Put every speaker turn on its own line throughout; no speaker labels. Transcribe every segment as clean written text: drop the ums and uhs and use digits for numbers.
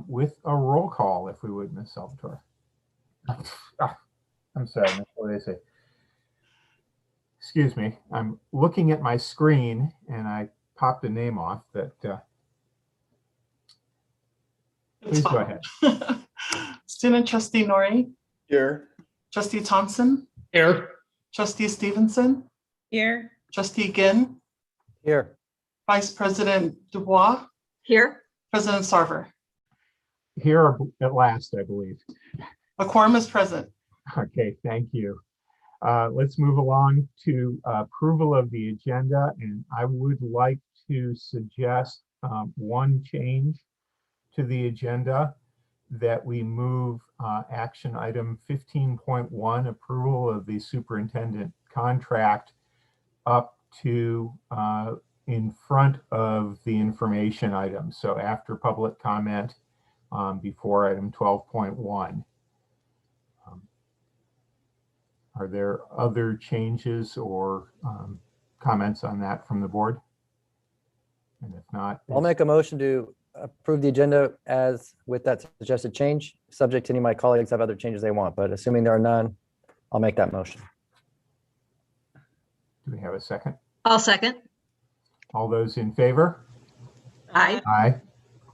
with a roll call, if we would, Ms. Salvatore. I'm sorry, what did I say? Excuse me. I'm looking at my screen and I popped a name off that. Please go ahead.
Student trustee Nori.
Here.
Trustee Thompson.
Here.
Trustee Stevenson.
Here.
Trustee Ginn.
Here.
Vice President Dubois.
Here.
President Sarver.
Here at last, I believe.
A quorum is present.
Okay, thank you. Let's move along to approval of the agenda, and I would like to suggest one change to the agenda, that we move action item 15.1, approval of the superintendent contract, up to in front of the information item. So after public comment, before item 12.1. Are there other changes or comments on that from the board? And if not,
I'll make a motion to approve the agenda as with that suggested change, subject to any of my colleagues have other changes they want, but assuming there are none, I'll make that motion.
do we have a second?
I'll second.
All those in favor?
Aye.
Aye.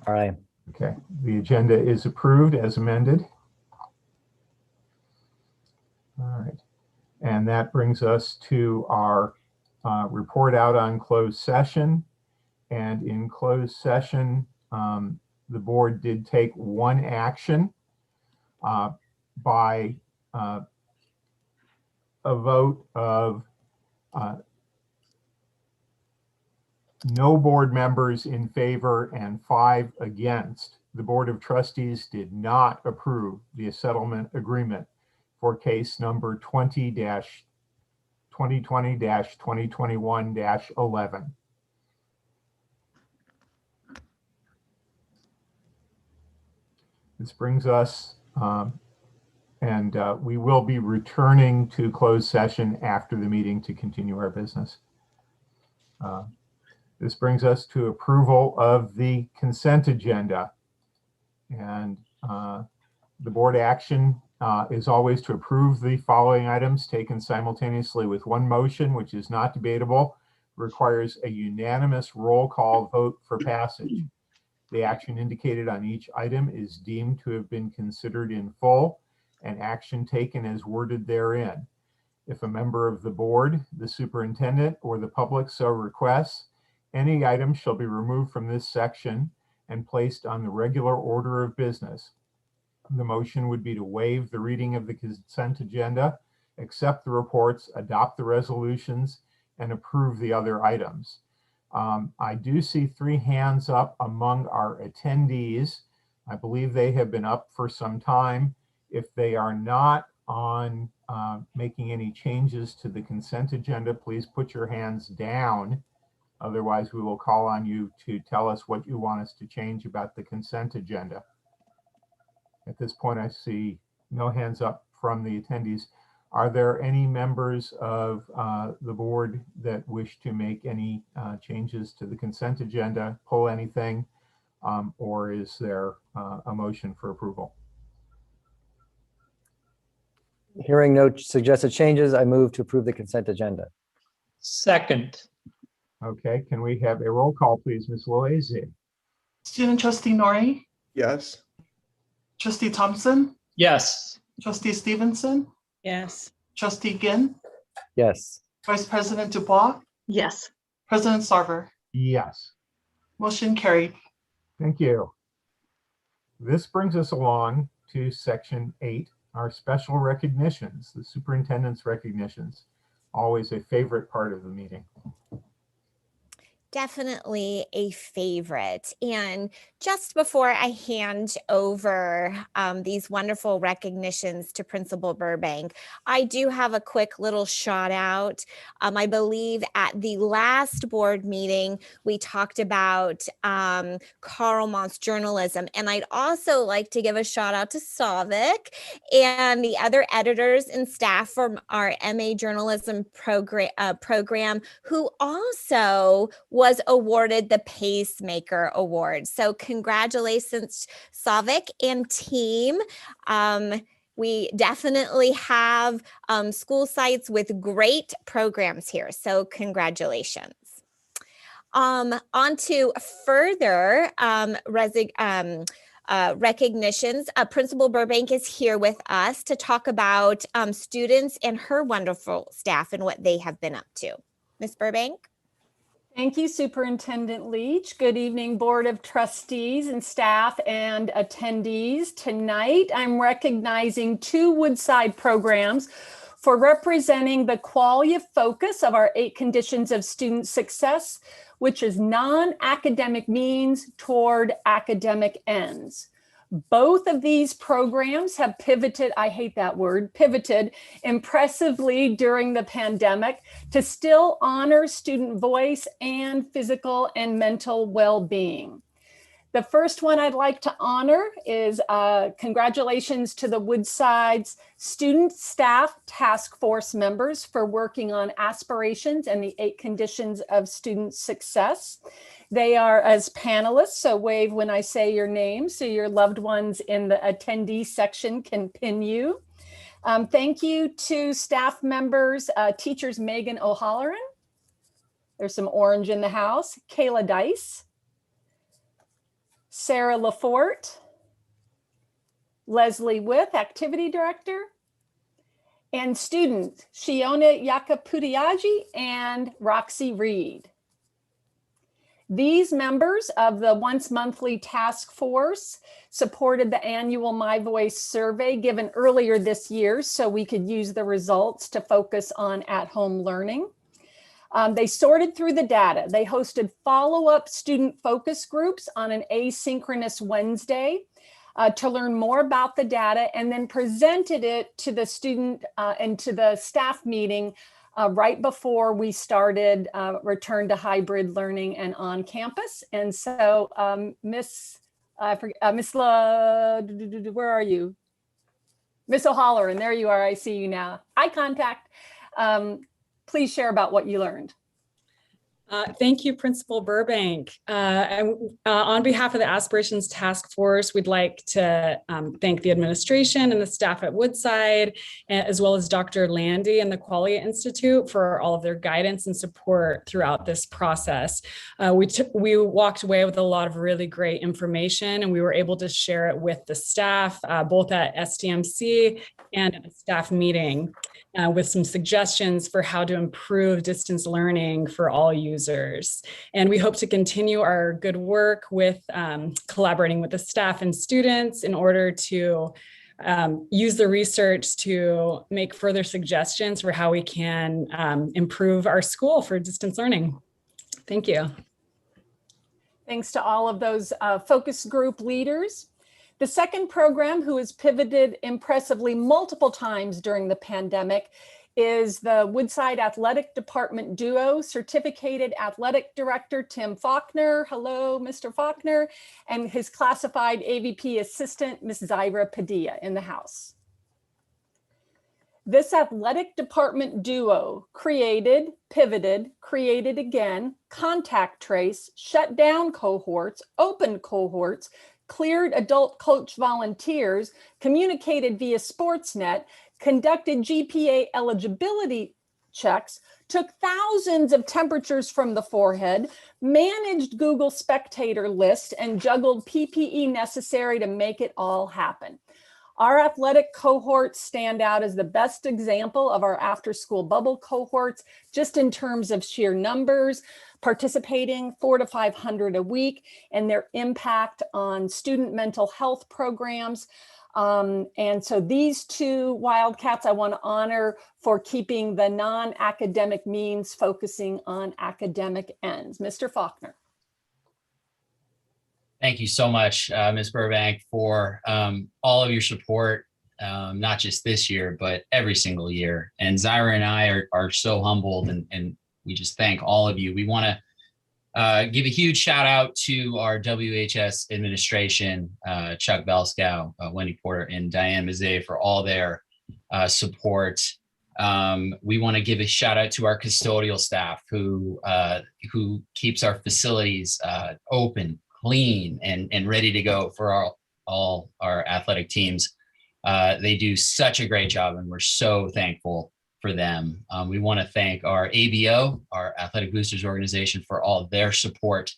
All right.
Okay, the agenda is approved as amended. All right, and that brings us to our report out on closed session. And in closed session, the board did take one action by a vote of no board members in favor and 5 against. The Board of Trustees did not approve the settlement agreement for case number 2020-2021-11. This brings us, and we will be returning to closed session after the meeting to continue our business. This brings us to approval of the consent agenda. And the board action is always to approve the following items taken simultaneously with one motion, which is not debatable, requires a unanimous roll call vote for passage. The action indicated on each item is deemed to have been considered in full and action taken as worded therein. If a member of the board, the superintendent, or the public so requests, any item shall be removed from this section and placed on the regular order of business. The motion would be to waive the reading of the consent agenda, accept the reports, adopt the resolutions, and approve the other items. I do see 3 hands up among our attendees. I believe they have been up for some time. If they are not on making any changes to the consent agenda, please put your hands down. Otherwise, we will call on you to tell us what you want us to change about the consent agenda. At this point, I see no hands up from the attendees. Are there any members of the board that wish to make any changes to the consent agenda, pull anything, or is there a motion for approval?
Hearing no suggested changes, I move to approve the consent agenda.
Second.
Okay, can we have a roll call, please, Ms. Loaize?
Student trustee Nori.
Yes.
Trustee Thompson.
Yes.
Trustee Stevenson.
Yes.
Trustee Ginn.
Yes.
Vice President Dubois.
Yes.
President Sarver.
Yes.
Motion carried.
Thank you. This brings us along to section 8, our special recognitions, the superintendent's recognitions. Always a favorite part of the meeting.
Definitely a favorite. And just before I hand over these wonderful recognitions to Principal Burbank, I do have a quick little shout out. I believe at the last board meeting, we talked about Karl Moss journalism. And I'd also like to give a shout out to Savik and the other editors and staff from our MA journalism program who also was awarded the Pacemaker Award. So congratulations, Savik and team. We definitely have school sites with great programs here. So congratulations. On to further recognitions. Principal Burbank is here with us to talk about students and her wonderful staff and what they have been up to. Ms. Burbank?
Thank you, Superintendent Leach. Good evening, Board of Trustees and staff and attendees. Tonight, I'm recognizing 2 Woodside programs for representing the quality of focus of our 8 conditions of student success, which is non-academic means toward academic ends. Both of these programs have pivoted, I hate that word, pivoted impressively during the pandemic to still honor student voice and physical and mental well-being. The first one I'd like to honor is congratulations to the Woodside's Student Staff Task Force members for working on aspirations and the 8 conditions of student success. They are as panelists, so wave when I say your name so your loved ones in the attendee section can pin you. Thank you to staff members, teachers Megan O'Halloran. There's some orange in the house. Kayla Dice. Sarah Lafort, Leslie With, Activity Director, and students Shiona Yakaputiaji and Roxy Reed. These members of the once monthly task force supported the annual My Voice survey given earlier this year so we could use the results to focus on at-home learning. They sorted through the data. They hosted follow-up student focus groups on an asynchronous Wednesday to learn more about the data and then presented it to the student and to the staff meeting right before we started return to hybrid learning and on campus. And so Miss where are you? Miss O'Halloran, there you are, I see you now. Eye contact. Please share about what you learned.
Thank you, Principal Burbank. On behalf of the Aspirations Task Force, we'd like to thank the administration and the staff at Woodside, as well as Dr. Landy and the Qualia Institute for all of their guidance and support throughout this process. We walked away with a lot of really great information, and we were able to share it with the staff, both at SDMC and at a staff meeting. With some suggestions for how to improve distance learning for all users. And we hope to continue our good work with collaborating with the staff and students in order to use the research to make further suggestions for how we can improve our school for distance learning. Thank you.
Thanks to all of those focus group leaders. The second program, who has pivoted impressively multiple times during the pandemic, is the Woodside Athletic Department duo, Certificated Athletic Director Tim Faulkner, hello, Mr. Faulkner, and his classified AVP assistant, Ms. Zyra Padilla in the house. This athletic department duo created, pivoted, created again, contact trace, shut down cohorts, opened cohorts, cleared adult coach volunteers, communicated via Sportsnet, conducted GPA eligibility checks, took thousands of temperatures from the forehead, managed Google Spectator list, and juggled PPE necessary to make it all happen. Our athletic cohorts stand out as the best example of our after-school bubble cohorts, just in terms of sheer numbers, participating 400 to 500 a week, and their impact on student mental health programs. And so these 2 Wildcats I want to honor for keeping the non-academic means focusing on academic ends. Mr. Faulkner.
Thank you so much, Ms. Burbank, for all of your support, not just this year, but every single year. And Zyra and I are so humbled, and we just thank all of you. We want to give a huge shout out to our WHS administration, Chuck Belskow, Wendy Porter, and Diane Mazet for all their support We want to give a shout out to our custodial staff who keeps our facilities open, clean, and ready to go for all our athletic teams. They do such a great job, and we're so thankful for them. We want to thank our ABO, our Athletic Boosters Organization, for all their support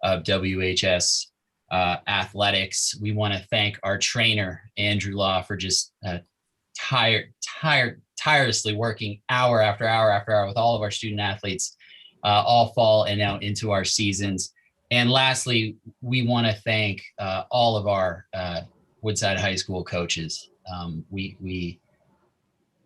of WHS athletics. We want to thank our trainer, Andrew Law, for just tirelessly working hour after hour after hour with all of our student athletes all fall and now into our seasons. And lastly, we want to thank all of our Woodside High School coaches.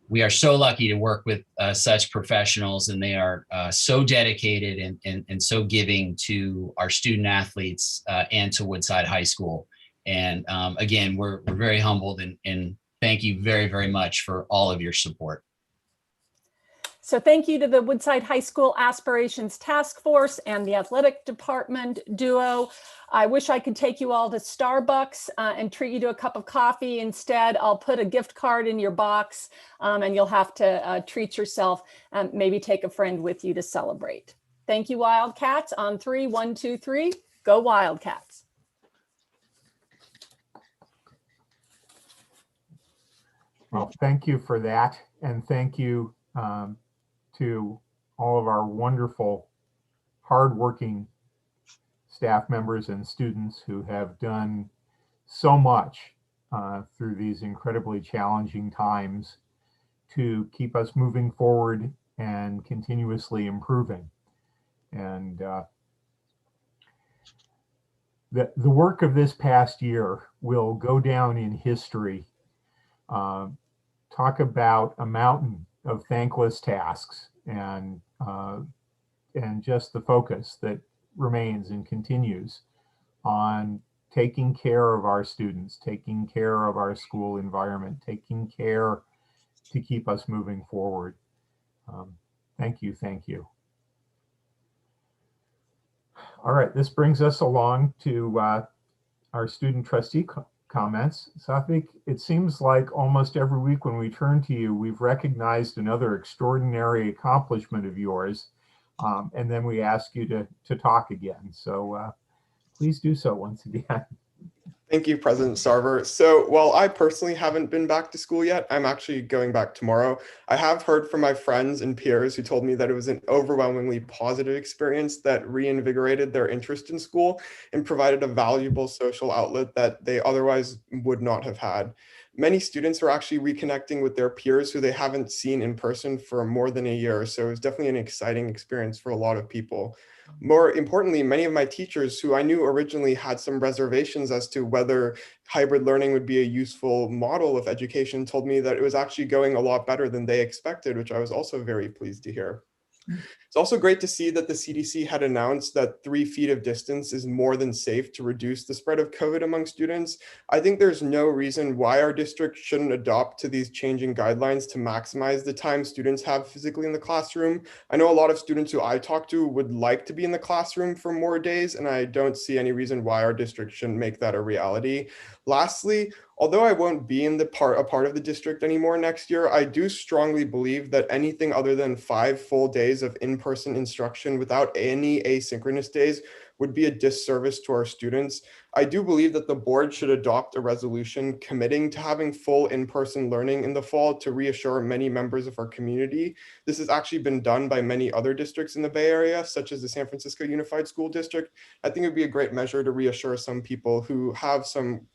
We are so lucky to work with such professionals, and they are so dedicated and so giving to our student athletes and to Woodside High School. And again, we're very humbled and thank you very, very much for all of your support.
So thank you to the Woodside High School Aspirations Task Force and the athletic department duo. I wish I could take you all to Starbucks and treat you to a cup of coffee. Instead, I'll put a gift card in your box and you'll have to treat yourself and maybe take a friend with you to celebrate. Thank you, Wildcats. On 3, 1, 2, 3, go Wildcats.
Well, thank you for that. And thank you to all of our wonderful, hardworking staff members and students who have done so much through these incredibly challenging times to keep us moving forward and continuously improving. And the work of this past year will go down in history. Talk about a mountain of thankless tasks and just the focus that remains and continues on taking care of our students, taking care of our school environment, taking care to keep us moving forward. Thank you, thank you. All right, this brings us along to our student trustee comments. Safik, it seems like almost every week when we turn to you, we've recognized another extraordinary accomplishment of yours, and then we ask you to talk again. So please do so once again.
Thank you, President Sarver. So while I personally haven't been back to school yet, I'm actually going back tomorrow. I have heard from my friends and peers who told me that it was an overwhelmingly positive experience that reinvigorated their interest in school and provided a valuable social outlet that they otherwise would not have had. Many students are actually reconnecting with their peers who they haven't seen in person for more than a year. So it was definitely an exciting experience for a lot of people. More importantly, many of my teachers who I knew originally had some reservations as to whether hybrid learning would be a useful model of education told me that it was actually going a lot better than they expected, which I was also very pleased to hear. It's also great to see that the CDC had announced that 3 feet of distance is more than safe to reduce the spread of COVID among students. I think there's no reason why our district shouldn't adopt to these changing guidelines to maximize the time students have physically in the classroom. I know a lot of students who I talk to would like to be in the classroom for more days, and I don't see any reason why our district shouldn't make that a reality. Lastly, although I won't be in a part of the district anymore next year, I do strongly believe that anything other than 5 full days of in-person instruction without any asynchronous days would be a disservice to our students. I do believe that the board should adopt a resolution committing to having full in-person learning in the fall to reassure many members of our community. This has actually been done by many other districts in the Bay Area, such as the San Francisco Unified School District. I think it would be a great measure to reassure some people who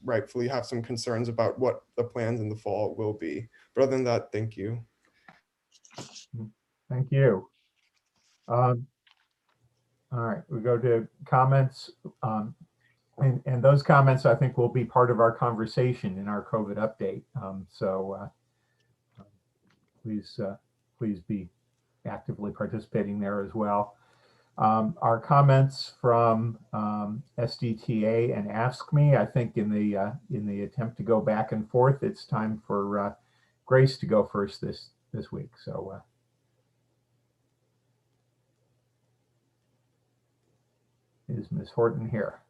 rightfully have some concerns about what the plans in the fall will be. But other than that, thank you.
Thank you. All right, we go to comments. And those comments, I think, will be part of our conversation in our COVID update. Please be actively participating there as well. Our comments from SDTA and Ask Me, I think in the attempt to go back and forth, it's time for Grace to go first this week. So is Ms. Horton here?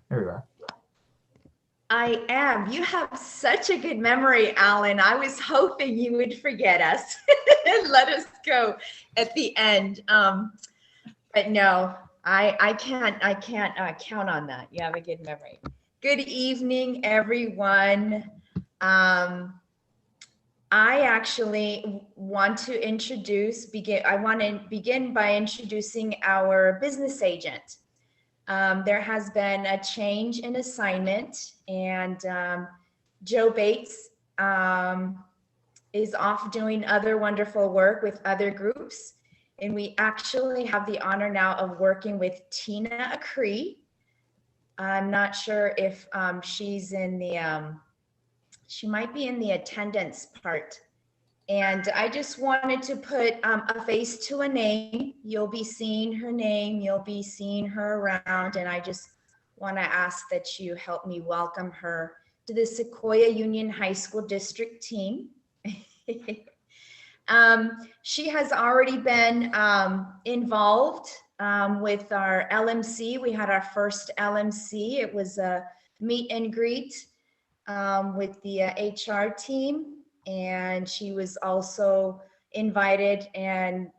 There you are.
I am. You have such a good memory, Alan. I was hoping you would forget us and let us go at the end. But no, I can't count on that. You have a good memory. Good evening, everyone. I actually want to begin by introducing our business agent. There has been a change in assignment, and Joe Bates is off doing other wonderful work with other groups. And we actually have the honor now of working with Tina Acree. I'm not sure if she's in the, she might be in the attendance part. And I just wanted to put a face to a name. You'll be seeing her name, you'll be seeing her around, and I just want to ask that you help me welcome her to the Sequoia Union High School District team. She has already been involved with our LMC. We had our first LMC. It was a meet and greet with the HR team. And she was also invited and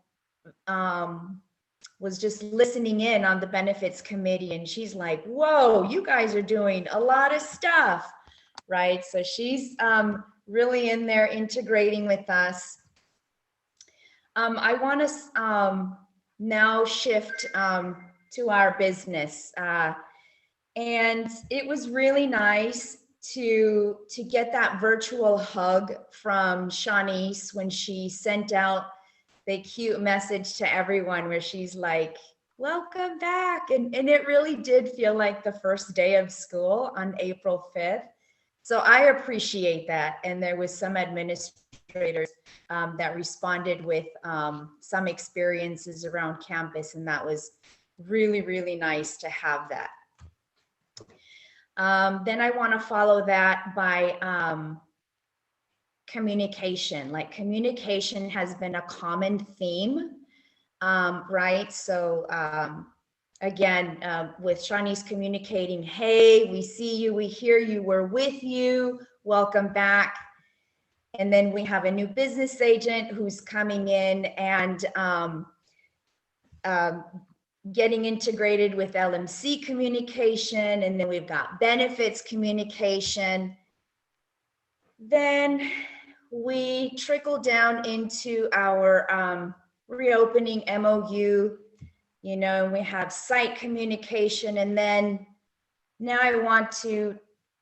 was just listening in on the benefits committee. And she's like, whoa, you guys are doing a lot of stuff, right? So she's really in there integrating with us. I want to now shift to our business. And it was really nice to get that virtual hug from Shanice when she sent out the cute message to everyone where she's like, welcome back. And it really did feel like the first day of school on April 5th. So I appreciate that. And there was some administrators that responded with some experiences around campus. And that was really, really nice to have that. Then I want to follow that by communication. Like communication has been a common theme, right? So again, with Shanice communicating, hey, we see you, we hear you, we're with you, welcome back. And then we have a new business agent who's coming in and getting integrated with LMC communication, and then we've got benefits communication. Then we trickle down into our reopening MOU, you know, and we have site communication. And then now I want to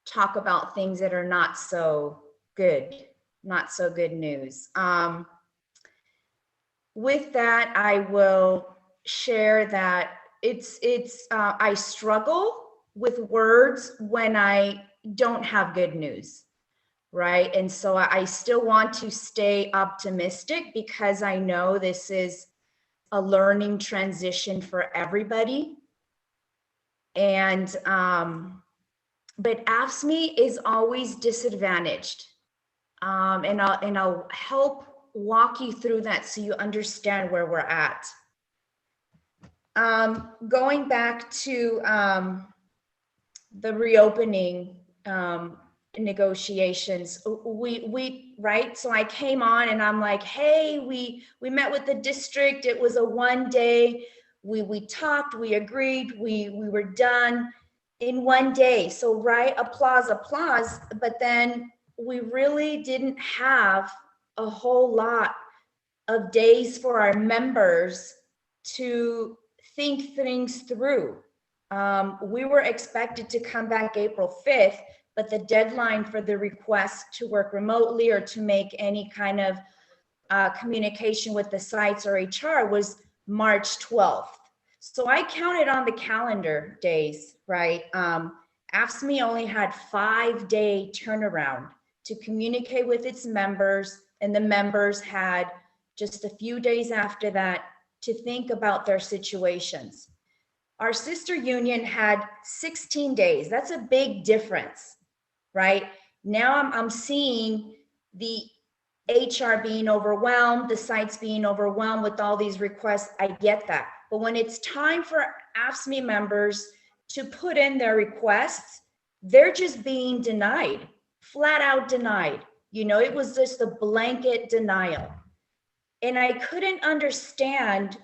talk about things that are not so good news. With that, I will share that I struggle with words when I don't have good news, right? And so I still want to stay optimistic because I know this is a learning transition for everybody. And but AFSCME is always disadvantaged, and I'll help walk you through that so you understand where we're at. Going back to the reopening negotiations, we right? So I came on and I'm like, hey, we met with the district. It was a one day. We talked, we agreed, we were done in one day. So right, applause. But then we really didn't have a whole lot of days for our members to think things through. We were expected to come back April 5th, but the deadline for the request to work remotely or to make any kind of communication with the sites or HR was March 12th. So I counted on the calendar days, right? AFSCME only had 5-day turnaround to communicate with its members, and the members had just a few days after that to think about their situations. Our sister union had 16 days. That's a big difference, right? Now I'm seeing the HR being overwhelmed, the sites being overwhelmed with all these requests. I get that. But when it's time for AFSCME members to put in their requests, they're just being denied, flat out denied. You know, it was just a blanket denial. And I couldn't understand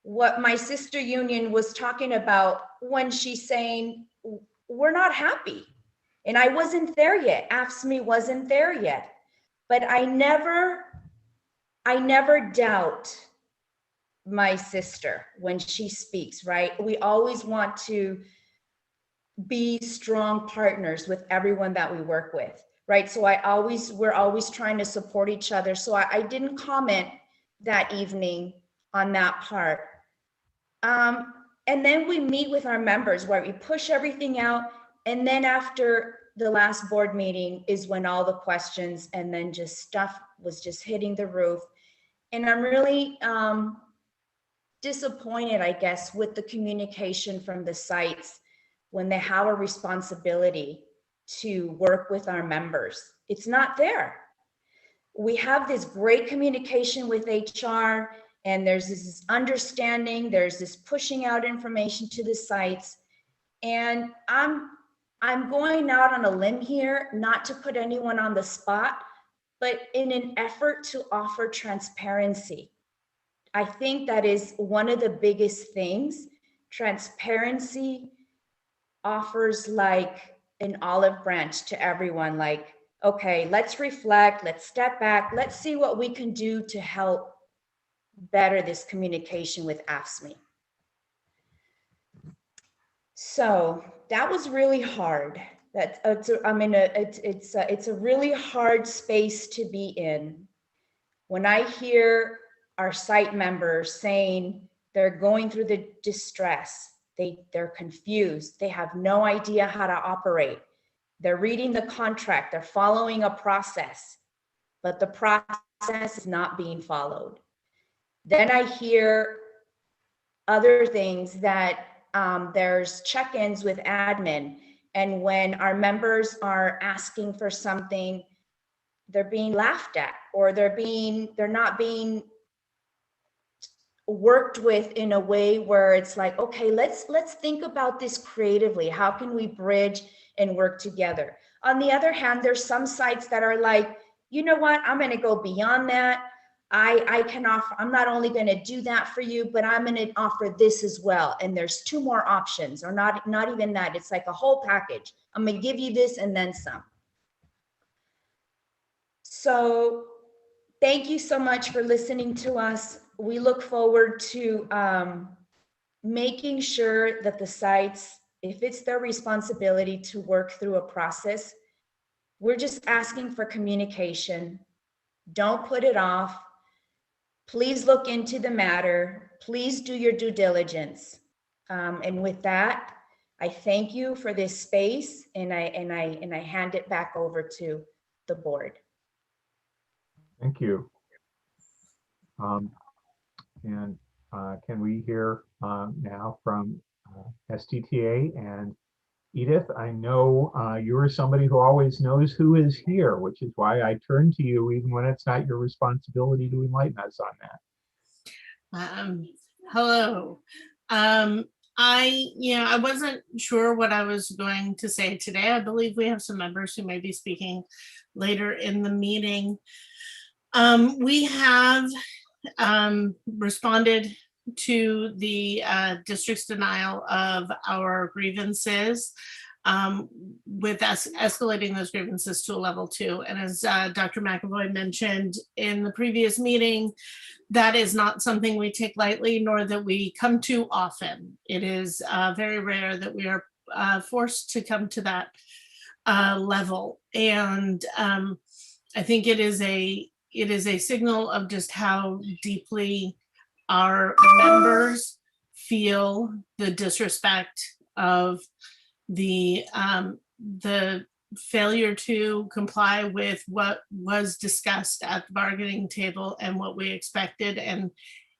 what my sister union was talking about when she's saying, we're not happy. And I wasn't there yet. AFSCME wasn't there yet. But I never doubt my sister when she speaks, right? We always want to be strong partners with everyone that we work with, right? So we're always trying to support each other. So I didn't comment that evening on that part. And then we meet with our members where we push everything out. And then after the last board meeting is when all the questions and then just stuff was just hitting the roof. And I'm really disappointed, I guess, with the communication from the sites when they have a responsibility to work with our members. It's not there. We have this great communication with HR, and there's this understanding, there's this pushing out information to the sites. And I'm going out on a limb here, not to put anyone on the spot, but in an effort to offer transparency. I think that is one of the biggest things. Transparency offers like an olive branch to everyone, like, okay, let's reflect, let's step back, let's see what we can do to help better this communication with AFSCME. So that was really hard. It's a really hard space to be in. When I hear our site members saying they're going through the distress, they're confused, they have no idea how to operate. They're reading the contract, they're following a process, but the process is not being followed. Then I hear other things that there's check-ins with admin, and when our members are asking for something, they're being laughed at, or they're not being worked with in a way where it's like, okay, let's think about this creatively. How can we bridge and work together? On the other hand, there's some sites that are like, you know what, I'm going to go beyond that. I can offer, I'm not only going to do that for you, but I'm going to offer this as well. And there's 2 more options, or not even that. It's like a whole package. I'm going to give you this and then some. So thank you so much for listening to us. We look forward to making sure that the sites, if it's their responsibility to work through a process, we're just asking for communication. Don't put it off. Please look into the matter. Please do your due diligence. And with that, I thank you for this space, and I hand it back over to the board.
Thank you. Can we hear now from STTA and Edith? I know you're somebody who always knows who is here, which is why I turn to you even when it's not your responsibility to enlighten us on that.
Hello. I wasn't sure what I was going to say today. I believe we have some members who may be speaking later in the meeting. We have responded to the district's denial of our grievances, with us escalating those grievances to a level 2. And as Dr. McAvoy mentioned in the previous meeting, that is not something we take lightly, nor that we come to often. It is very rare that we are forced to come to that level. And I think it is a signal of just how deeply our members feel the disrespect of the failure to comply with what was discussed at the bargaining table and what we expected, and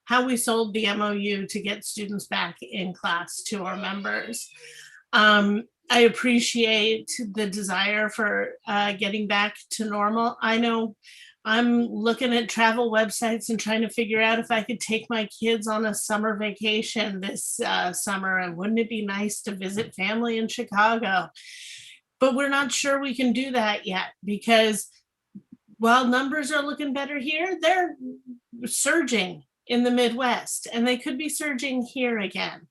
how we sold the MOU to get students back in class to our members. I appreciate the desire for getting back to normal. I know I'm looking at travel websites and trying to figure out if I could take my kids on a summer vacation this summer, and wouldn't it be nice to visit family in Chicago? but we're not sure we can do that yet because while numbers are looking better here, they're surging in the Midwest and they could be surging here again.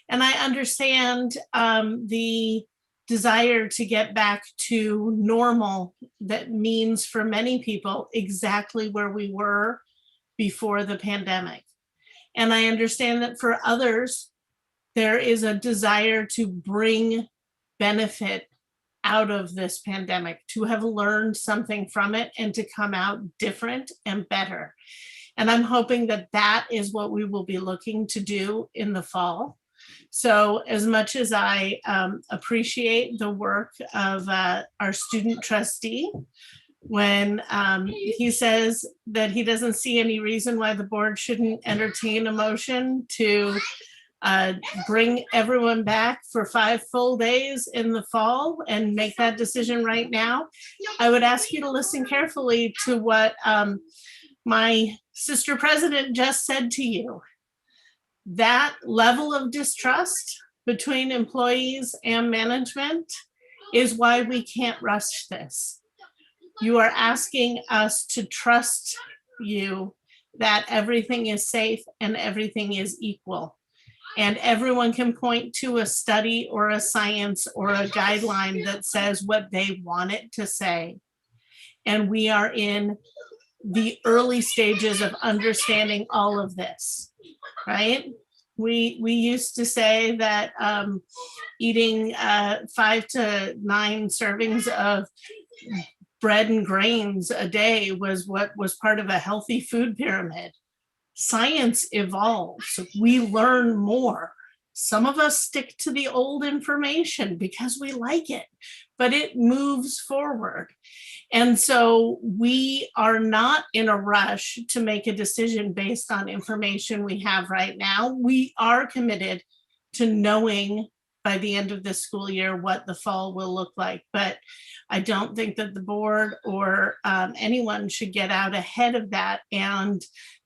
And I understand the desire to get back to normal. That means for many people exactly where we were before the pandemic. And I understand that for others, there is a desire to bring benefit out of this pandemic, to have learned something from it and to come out different and better. And I'm hoping that that is what we will be looking to do in the fall. So as much as I appreciate the work of our student trustee, when he says that he doesn't see any reason why the board shouldn't entertain a motion to bring everyone back for 5 full days in the fall and make that decision right now, I would ask you to listen carefully to what my sister president just said to you. That level of distrust between employees and management is why we can't rush this. You are asking us to trust you that everything is safe and everything is equal. And everyone can point to a study or a science or a guideline that says what they want it to say. And we are in the early stages of understanding all of this, right? We used to say that eating 5 to 9 servings of bread and grains a day was what was part of a healthy food pyramid. Science evolves. We learn more. Some of us stick to the old information because we like it, but it moves forward. And so we are not in a rush to make a decision based on information we have right now. We are committed to knowing by the end of this school year what the fall will look like. But I don't think that the board or anyone should get out ahead of that and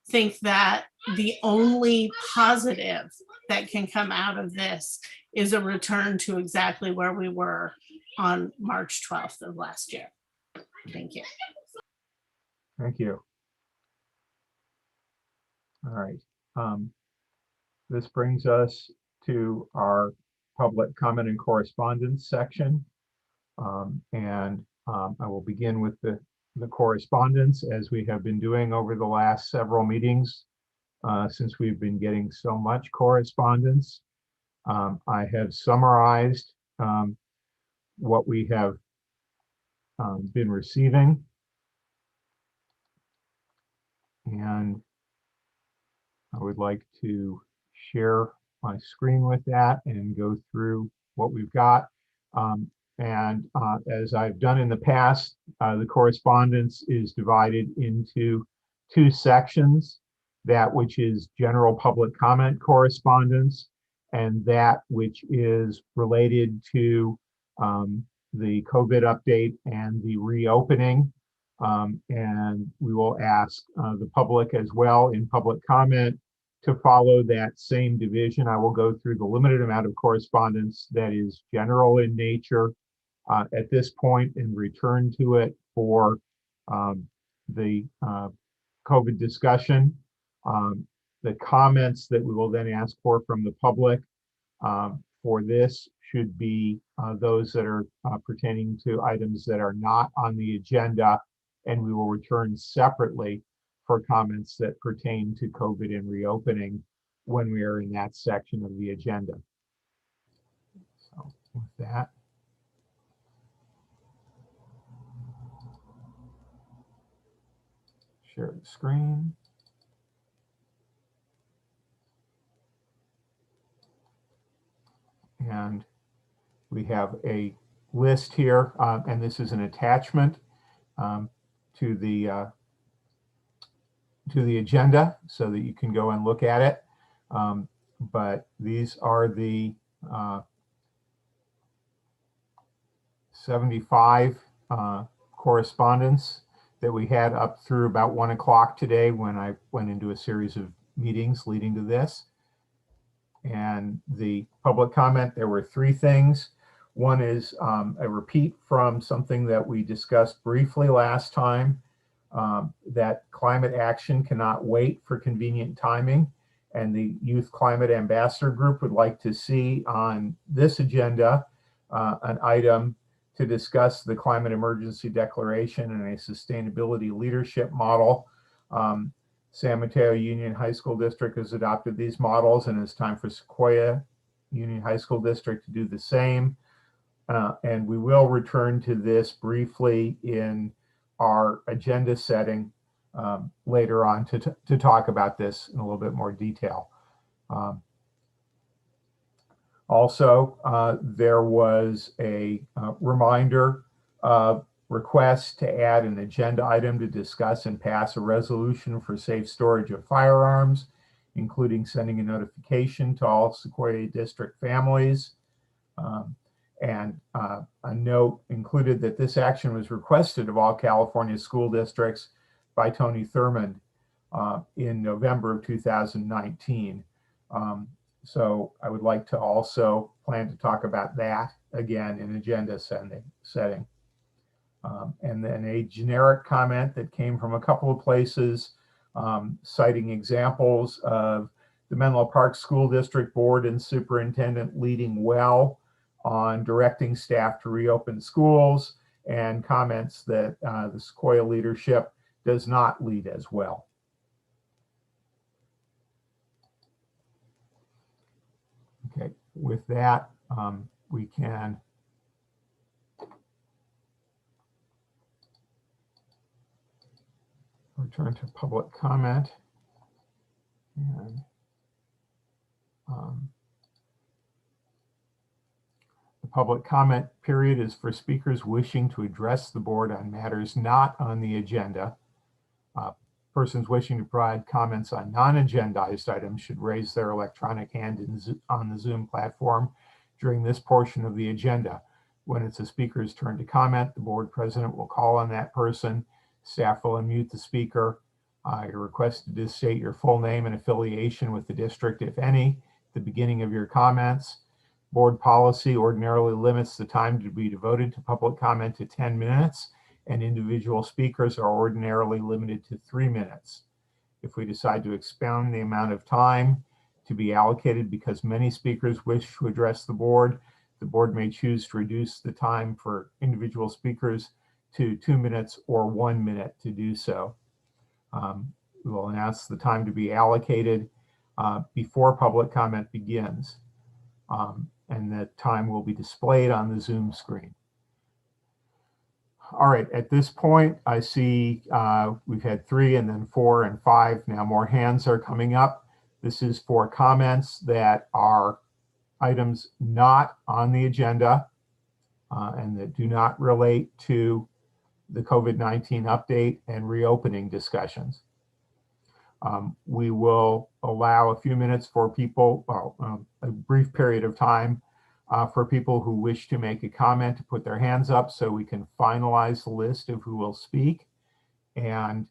think that the only positive that can come out of this is a return to exactly where we were on March 12th of last year. Thank you.
Thank you. All right. This brings us to our public comment and correspondence section. I will begin with the correspondence, as we have been doing over the last several meetings since we've been getting so much correspondence. I have summarized what we have been receiving, and I would like to share my screen with that and go through what we've got. As I've done in the past, the correspondence is divided into 2 sections, that which is general public comment correspondence and that which is related to the COVID update and the reopening. And we will ask the public as well in public comment to follow that same division. I will go through the limited amount of correspondence that is general in nature at this point and return to it for the COVID discussion. The comments that we will then ask for from the public for this should be those that are pertaining to items that are not on the agenda, and we will return separately for comments that pertain to COVID and reopening when we are in that section of the agenda. So with that, share the screen. And we have a list here, and this is an attachment to the agenda so that you can go and look at it. But these are the 75 correspondence that we had up through about 1 o'clock today when I went into a series of meetings leading to this. And the public comment, there were 3 things. One is a repeat from something that we discussed briefly last time, that climate action cannot wait for convenient timing. And the Youth Climate Ambassador Group would like to see on this agenda an item to discuss the climate emergency declaration and a sustainability leadership model. San Mateo Union High School District has adopted these models, and it's time for Sequoia Union High School District to do the same. And we will return to this briefly in our agenda setting later on to talk about this in a little bit more detail. Also, there was a reminder of request to add an agenda item to discuss and pass a resolution for safe storage of firearms, including sending a notification to all Sequoia District families. And a note included that this action was requested of all California school districts by Tony Thurmond in November of 2019. So I would like to also plan to talk about that again in agenda setting. And then a generic comment that came from a couple of places, citing examples of the Menlo Park School District Board and Superintendent leading well on directing staff to reopen schools, and comments that the Sequoia leadership does not lead as well. Okay, with that, we can return to public comment. And the public comment period is for speakers wishing to address the board on matters not on the agenda. Persons wishing to provide comments on non-agendized items should raise their electronic hand on the Zoom platform during this portion of the agenda. When it's a speaker's turn to comment, the board president will call on that person. Staff will unmute the speaker. You're requested to state your full name and affiliation with the district, if any, at the beginning of your comments. Board policy ordinarily limits the time to be devoted to public comment to 10 minutes, and individual speakers are ordinarily limited to 3 minutes. If we decide to expand the amount of time to be allocated because many speakers wish to address the board may choose to reduce the time for individual speakers to 2 minutes or 1 minute to do so. We will announce the time to be allocated before public comment begins, and that time will be displayed on the Zoom screen. All right, at this point, I see we've had 3 and then 4 and 5. Now more hands are coming up. This is for comments that are items not on the agenda and that do not relate to the COVID-19 update and reopening discussions. We will allow a few minutes for people, a brief period of time for people who wish to make a comment to put their hands up so we can finalize the list of who will speak. And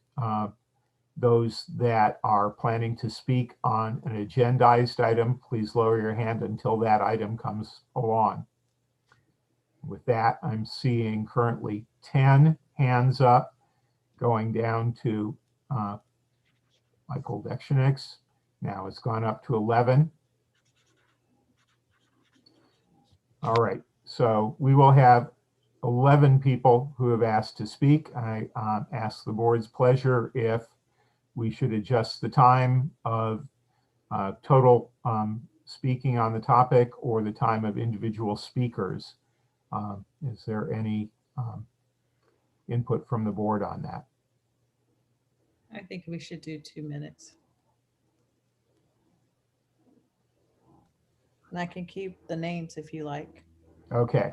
those that are planning to speak on an agendized item, please lower your hand until that item comes along. With that, I'm seeing currently 10 hands up, going down to Michael Deksheniks. Now it's gone up to 11. All right, so we will have 11 people who have asked to speak. I ask the board's pleasure if we should adjust the time of total speaking on the topic or the time of individual speakers. Is there any input from the board on that?
I think we should do 2 minutes. And I can keep the names if you like.
Okay,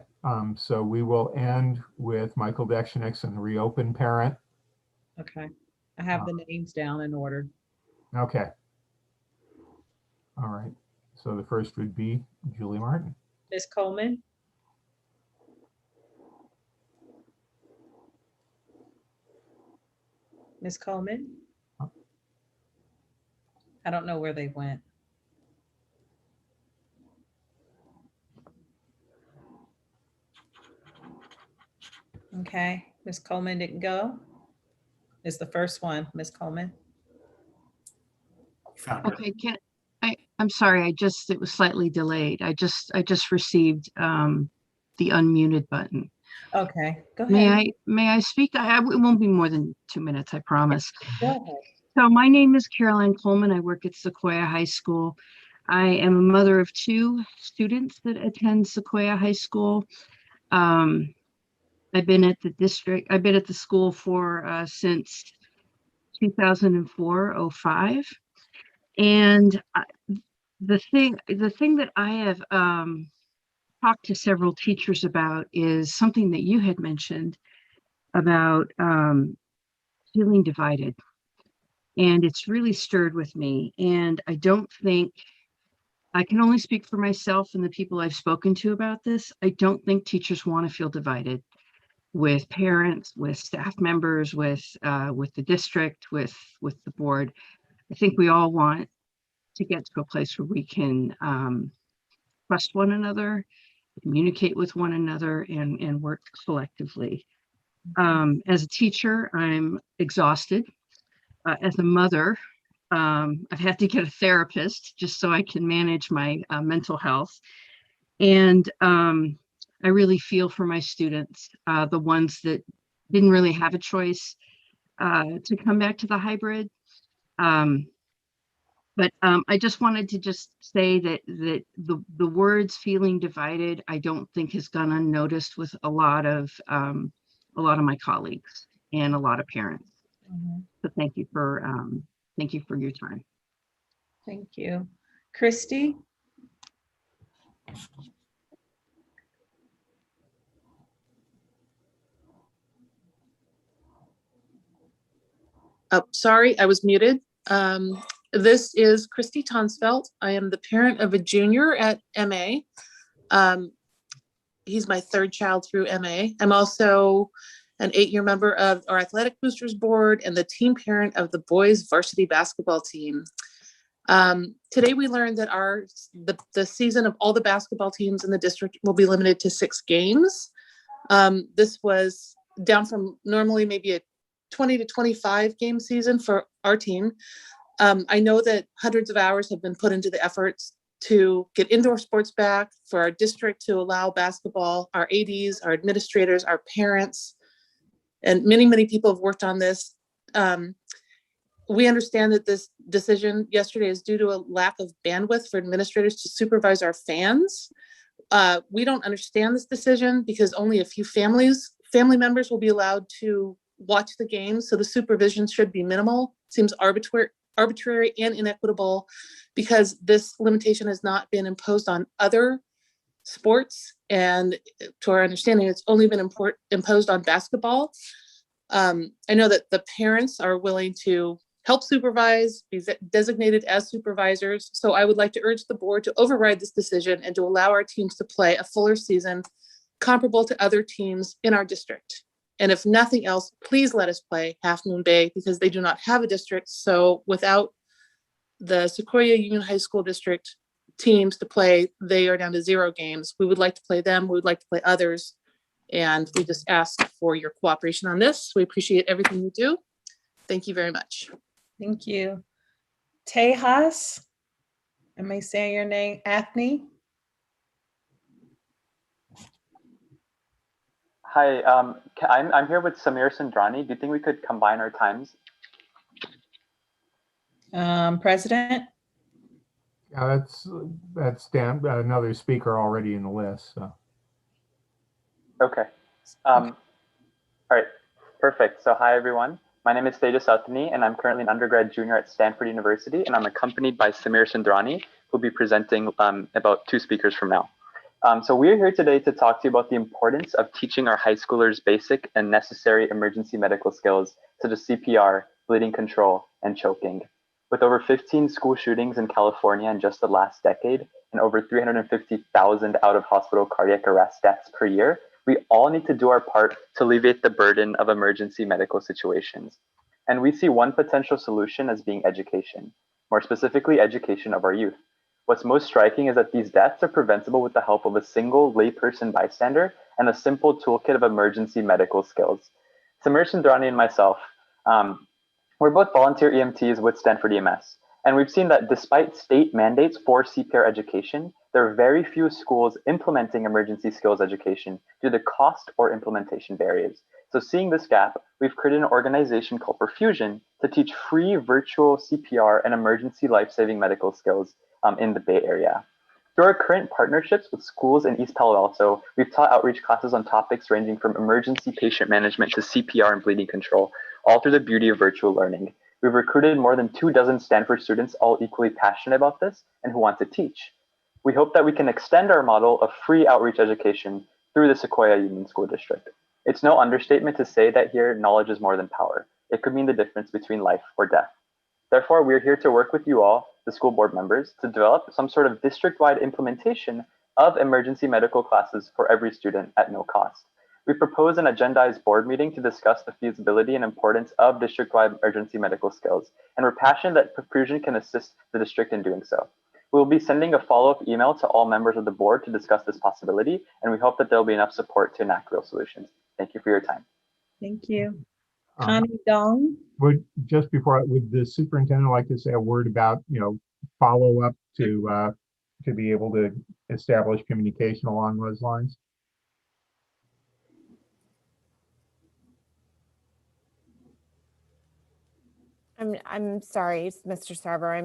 so we will end with Michael Deksheniks and the reopen parent.
Okay. I have the names down in order.
Okay. All right, so the first would be Julie Martin.
Ms. Coleman? Ms. Coleman? I don't know where they went. Okay, Ms. Coleman didn't go. Is the first one, Ms. Coleman?
Found her.
Okay, I'm sorry, it was slightly delayed. I just received the unmuted button.
Okay, go ahead.
May I speak? It won't be more than 2 minutes, I promise.
Go ahead.
So my name is Caroline Coleman. I work at Sequoia High School. I am a mother of 2 students that attend Sequoia High School. I've been at the school for since 2004-05. And the thing that I have talked to several teachers about is something that you had mentioned about feeling divided. And it's really stirred with me. And I don't think, I can only speak for myself and the people I've spoken to about this. I don't think teachers want to feel divided with parents, with staff members, with the district, with the board. I think we all want to get to a place where we can trust one another, communicate with one another, and work collectively. As a teacher, I'm exhausted. As a mother, I've had to get a therapist just so I can manage my mental health. And I really feel for my students, the ones that didn't really have a choice to come back to the hybrid. But I just wanted to just say that the words feeling divided, I don't think has gone unnoticed with a lot of my colleagues and a lot of parents. So thank you for your time.
Thank you. Christy?
Oh, sorry, I was muted. This is Christy Tonsfeld. I am the parent of a junior at MA. He's my 3rd child through MA. I'm also an 8-year member of our athletic boosters board and the team parent of the boys varsity basketball team. Today we learned that the season of all the basketball teams in the district will be limited to 6 games. This was down from normally maybe a 20 to 25 game season for our team. I know that hundreds of hours have been put into the efforts to get indoor sports back, for our district to allow basketball. Our ADs, our administrators, our parents, and many, many people have worked on this. We understand that this decision yesterday is due to a lack of bandwidth for administrators to supervise our fans. We don't understand this decision because only a few family members will be allowed to watch the games, so the supervision should be minimal. Seems arbitrary and inequitable because this limitation has not been imposed on other sports, and to our understanding, it's only been imposed on basketball. I know that the parents are willing to help supervise, be designated as supervisors, so I would like to urge the board to override this decision and to allow our teams to play a fuller season comparable to other teams in our district. And if nothing else, please let us play Half Moon Bay because they do not have a district. So without the Sequoia Union High School District teams to play, they are down to 0 games. We would like to play them. We would like to play others. And we just ask for your cooperation on this. We appreciate everything you do. Thank you very much.
Thank you. Tejas? Am I saying your name? Athney?
Hi, I'm here with Samir Sandrani. Do you think we could combine our times?
President?
Yeah, that's Dan, another speaker already in the list. So.
Okay. All right, perfect. So hi, everyone. My name is Tejas Athni, and I'm currently an undergrad junior at Stanford University, and I'm accompanied by Samir Sandrani, who'll be presenting about 2 speakers from now. So we're here today to talk to you about the importance of teaching our high schoolers basic and necessary emergency medical skills such as CPR, bleeding control, and choking. With over 15 school shootings in California in just the last decade and over 350,000 out-of-hospital cardiac arrest deaths per year, we all need to do our part to alleviate the burden of emergency medical situations. And we see one potential solution as being education, more specifically education of our youth. What's most striking is that these deaths are preventable with the help of a single layperson bystander and a simple toolkit of emergency medical skills. Samir Sundrani and myself, we're both volunteer EMTs with Stanford EMS. And we've seen that despite state mandates for CPR education, there are very few schools implementing emergency skills education due to cost or implementation barriers. So seeing this gap, we've created an organization called Perfusion to teach free virtual CPR and emergency life-saving medical skills in the Bay Area. Through our current partnerships with schools in East Palo Alto, we've taught outreach classes on topics ranging from emergency patient management to CPR and bleeding control, all through the beauty of virtual learning. We've recruited more than 24 Stanford students, all equally passionate about this and who want to teach. We hope that we can extend our model of free outreach education through the Sequoia Union School District. It's no understatement to say that here, knowledge is more than power. It could mean the difference between life or death. Therefore, we're here to work with you all, the school board members, to develop some sort of district-wide implementation of emergency medical classes for every student at no cost. We propose an agendized board meeting to discuss the feasibility and importance of district-wide emergency medical skills, and we're passionate that Perfusion can assist the district in doing so. We will be sending a follow-up email to all members of the board to discuss this possibility, and we hope that there will be enough support to enact real solutions. Thank you for your time.
Thank you. Connie Dong.
Would the superintendent like to say a word about, follow-up to be able to establish communication along those lines?
I'm sorry, Mr. Sarver.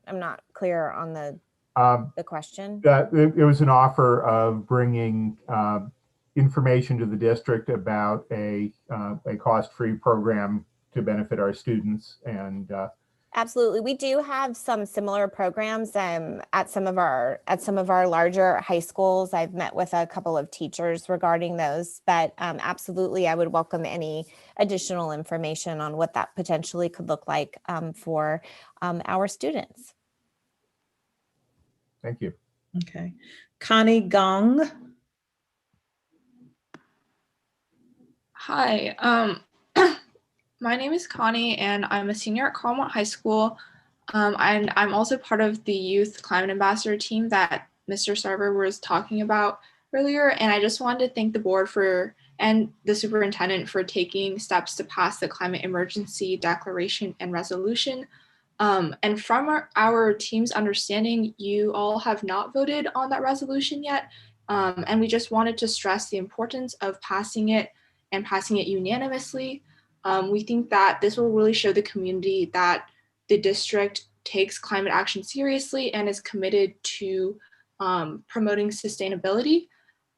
I'm not clear on the question.
It was an offer of bringing information to the district about a cost-free program to benefit our students, and
absolutely, we do have some similar programs at some of our larger high schools. I've met with a couple of teachers regarding those, but absolutely, I would welcome any additional information on what that potentially could look like for our students.
Thank you.
Okay, Connie Gong.
Hi, my name is Connie and I'm a senior at Carmont High School. And I'm also part of the Youth Climate Ambassador team that Mr. Sarver was talking about earlier. And I just wanted to thank the board and the superintendent for taking steps to pass the climate emergency declaration and resolution. And from our team's understanding, you all have not voted on that resolution yet. And we just wanted to stress the importance of passing it and passing it unanimously. We think that this will really show the community that the district takes climate action seriously and is committed to promoting sustainability.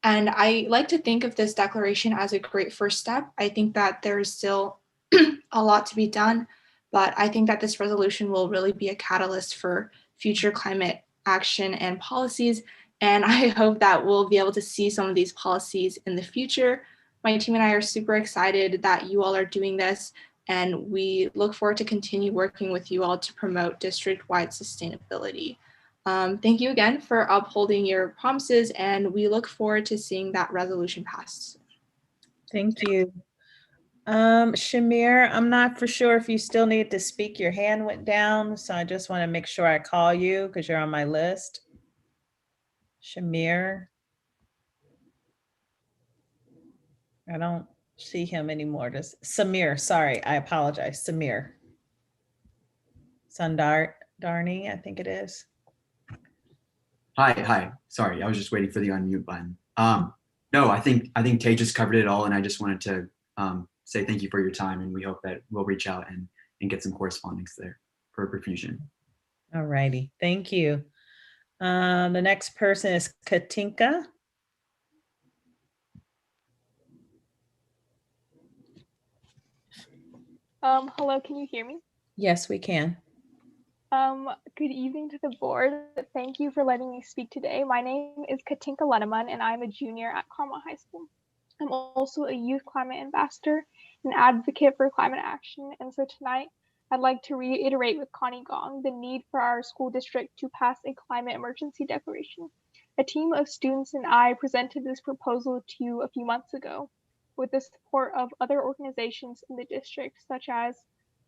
And I like to think of this declaration as a great first step. I think that there's still a lot to be done, but I think that this resolution will really be a catalyst for future climate action and policies. And I hope that we'll be able to see some of these policies in the future. My team and I are super excited that you all are doing this, and we look forward to continue working with you all to promote district-wide sustainability. Thank you again for upholding your promises, and we look forward to seeing that resolution passed.
Thank you. Shamir, I'm not for sure if you still need to speak. Your hand went down, so I just want to make sure I call you because you're on my list. Shamir. I don't see him anymore. Samir, sorry, I apologize. Samir. Darni, I think it is.
Hi. Sorry, I was just waiting for the unmute button. No, I think Tay just covered it all, and I just wanted to say thank you for your time, and we hope that we'll reach out and get some correspondence there for Perfusion.
All righty, thank you. The next person is Katinka.
Hello, can you hear me?
Yes, we can.
Good evening to the board. Thank you for letting me speak today. My name is Katinka Leneman, and I'm a junior at Carmel High School. I'm also a youth climate ambassador and advocate for climate action. And so tonight, I'd like to reiterate with Connie Gong the need for our school district to pass a climate emergency declaration. A team of students and I presented this proposal to you a few months ago with the support of other organizations in the district, such as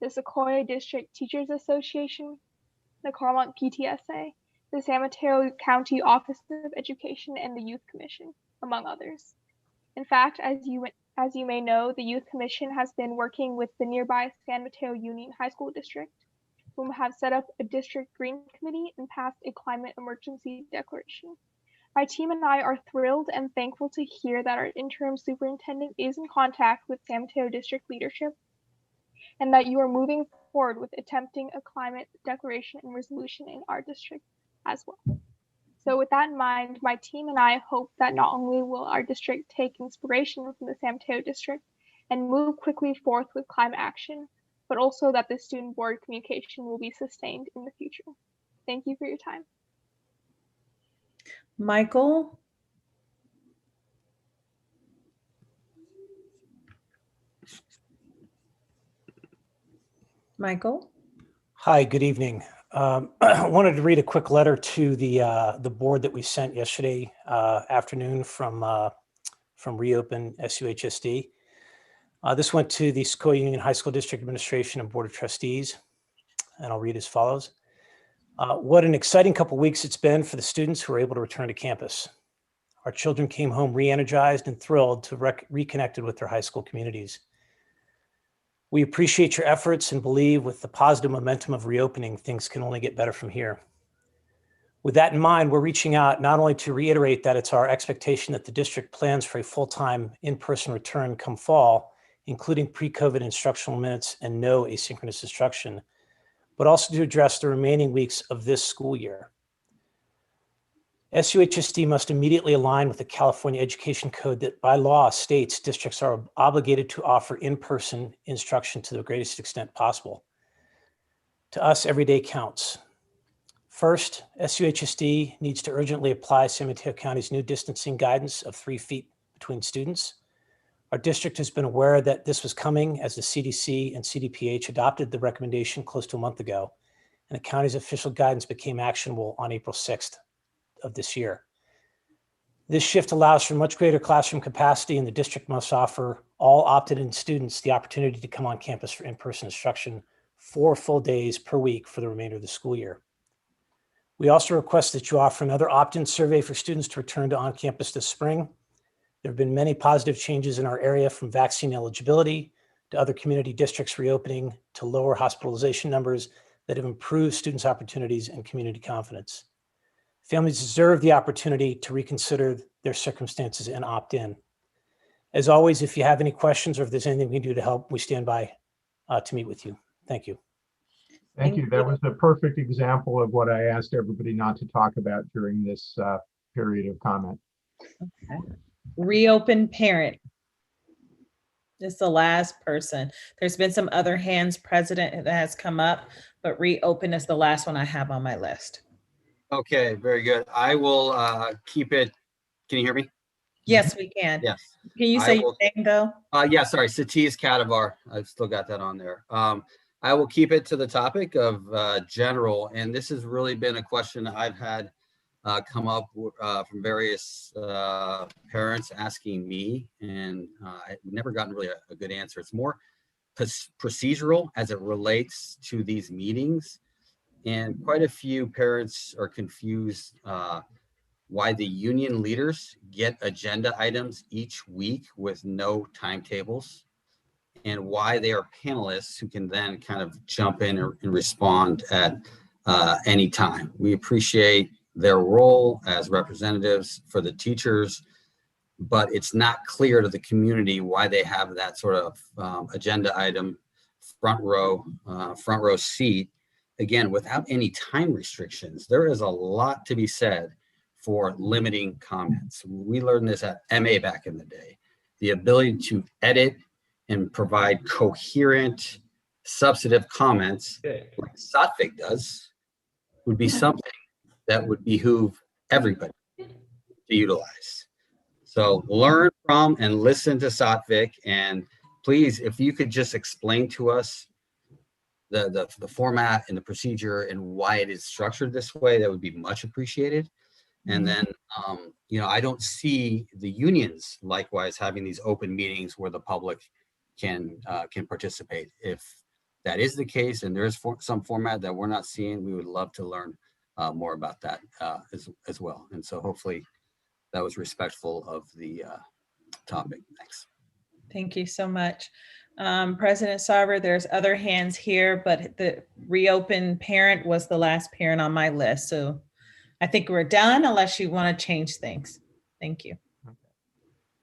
the Sequoia District Teachers Association, the Carmont PTSA, the San Mateo County Office of Education, and the Youth Commission, among others. In fact, as you may know, the Youth Commission has been working with the nearby San Mateo Union High School District, whom have set up a district green committee and passed a climate emergency declaration. My team and I are thrilled and thankful to hear that our interim superintendent is in contact with San Mateo district leadership and that you are moving forward with attempting a climate declaration and resolution in our district as well. So with that in mind, my team and I hope that not only will our district take inspiration from the San Mateo district and move quickly forth with climate action, but also that the student board communication will be sustained in the future. Thank you for your time.
Michael? Michael?
Hi, good evening. I wanted to read a quick letter to the board that we sent yesterday afternoon from Reopen SUHSD. This went to the Sequoia Union High School District Administration and Board of Trustees, and I'll read as follows. What an exciting couple weeks it's been for the students who were able to return to campus. Our children came home re-energized and thrilled to reconnected with their high school communities. We appreciate your efforts and believe with the positive momentum of reopening, things can only get better from here. With that in mind, we're reaching out not only to reiterate that it's our expectation that the district plans for a full-time in-person return come fall, including pre-COVID instructional minutes and no asynchronous instruction, but also to address the remaining weeks of this school year. SUHSD must immediately align with the California Education Code that by law states districts are obligated to offer in-person instruction to the greatest extent possible. To us, every day counts. First, SUHSD needs to urgently apply San Mateo County's new distancing guidance of 3 feet between students. Our district has been aware that this was coming as the CDC and CDPH adopted the recommendation close to a month ago, and the county's official guidance became actionable on April 6th of this year. This shift allows for much greater classroom capacity, and the district must offer all opted-in students the opportunity to come on campus for in-person instruction 4 full days per week for the remainder of the school year. We also request that you offer another opt-in survey for students to return to on-campus this spring. There have been many positive changes in our area, from vaccine eligibility to other community districts reopening to lower hospitalization numbers that have improved students' opportunities and community confidence. Families deserve the opportunity to reconsider their circumstances and opt in. As always, if you have any questions or if there's anything we can do to help, we stand by to meet with you. Thank you.
Thank you. That was a perfect example of what I asked everybody not to talk about during this period of comment.
Okay. Reopen parent. This is the last person. There's been some other hands president that has come up, but reopen is the last one I have on my list.
Okay, very good. I will keep it. Can you hear me?
Yes, we can.
Yes.
Can you say your name though?
Yeah, sorry, Satish Kadavar. I've still got that on there. I will keep it to the topic of general, and this has really been a question I've had come up from various parents asking me, and I've never gotten really a good answer. It's more procedural as it relates to these meetings. And quite a few parents are confused why the union leaders get agenda items each week with no timetables, and why they are panelists who can then kind of jump in and respond at any time. We appreciate their role as representatives for the teachers, but it's not clear to the community why they have that sort of agenda item front row seat. Again, without any time restrictions. There is a lot to be said for limiting comments. We learned this at MA back in the day. The ability to edit and provide coherent, substantive comments like Satvik does would be something that would behoove everybody to utilize. So learn from and listen to Satvik, and please, if you could just explain to us the format and the procedure and why it is structured this way, that would be much appreciated. And then, I don't see the unions likewise having these open meetings where the public can participate. If that is the case, and there is some format that we're not seeing, we would love to learn more about that as well. And so hopefully that was respectful of the topic. Thanks.
Thank you so much. President Sarver, there's other hands here, but the reopen parent was the last parent on my list. So I think we're done unless you want to change things. Thank you.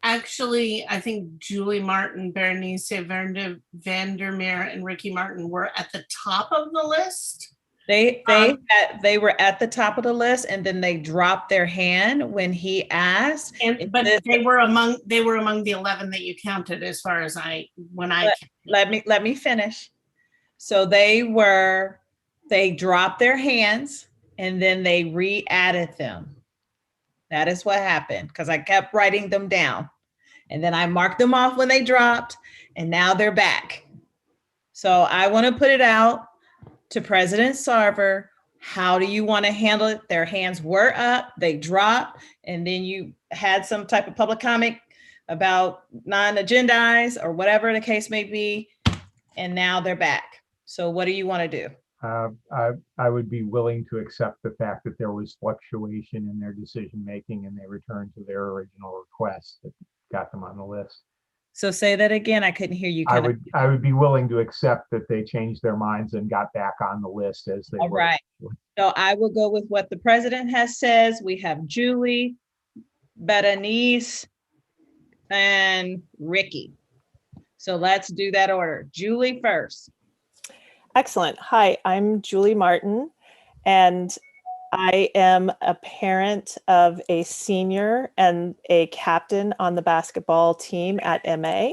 Actually, I think Julie Martin, Berenice Vandermeer, and Ricky Martin were at the top of the list.
They were at the top of the list, and then they dropped their hand when he asked.
But they were among the 11 that you counted, as far as
let me finish. So they dropped their hands and then they re-added them. That is what happened, because I kept writing them down. And then I marked them off when they dropped, and now they're back. So I want to put it out to President Sarver. How do you want to handle it? Their hands were up, they dropped, and then you had some type of public comment about non-agendized or whatever the case may be, and now they're back. So what do you want to do?
I would be willing to accept the fact that there was fluctuation in their decision-making and they returned to their original request that got them on the list.
So say that again. I couldn't hear you.
I would be willing to accept that they changed their minds and got back on the list as they were.
All right. So I will go with what the president has says. We have Julie, Berenice, and Ricky. So let's do that order. Julie first.
Excellent. Hi, I'm Julie Martin, and I am a parent of a senior and a captain on the basketball team at MA.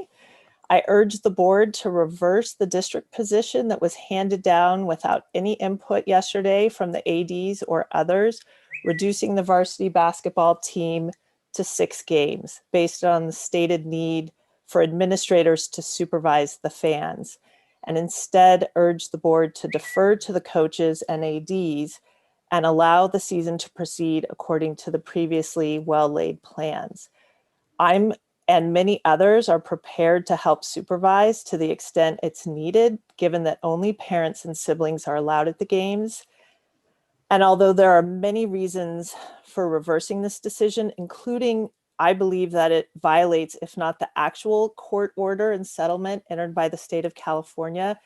I urge the board to reverse the district position that was handed down without any input yesterday from the ADs or others, reducing the varsity basketball team to 6 games based on the stated need for administrators to supervise the fans, and instead urge the board to defer to the coaches and ADs and allow the season to proceed according to the previously well-laid plans. I'm and many others are prepared to help supervise to the extent it's needed, given that only parents and siblings are allowed at the games. And although there are many reasons for reversing this decision, including I believe that it violates, if not the actual court order and settlement entered by the state of California,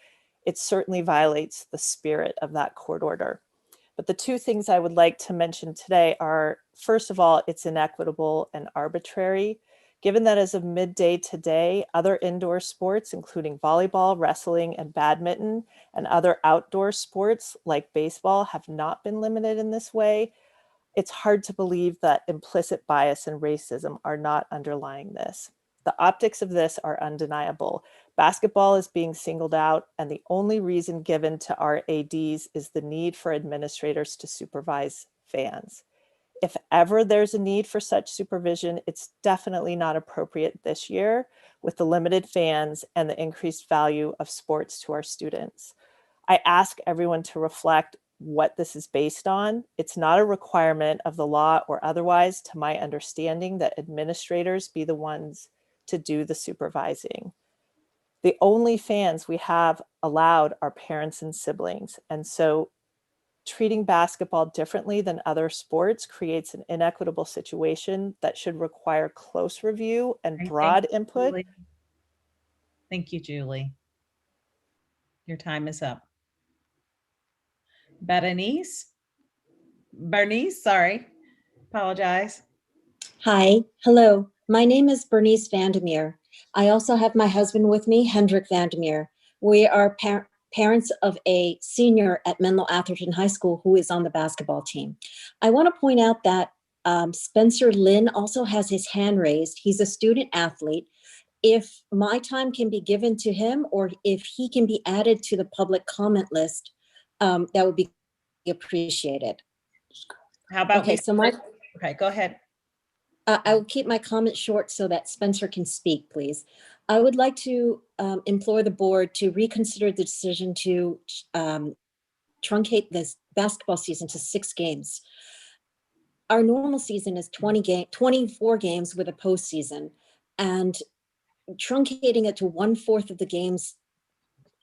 it certainly violates the spirit of that court order. But the 2 things I would like to mention today are, first of all, it's inequitable and arbitrary, given that as of midday today, other indoor sports, including volleyball, wrestling, and badminton, and other outdoor sports like baseball have not been limited in this way. It's hard to believe that implicit bias and racism are not underlying this. The optics of this are undeniable. Basketball is being singled out, and the only reason given to our ADs is the need for administrators to supervise fans. If ever there's a need for such supervision, it's definitely not appropriate this year with the limited fans and the increased value of sports to our students. I ask everyone to reflect what this is based on. It's not a requirement of the law or otherwise, to my understanding, that administrators be the ones to do the supervising. The only fans we have allowed are parents and siblings. And so treating basketball differently than other sports creates an inequitable situation that should require close review and broad input.
Julie. Thank you, Julie. Your time is up. Berenice, sorry, apologize.
Hi, hello. My name is Bernice Vandermeer. I also have my husband with me, Hendrik Vandermeer. We are parents of a senior at Menlo Atherton High School who is on the basketball team. I want to point out that Spencer Lynn also has his hand raised. He's a student athlete. If my time can be given to him, or if he can be added to the public comment list, that would be appreciated.
How about
okay?
Okay, go ahead.
I will keep my comments short so that Spencer can speak, please. I would like to implore the board to reconsider the decision to truncate this basketball season to 6 games. Our normal season is 24 games with a postseason, and truncating it to 1/4 of the games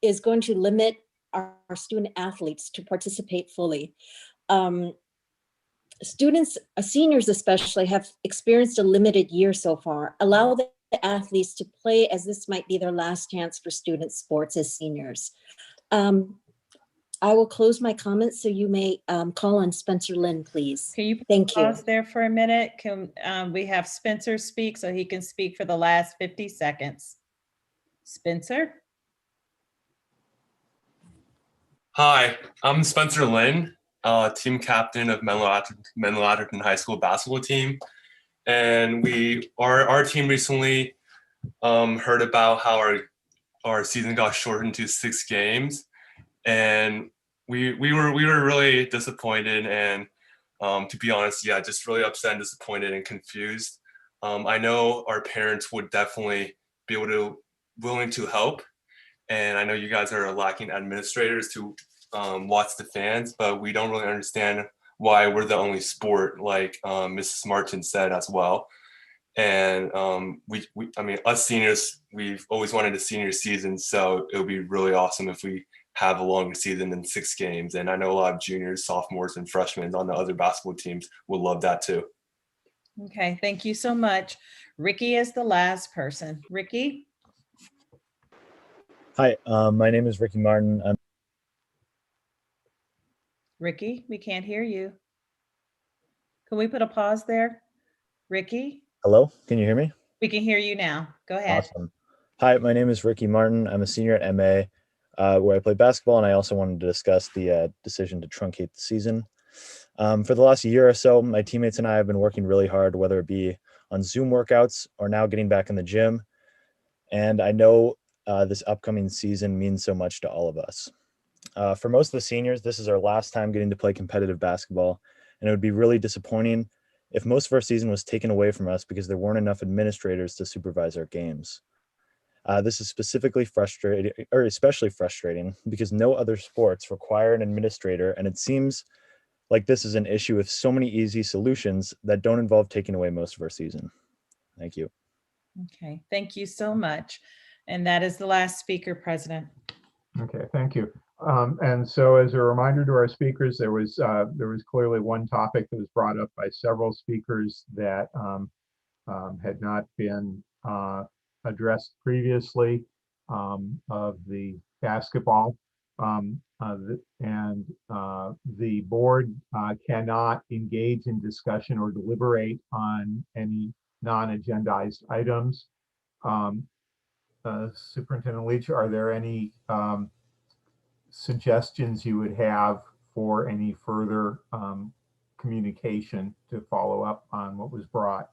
is going to limit our student athletes to participate fully. students, seniors especially, have experienced a limited year so far. Allow the athletes to play, as this might be their last chance for student sports as seniors. I will close my comments, so you may call on Spencer Lynn, please.
Can you
Thank you.
pause there for a minute? Can we have Spencer speak so he can speak for the last 50 seconds? Spencer?
Hi, I'm Spencer Lynn, team captain of Menlo Atherton High School basketball team. And our team recently heard about how our season got shortened to 6 games. And we were really disappointed and to be honest, yeah, just really upset and disappointed and confused. I know our parents would definitely be willing to help. And I know you guys are lacking administrators to watch the fans, but we don't really understand why we're the only sport, like Mrs. Martin said as well. And I mean, us seniors, we've always wanted a senior season, so it would be really awesome if we have a longer season than 6 games. And I know a lot of juniors, sophomores, and freshmen on the other basketball teams would love that too.
Okay, thank you so much. Ricky is the last person. Ricky?
Hi, my name is Ricky Martin.
Ricky, we can't hear you. Can we put a pause there? Ricky?
Hello, can you hear me?
We can hear you now. Go ahead.
Awesome. Hi, my name is Ricky Martin. I'm a senior at MA, where I play basketball, and I also wanted to discuss the decision to truncate the season. For the last year or so, my teammates and I have been working really hard, whether it be on Zoom workouts or now getting back in the gym. And I know this upcoming season means so much to all of us. For most of the seniors, this is our last time getting to play competitive basketball, and it would be really disappointing if most of our season was taken away from us because there weren't enough administrators to supervise our games. This is especially frustrating because no other sports require an administrator, and it seems like this is an issue with so many easy solutions that don't involve taking away most of our season. Thank you.
Okay, thank you so much. And that is the last speaker, President.
Okay, thank you. And so as a reminder to our speakers, there was clearly one topic that was brought up by several speakers that had not been addressed previously, of the basketball. The board cannot engage in discussion or deliberate on any non-agendized items. Superintendent Leach, are there any suggestions you would have for any further communication to follow up on what was brought?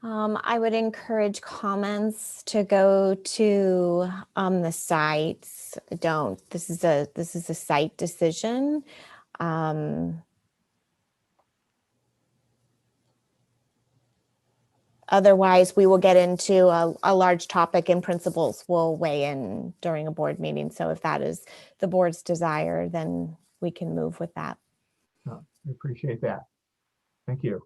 I would encourage comments to go to the sites. This is a site decision. Otherwise, we will get into a large topic and principals will weigh in during a board meeting. So if that is the board's desire, then we can move with that.
I appreciate that. Thank you.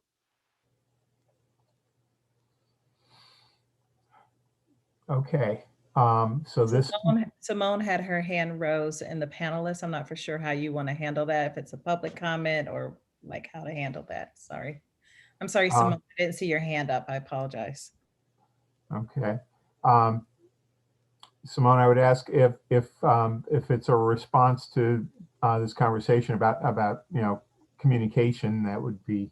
Okay, so this.
Simone had her hand rose in the panelists. I'm not for sure how you want to handle that, if it's a public comment or like how to handle that. Sorry. I'm sorry, Simone, I didn't see your hand up. I apologize.
Okay. Simone, I would ask if it's a response to this conversation about communication, that would be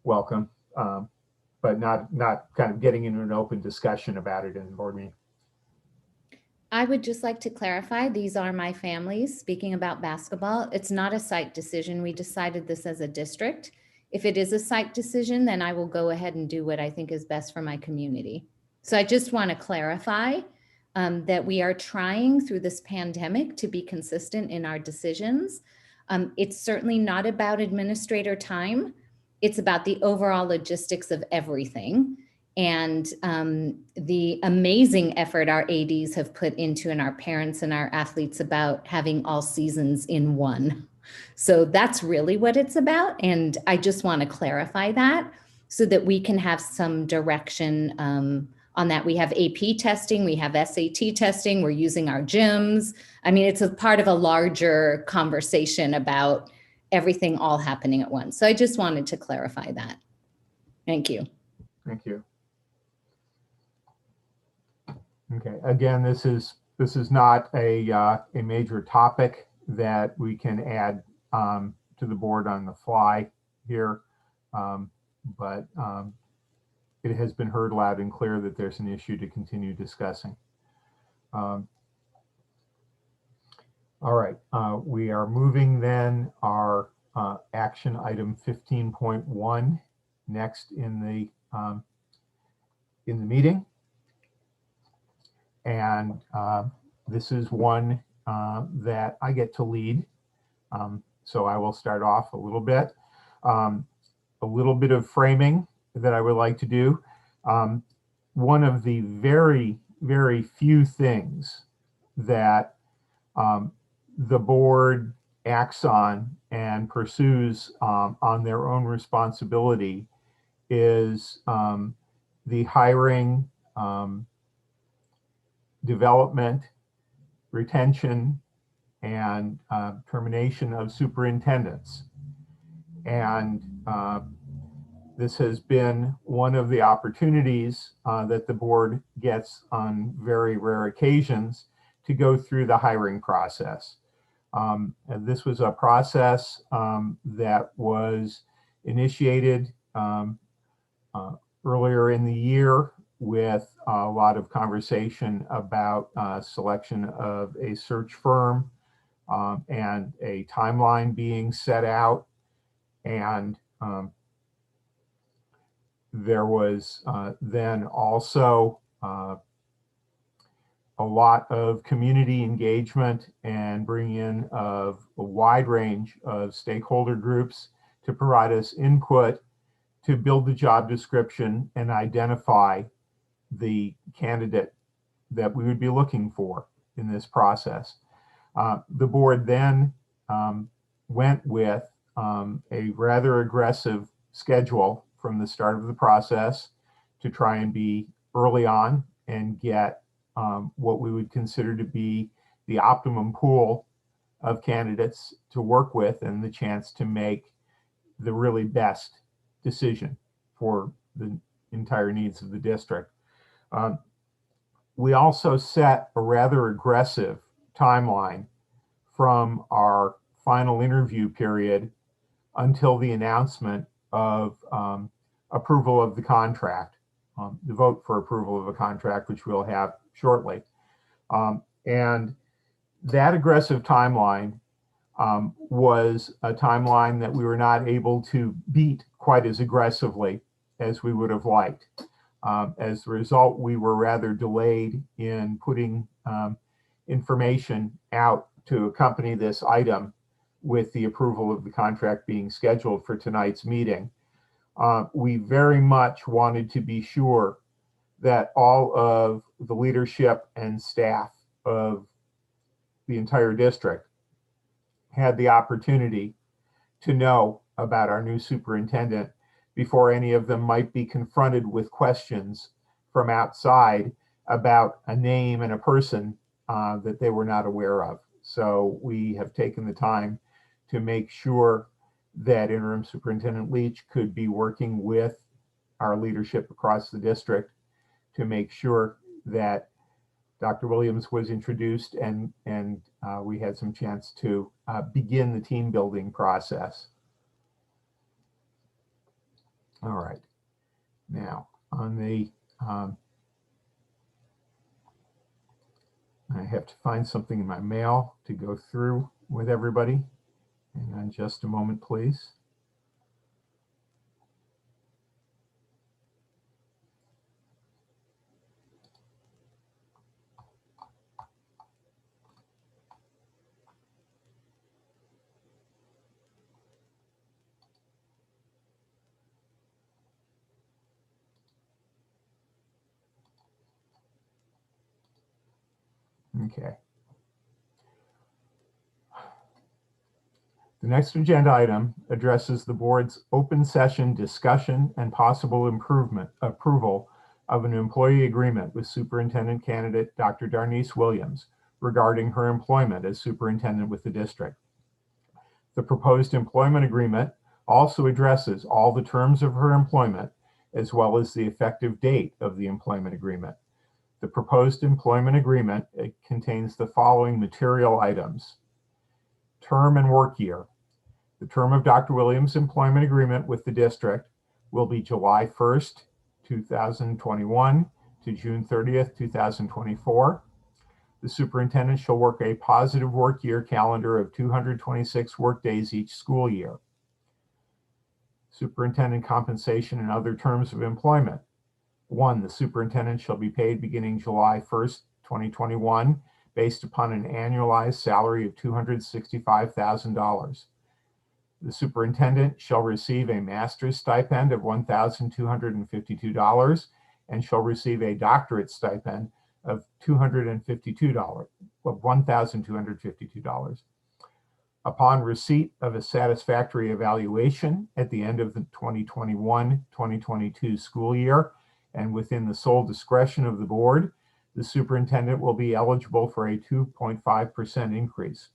welcome, but not kind of getting into an open discussion about it in the board meeting.
I would just like to clarify, these are my families speaking about basketball. It's not a site decision. We decided this as a district. If it is a site decision, then I will go ahead and do what I think is best for my community. So I just want to clarify that we are trying through this pandemic to be consistent in our decisions. It's certainly not about administrator time. It's about the overall logistics of everything and the amazing effort our ADs have put into, and our parents and our athletes, about having all seasons in one. So that's really what it's about. And I just want to clarify that so that we can have some direction on that. We have AP testing, we have SAT testing, we're using our gyms. I mean, it's a part of a larger conversation about everything all happening at once. So I just wanted to clarify that. Thank you.
Thank you. Okay, again, this is not a major topic that we can add to the board on the fly here, but it has been heard loud and clear that there's an issue to continue discussing. All right, we are moving then our action item 15.1 next in the meeting. And this is one that I get to lead. So I will start off a little bit of framing that I would like to do. One of the very, very few things that the board acts on and pursues on their own responsibility is the hiring, development, retention, and termination of superintendents. And this has been one of the opportunities that the board gets on very rare occasions to go through the hiring process. And this was a process that was initiated earlier in the year with a lot of conversation about selection of a search firm and a timeline being set out. And there was then also a lot of community engagement and bring in of a wide range of stakeholder groups to provide us input to build the job description and identify the candidate that we would be looking for in this process. The board then went with a rather aggressive schedule from the start of the process to try and be early on and get what we would consider to be the optimum pool of candidates to work with and the chance to make the really best decision for the entire needs of the district. We also set a rather aggressive timeline from our final interview period until the announcement of approval of the contract, the vote for approval of a contract, which we'll have shortly. And that aggressive timeline was a timeline that we were not able to beat quite as aggressively as we would have liked. As a result, we were rather delayed in putting information out to accompany this item with the approval of the contract being scheduled for tonight's meeting. We very much wanted to be sure that all of the leadership and staff of the entire district had the opportunity to know about our new superintendent before any of them might be confronted with questions from outside about a name and a person that they were not aware of. So we have taken the time to make sure that Interim Superintendent Leach could be working with our leadership across the district to make sure that Dr. Williams was introduced and we had some chance to begin the team building process. All right, now on the, I have to find something in my mail to go through with everybody. Hang on just a moment, please. Okay. The next agenda item addresses the board's open session discussion and possible approval of an employee agreement with Superintendent candidate Dr. Darnice Williams regarding her employment as superintendent with the district. The proposed employment agreement also addresses all the terms of her employment as well as the effective date of the employment agreement. The proposed employment agreement contains the following material items. Term and work year. The term of Dr. Williams' employment agreement with the district will be July 1st, 2021 to June 30th, 2024. The superintendent shall work a positive work year calendar of 226 work days each school year. Superintendent compensation and other terms of employment. 1, the superintendent shall be paid beginning July 1st, 2021, based upon an annualized salary of $265,000. The superintendent shall receive a master's stipend of $1,252 and shall receive a doctorate stipend of $1,252. Upon receipt of a satisfactory evaluation at the end of the 2021-2022 school year, and within the sole discretion of the board, the superintendent will be eligible for a 2.5% increase.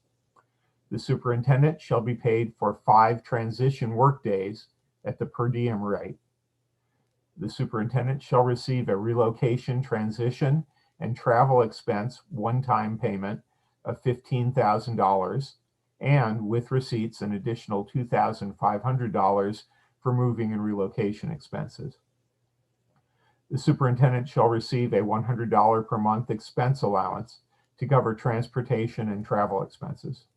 The superintendent shall be paid for 5 transition work days at the per diem rate. The superintendent shall receive a relocation, transition, and travel expense one-time payment of $15,000 and with receipts an additional $2,500 for moving and relocation expenses. The superintendent shall receive a $100 per month expense allowance to cover transportation and travel expenses.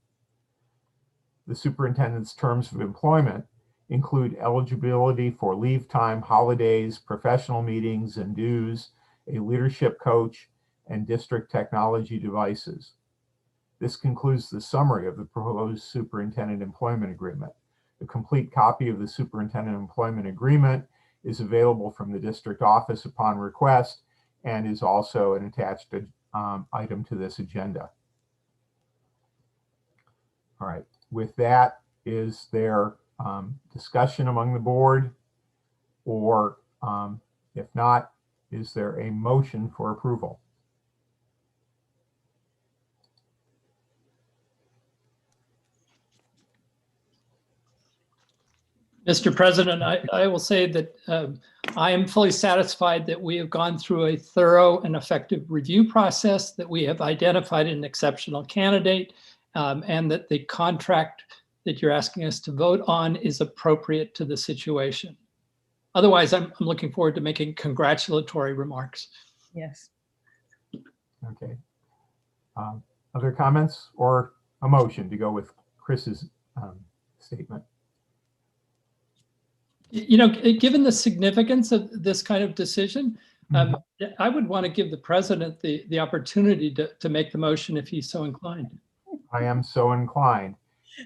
The superintendent's terms of employment include eligibility for leave time, holidays, professional meetings and dues, a leadership coach, and district technology devices. This concludes the summary of the proposed superintendent employment agreement. A complete copy of the superintendent employment agreement is available from the district office upon request and is also an attached item to this agenda. All right, with that, is there discussion among the board? Or if not, is there a motion for approval?
Mr. President, I will say that I am fully satisfied that we have gone through a thorough and effective review process, that we have identified an exceptional candidate, and that the contract that you're asking us to vote on is appropriate to the situation. Otherwise, I'm looking forward to making congratulatory remarks.
Yes.
Okay. Other comments or a motion to go with Chris's statement?
You know, given the significance of this kind of decision, I would want to give the president the opportunity to make the motion if he's so inclined.
I am so inclined,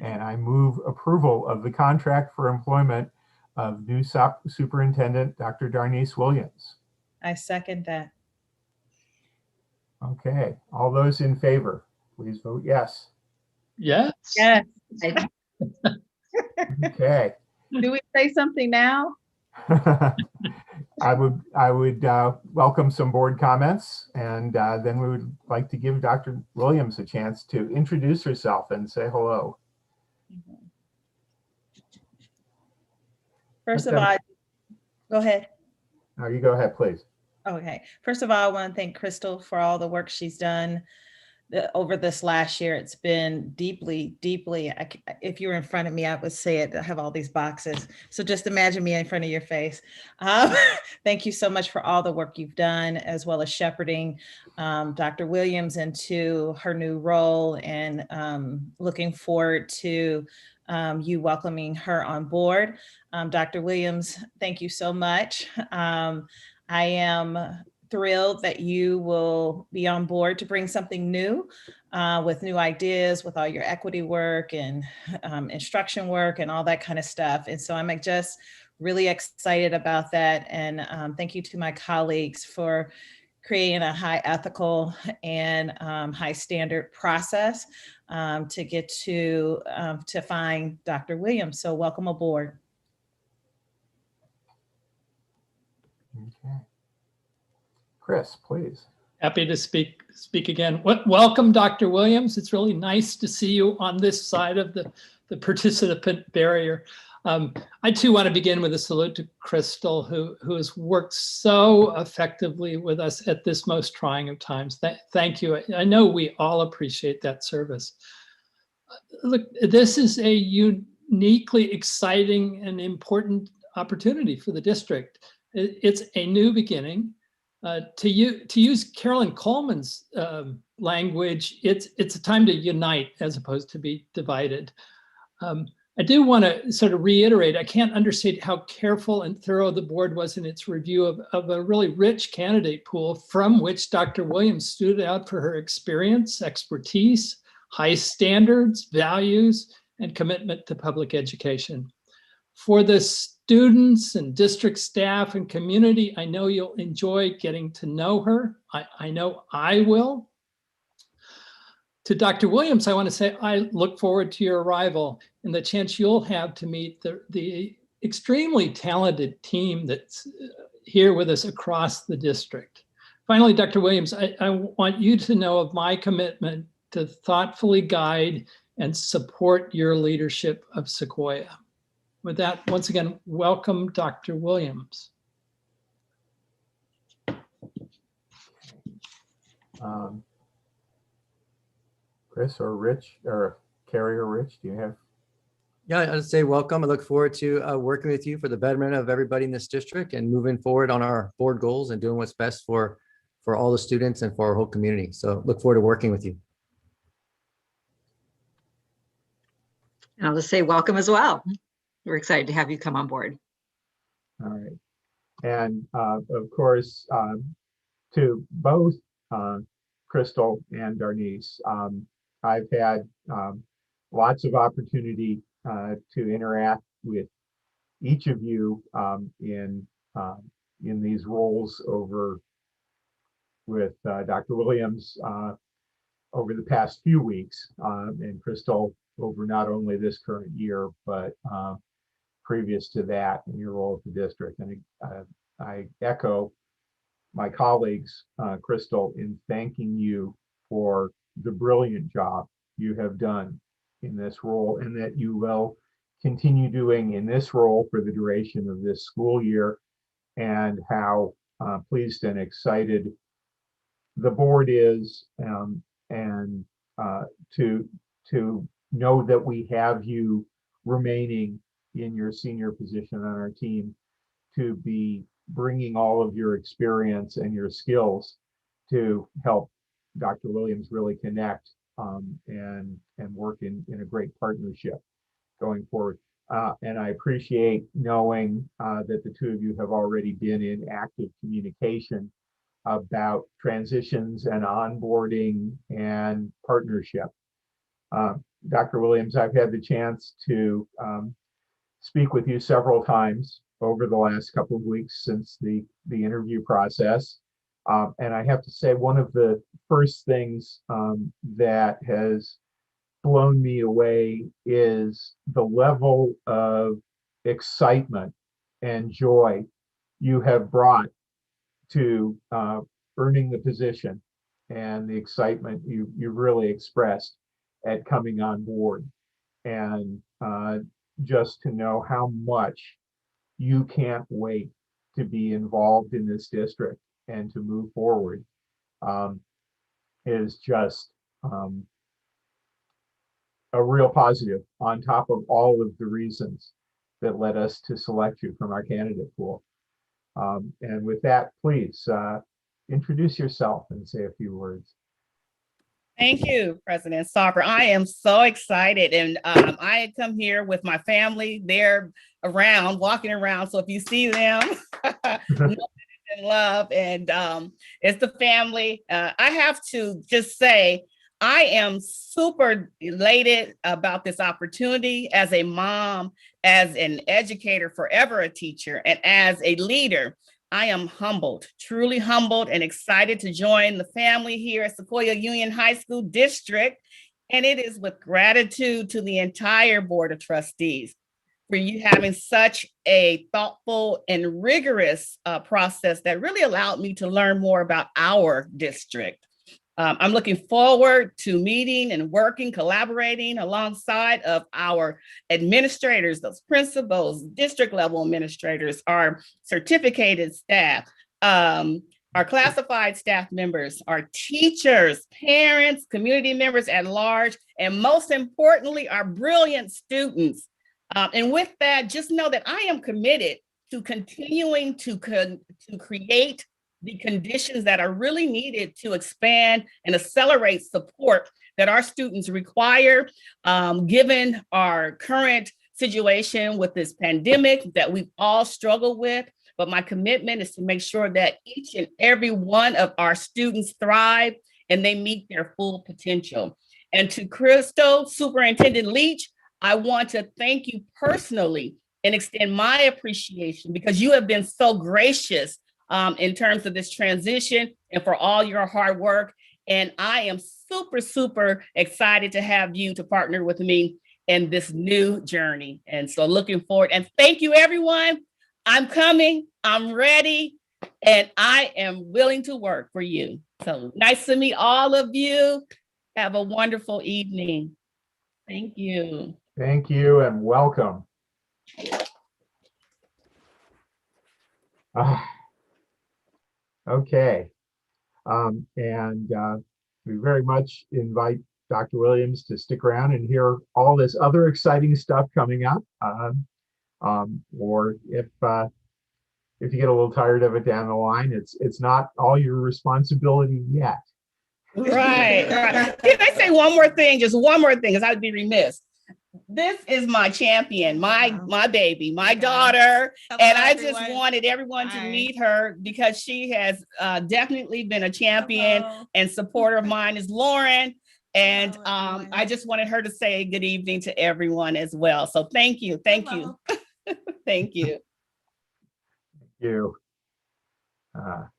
and I move approval of the contract for employment of new superintendent Dr. Darnice Williams.
I second that.
Okay, all those in favor, please vote yes.
Yes.
Yes.
Okay.
Do we say something now?
I would welcome some board comments, and then we would like to give Dr. Williams a chance to introduce herself and say hello.
First of all, go ahead.
No, you go ahead, please.
Okay. First of all, I want to thank Crystal for all the work she's done over this last year. It's been deeply, if you were in front of me, I would say it. I have all these boxes. So just imagine me in front of your face. Thank you so much for all the work you've done, as well as shepherding Dr. Williams into her new role, and looking forward to you welcoming her on board. Dr. Williams, thank you so much. I am thrilled that you will be on board to bring something new with new ideas, with all your equity work and instruction work and all that kind of stuff. And so I'm just really excited about that. And thank you to my colleagues for creating a high ethical and high standard process to get to find Dr. Williams. So welcome aboard.
Okay. Chris, please.
Happy to speak again. Welcome, Dr. Williams. It's really nice to see you on this side of the participant barrier. I too want to begin with a salute to Crystal, who has worked so effectively with us at this most trying of times. Thank you. I know we all appreciate that service. Look, this is a uniquely exciting and important opportunity for the district. It's a new beginning. To use Carolyn Coleman's language, it's a time to unite as opposed to be divided. I do want to sort of reiterate, I can't understate how careful and thorough the board was in its review of a really rich candidate pool from which Dr. Williams stood out for her experience, expertise, high standards, values, and commitment to public education. For the students and district staff and community, I know you'll enjoy getting to know her. I know I will. To Dr. Williams, I want to say I look forward to your arrival and the chance you'll have to meet the extremely talented team that's here with us across the district. Finally, Dr. Williams, I want you to know of my commitment to thoughtfully guide and support your leadership of Sequoia. With that, once again, welcome, Dr. Williams.
Chris or Rich, or Carrie or Rich, do you have?
Yeah, I'd say welcome. I look forward to working with you for the betterment of everybody in this district and moving forward on our board goals and doing what's best for all the students and for our whole community. So look forward to working with you.
And I'll just say welcome as well. We're excited to have you come on board.
All right. And of course, to both Crystal and Darnice, I've had lots of opportunity to interact with each of you in these roles over with Dr. Williams over the past few weeks, and Crystal over not only this current year, but previous to that in your role at the district. And I echo my colleagues, Crystal, in thanking you for the brilliant job you have done in this role and that you will continue doing in this role for the duration of this school year, and how pleased and excited the board is and to know that we have you remaining in your senior position on our team to be bringing all of your experience and your skills to help Dr. Williams really connect and work in a great partnership going forward. And I appreciate knowing that the two of you have already been in active communication about transitions and onboarding and partnership. Dr. Williams, I've had the chance to speak with you several times over the last couple of weeks since the interview process. And I have to say, one of the first things that has blown me away is the level of excitement and joy you have brought to earning the position, and the excitement you really expressed at coming on board, and just to know how much you can't wait to be involved in this district and to move forward is just a real positive on top of all of the reasons that led us to select you from our candidate pool. And with that, please introduce yourself and say a few words.
Thank you, President Sarver. I am so excited, and I had come here with my family. They're around, walking around. So if you see them, in love, and it's the family. I have to just say, I am super elated about this opportunity as a mom, as an educator, forever a teacher, and as a leader. I am humbled, truly humbled, and excited to join the family here at Sequoia Union High School District. And it is with gratitude to the entire Board of Trustees. for you having such a thoughtful and rigorous process that really allowed me to learn more about our district. I'm looking forward to meeting and working, collaborating alongside of our administrators, those principals, district level administrators, our certificated staff, our classified staff members, our teachers, parents, community members at large, and most importantly, our brilliant students. And with that, just know that I am committed to continuing to create the conditions that are really needed to expand and accelerate support that our students require, given our current situation with this pandemic that we've all struggled with. But my commitment is to make sure that each and every one of our students thrive and they meet their full potential. And to Crystal, Superintendent Leach, I want to thank you personally and extend my appreciation because you have been so gracious in terms of this transition and for all your hard work. And I am super, super excited to have you to partner with me in this new journey. And so looking forward, and thank you, everyone. I'm coming, I'm ready, and I am willing to work for you. So nice to meet all of you. Have a wonderful evening. Thank you.
Thank you and welcome. Okay. We very much invite Dr. Williams to stick around and hear all this other exciting stuff coming up. Or if you get a little tired of it down the line, it's not all your responsibility yet.
Right. Can I say one more thing? Just one more thing, because I'd be remiss. This is my champion, my baby, my daughter. And I just wanted everyone to meet her because she has definitely been a champion and supporter of mine is Lauren. And I just wanted her to say good evening to everyone as well. So thank you. Thank you. Thank you.
Thank you. All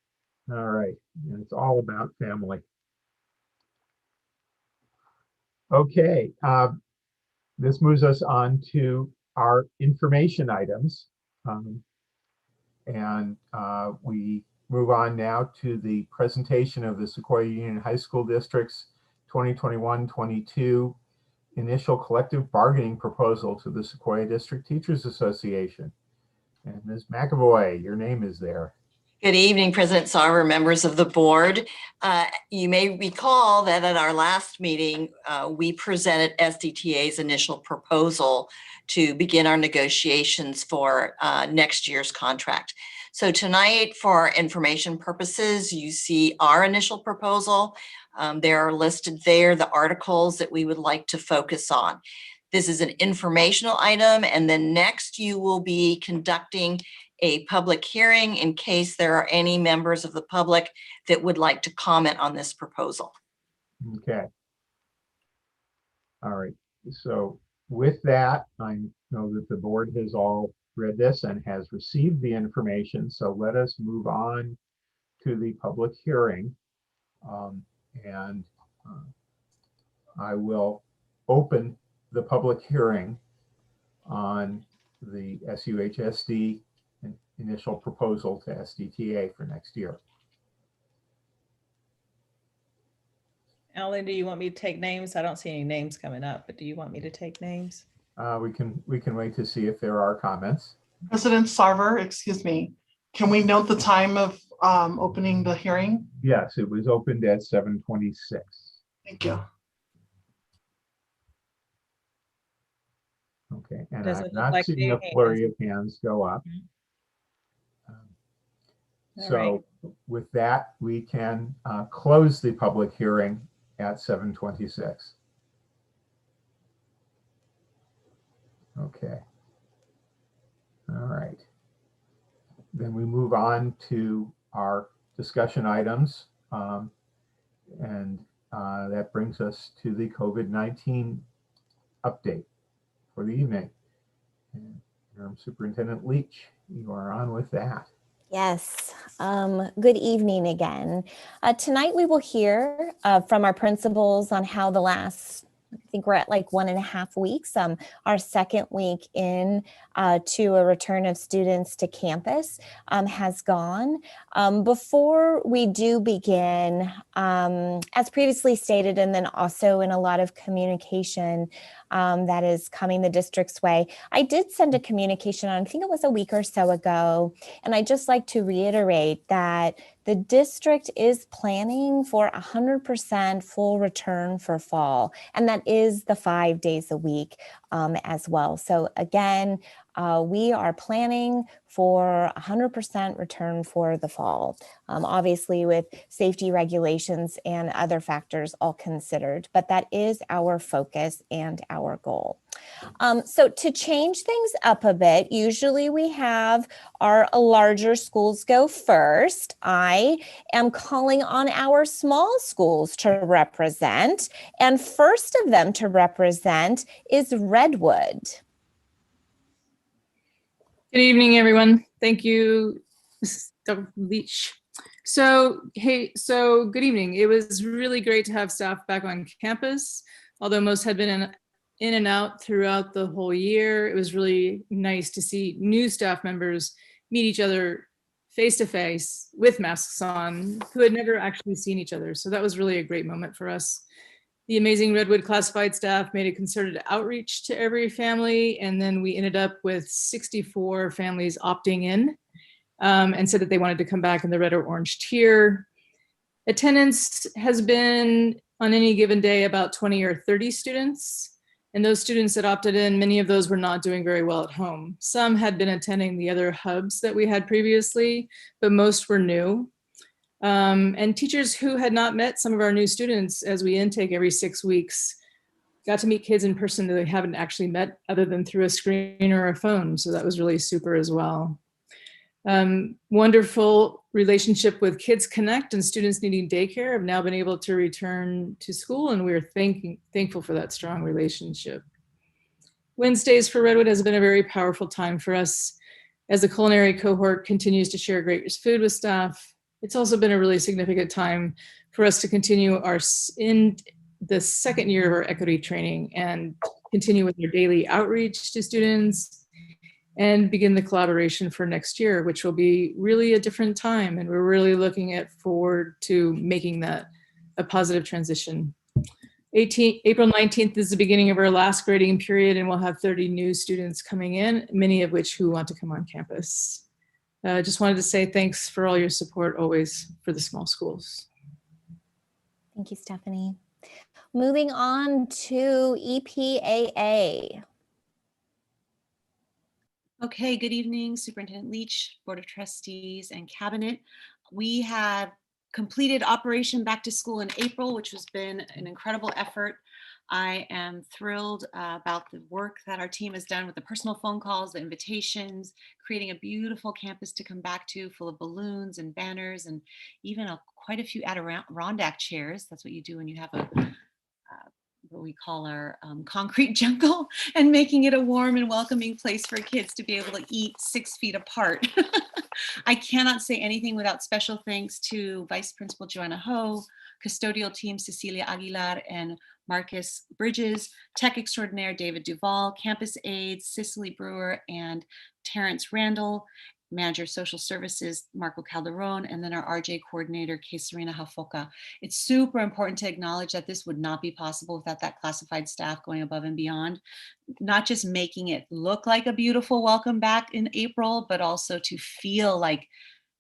right. And it's all about family. Okay. This moves us on to our information items. We move on now to the presentation of the Sequoia Union High School District's 2021-22 initial collective bargaining proposal to the Sequoia District Teachers Association. And Ms. McAvoy, your name is there.
Good evening, President Sarver, members of the board. You may recall that at our last meeting, we presented SDTA's initial proposal to begin our negotiations for next year's contract. So tonight, for information purposes, you see our initial proposal. There are listed there the articles that we would like to focus on. This is an informational item, and then next you will be conducting a public hearing in case there are any members of the public that would like to comment on this proposal.
Okay. All right. So with that, I know that the board has all read this and has received the information. So let us move on to the public hearing. I will open the public hearing on the SUHSD initial proposal to SDTA for next year.
Ellen, do you want me to take names? I don't see any names coming up, but do you want me to take names?
We can wait to see if there are comments.
President Sarver, excuse me, can we note the time of opening the hearing?
Yes, it was opened at 7:26.
Thank you.
Okay, and
Doesn't
I've
look
not
like
seen
they
a flurry of hands go up. So with that, we can close the public hearing at 7:26. Okay. All right. Then we move on to our discussion items. That brings us to the COVID-19 update for the evening. And Superintendent Leach, you are on with that.
Yes, good evening again. Tonight we will hear from our principals on how the last think we're at like 1.5 weeks, our second week in to a return of students to campus has gone. Before we do begin, as previously stated, and then also in a lot of communication that is coming the district's way, I did send a communication on, I think it was a week or so ago, and I'd just like to reiterate that the district is planning for 100% full return for fall, and that is the 5 days a week as well. So again, we are planning for 100% return for the fall, obviously with safety regulations and other factors all considered, but that is our focus and our goal. So to change things up a bit, usually we have our larger schools go first. I am calling on our small schools to represent, and first of them to represent is Redwood.
Good evening, everyone. Thank you, Dr. Leach. So good evening. It was really great to have staff back on campus. Although most had been in and out throughout the whole year, it was really nice to see new staff members meet each other face to face with masks on who had never actually seen each other. So that was really a great moment for us. The amazing Redwood classified staff made a concerted outreach to every family, and then we ended up with 64 families opting in and said that they wanted to come back in the red or orange tier. Attendance has been on any given day about 20 or 30 students. And those students that opted in, many of those were not doing very well at home. Some had been attending the other hubs that we had previously, but most were new. And teachers who had not met some of our new students as we intake every 6 weeks got to meet kids in person that they haven't actually met other than through a screen or a phone. So that was really super as well. Wonderful relationship with Kids Connect and students needing daycare have now been able to return to school, and we're thankful for that strong relationship. Wednesdays for Redwood has been a very powerful time for us as the culinary cohort continues to share great food with staff. It's also been a really significant time for us to continue in the second year of our equity training and continue with our daily outreach to students and begin the collaboration for next year, which will be really a different time. And we're really looking forward to making that a positive transition. April 19th is the beginning of our last grading period, and we'll have 30 new students coming in, many of which who want to come on campus. Just wanted to say thanks for all your support always for the small schools.
Thank you, Stephanie. Moving on to EPAA.
Okay, good evening, Superintendent Leach, Board of Trustees, and Cabinet. We have completed Operation Back to School in April, which has been an incredible effort. I am thrilled about the work that our team has done with the personal phone calls, the invitations, creating a beautiful campus to come back to full of balloons and banners and even quite a few Adirondack chairs. That's what you do when you have what we call our concrete jungle, and making it a warm and welcoming place for kids to be able to eat 6 feet apart. I cannot say anything without special thanks to Vice Principal Joanna Ho, custodial team Cecilia Aguilar and Marcus Bridges, tech extraordinaire David Duvall, campus aides Cicely Brewer and Terrence Randall, manager social services Marco Calderon, and then our RJ coordinator Serena Hafoka. It's super important to acknowledge that this would not be possible without that classified staff going above and beyond, not just making it look like a beautiful welcome back in April, but also to feel like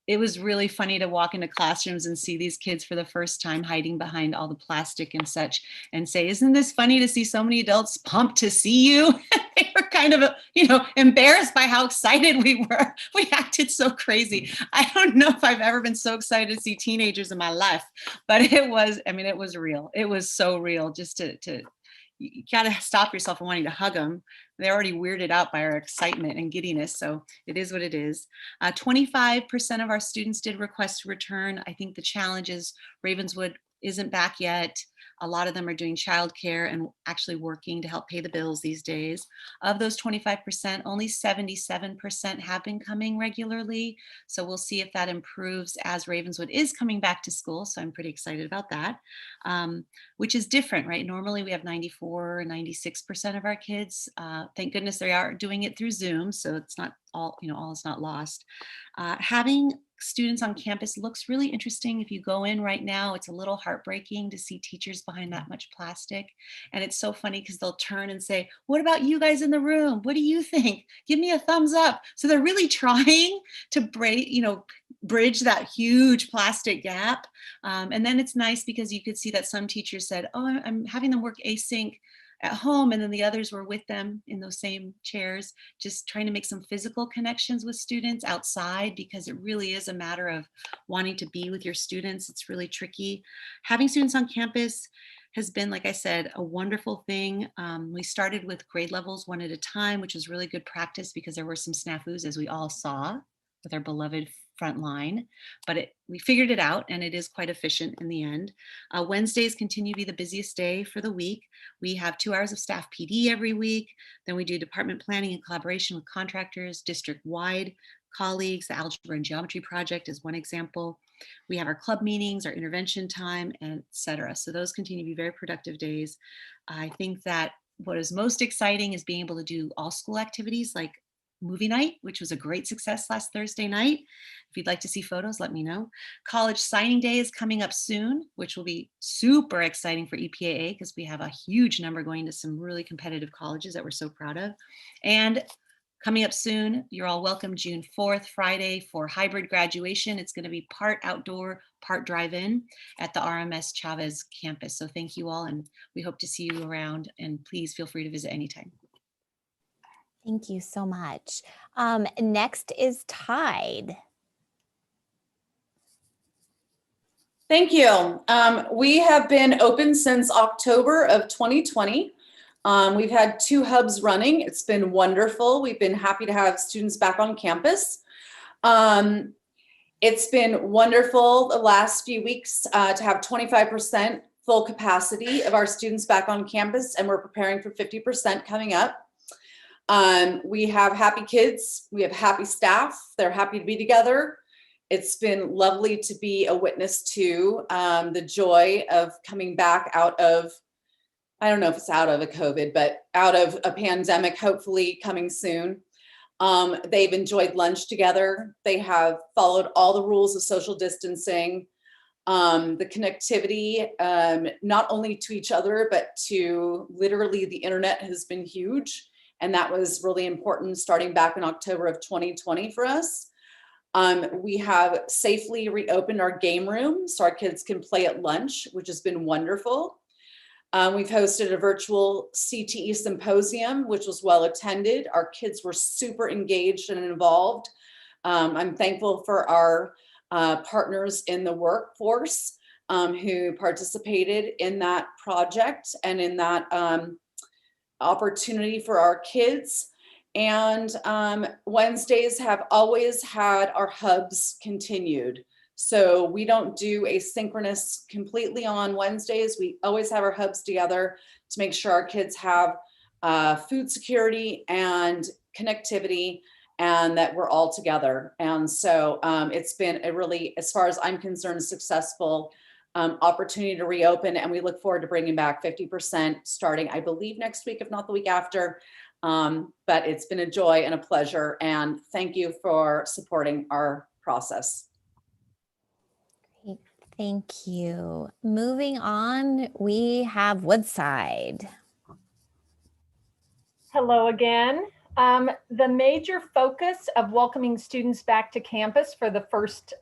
it was really funny to walk into classrooms and see these kids for the first time hiding behind all the plastic and such and say, isn't this funny to see so many adults pumped to see you? They were kind of, embarrassed by how excited we were. We acted so crazy. I don't know if I've ever been so excited to see teenagers in my life, but it was real. It was so real just you gotta stop yourself from wanting to hug them. They're already weirded out by our excitement and giddiness, so it is what it is. 25% of our students did request to return. I think the challenge is Ravenswood isn't back yet. A lot of them are doing childcare and actually working to help pay the bills these days. Of those 25%, only 77% have been coming regularly. So we'll see if that improves as Ravenswood is coming back to school. So I'm pretty excited about that, which is different, right? Normally we have 94, 96% of our kids. Thank goodness they are doing it through Zoom. So it's not all, all is not lost. Having students on campus looks really interesting. If you go in right now, it's a little heartbreaking to see teachers behind that much plastic. And it's so funny because they'll turn and say, what about you guys in the room? What do you think? Give me a thumbs up. So they're really trying to bridge that huge plastic gap. And then it's nice because you could see that some teachers said, oh, I'm having them work async at home, and then the others were with them in those same chairs, just trying to make some physical connections with students outside, because it really is a matter of wanting to be with your students. It's really tricky. Having students on campus has been, like I said, a wonderful thing. We started with grade levels one at a time, which was really good practice because there were some snafus, as we all saw with our beloved front line, but we figured it out, and it is quite efficient in the end. Wednesdays continue to be the busiest day for the week. We have 2 hours of staff PD every week. Then we do department planning in collaboration with contractors, district-wide colleagues. The Algebra and Geometry Project is one example. We have our club meetings, our intervention time, and et cetera. So those continue to be very productive days. I think that what is most exciting is being able to do all school activities like movie night, which was a great success last Thursday night. If you'd like to see photos, let me know. College signing day is coming up soon, which will be super exciting for EPAA because we have a huge number going to some really competitive colleges that we're so proud of. And coming up soon, you're all welcome June 4th, Friday, for hybrid graduation. It's going to be part outdoor, part drive-in at the RMS Chavez campus. So thank you all, and we hope to see you around, and please feel free to visit anytime.
Thank you so much. Next is Tide.
Thank you. We have been open since October of 2020. We've had 2 hubs running. It's been wonderful. We've been happy to have students back on campus. It's been wonderful the last few weeks to have 25% full capacity of our students back on campus, and we're preparing for 50% coming up. We have happy kids, we have happy staff, they're happy to be together. It's been lovely to be a witness to the joy of coming back out of, I don't know if it's out of a COVID, but out of a pandemic, hopefully coming soon. They've enjoyed lunch together. They have followed all the rules of social distancing. The connectivity, not only to each other, but to literally the internet has been huge. And that was really important starting back in October of 2020 for us. We have safely reopened our game room so our kids can play at lunch, which has been wonderful. We've hosted a virtual CTE symposium, which was well attended. Our kids were super engaged and involved. I'm thankful for our partners in the workforce who participated in that project and in that opportunity for our kids. And Wednesdays have always had our hubs continued. So we don't do asynchronous completely on Wednesdays. We always have our hubs together to make sure our kids have food security and connectivity, and that we're all together. And so it's been a really, as far as I'm concerned, successful opportunity to reopen, and we look forward to bringing back 50% starting, I believe, next week, if not the week after. But it's been a joy and a pleasure, and thank you for supporting our process.
Great, thank you. Moving on, we have Woodside.
Hello again. The major focus of welcoming students back to campus for the first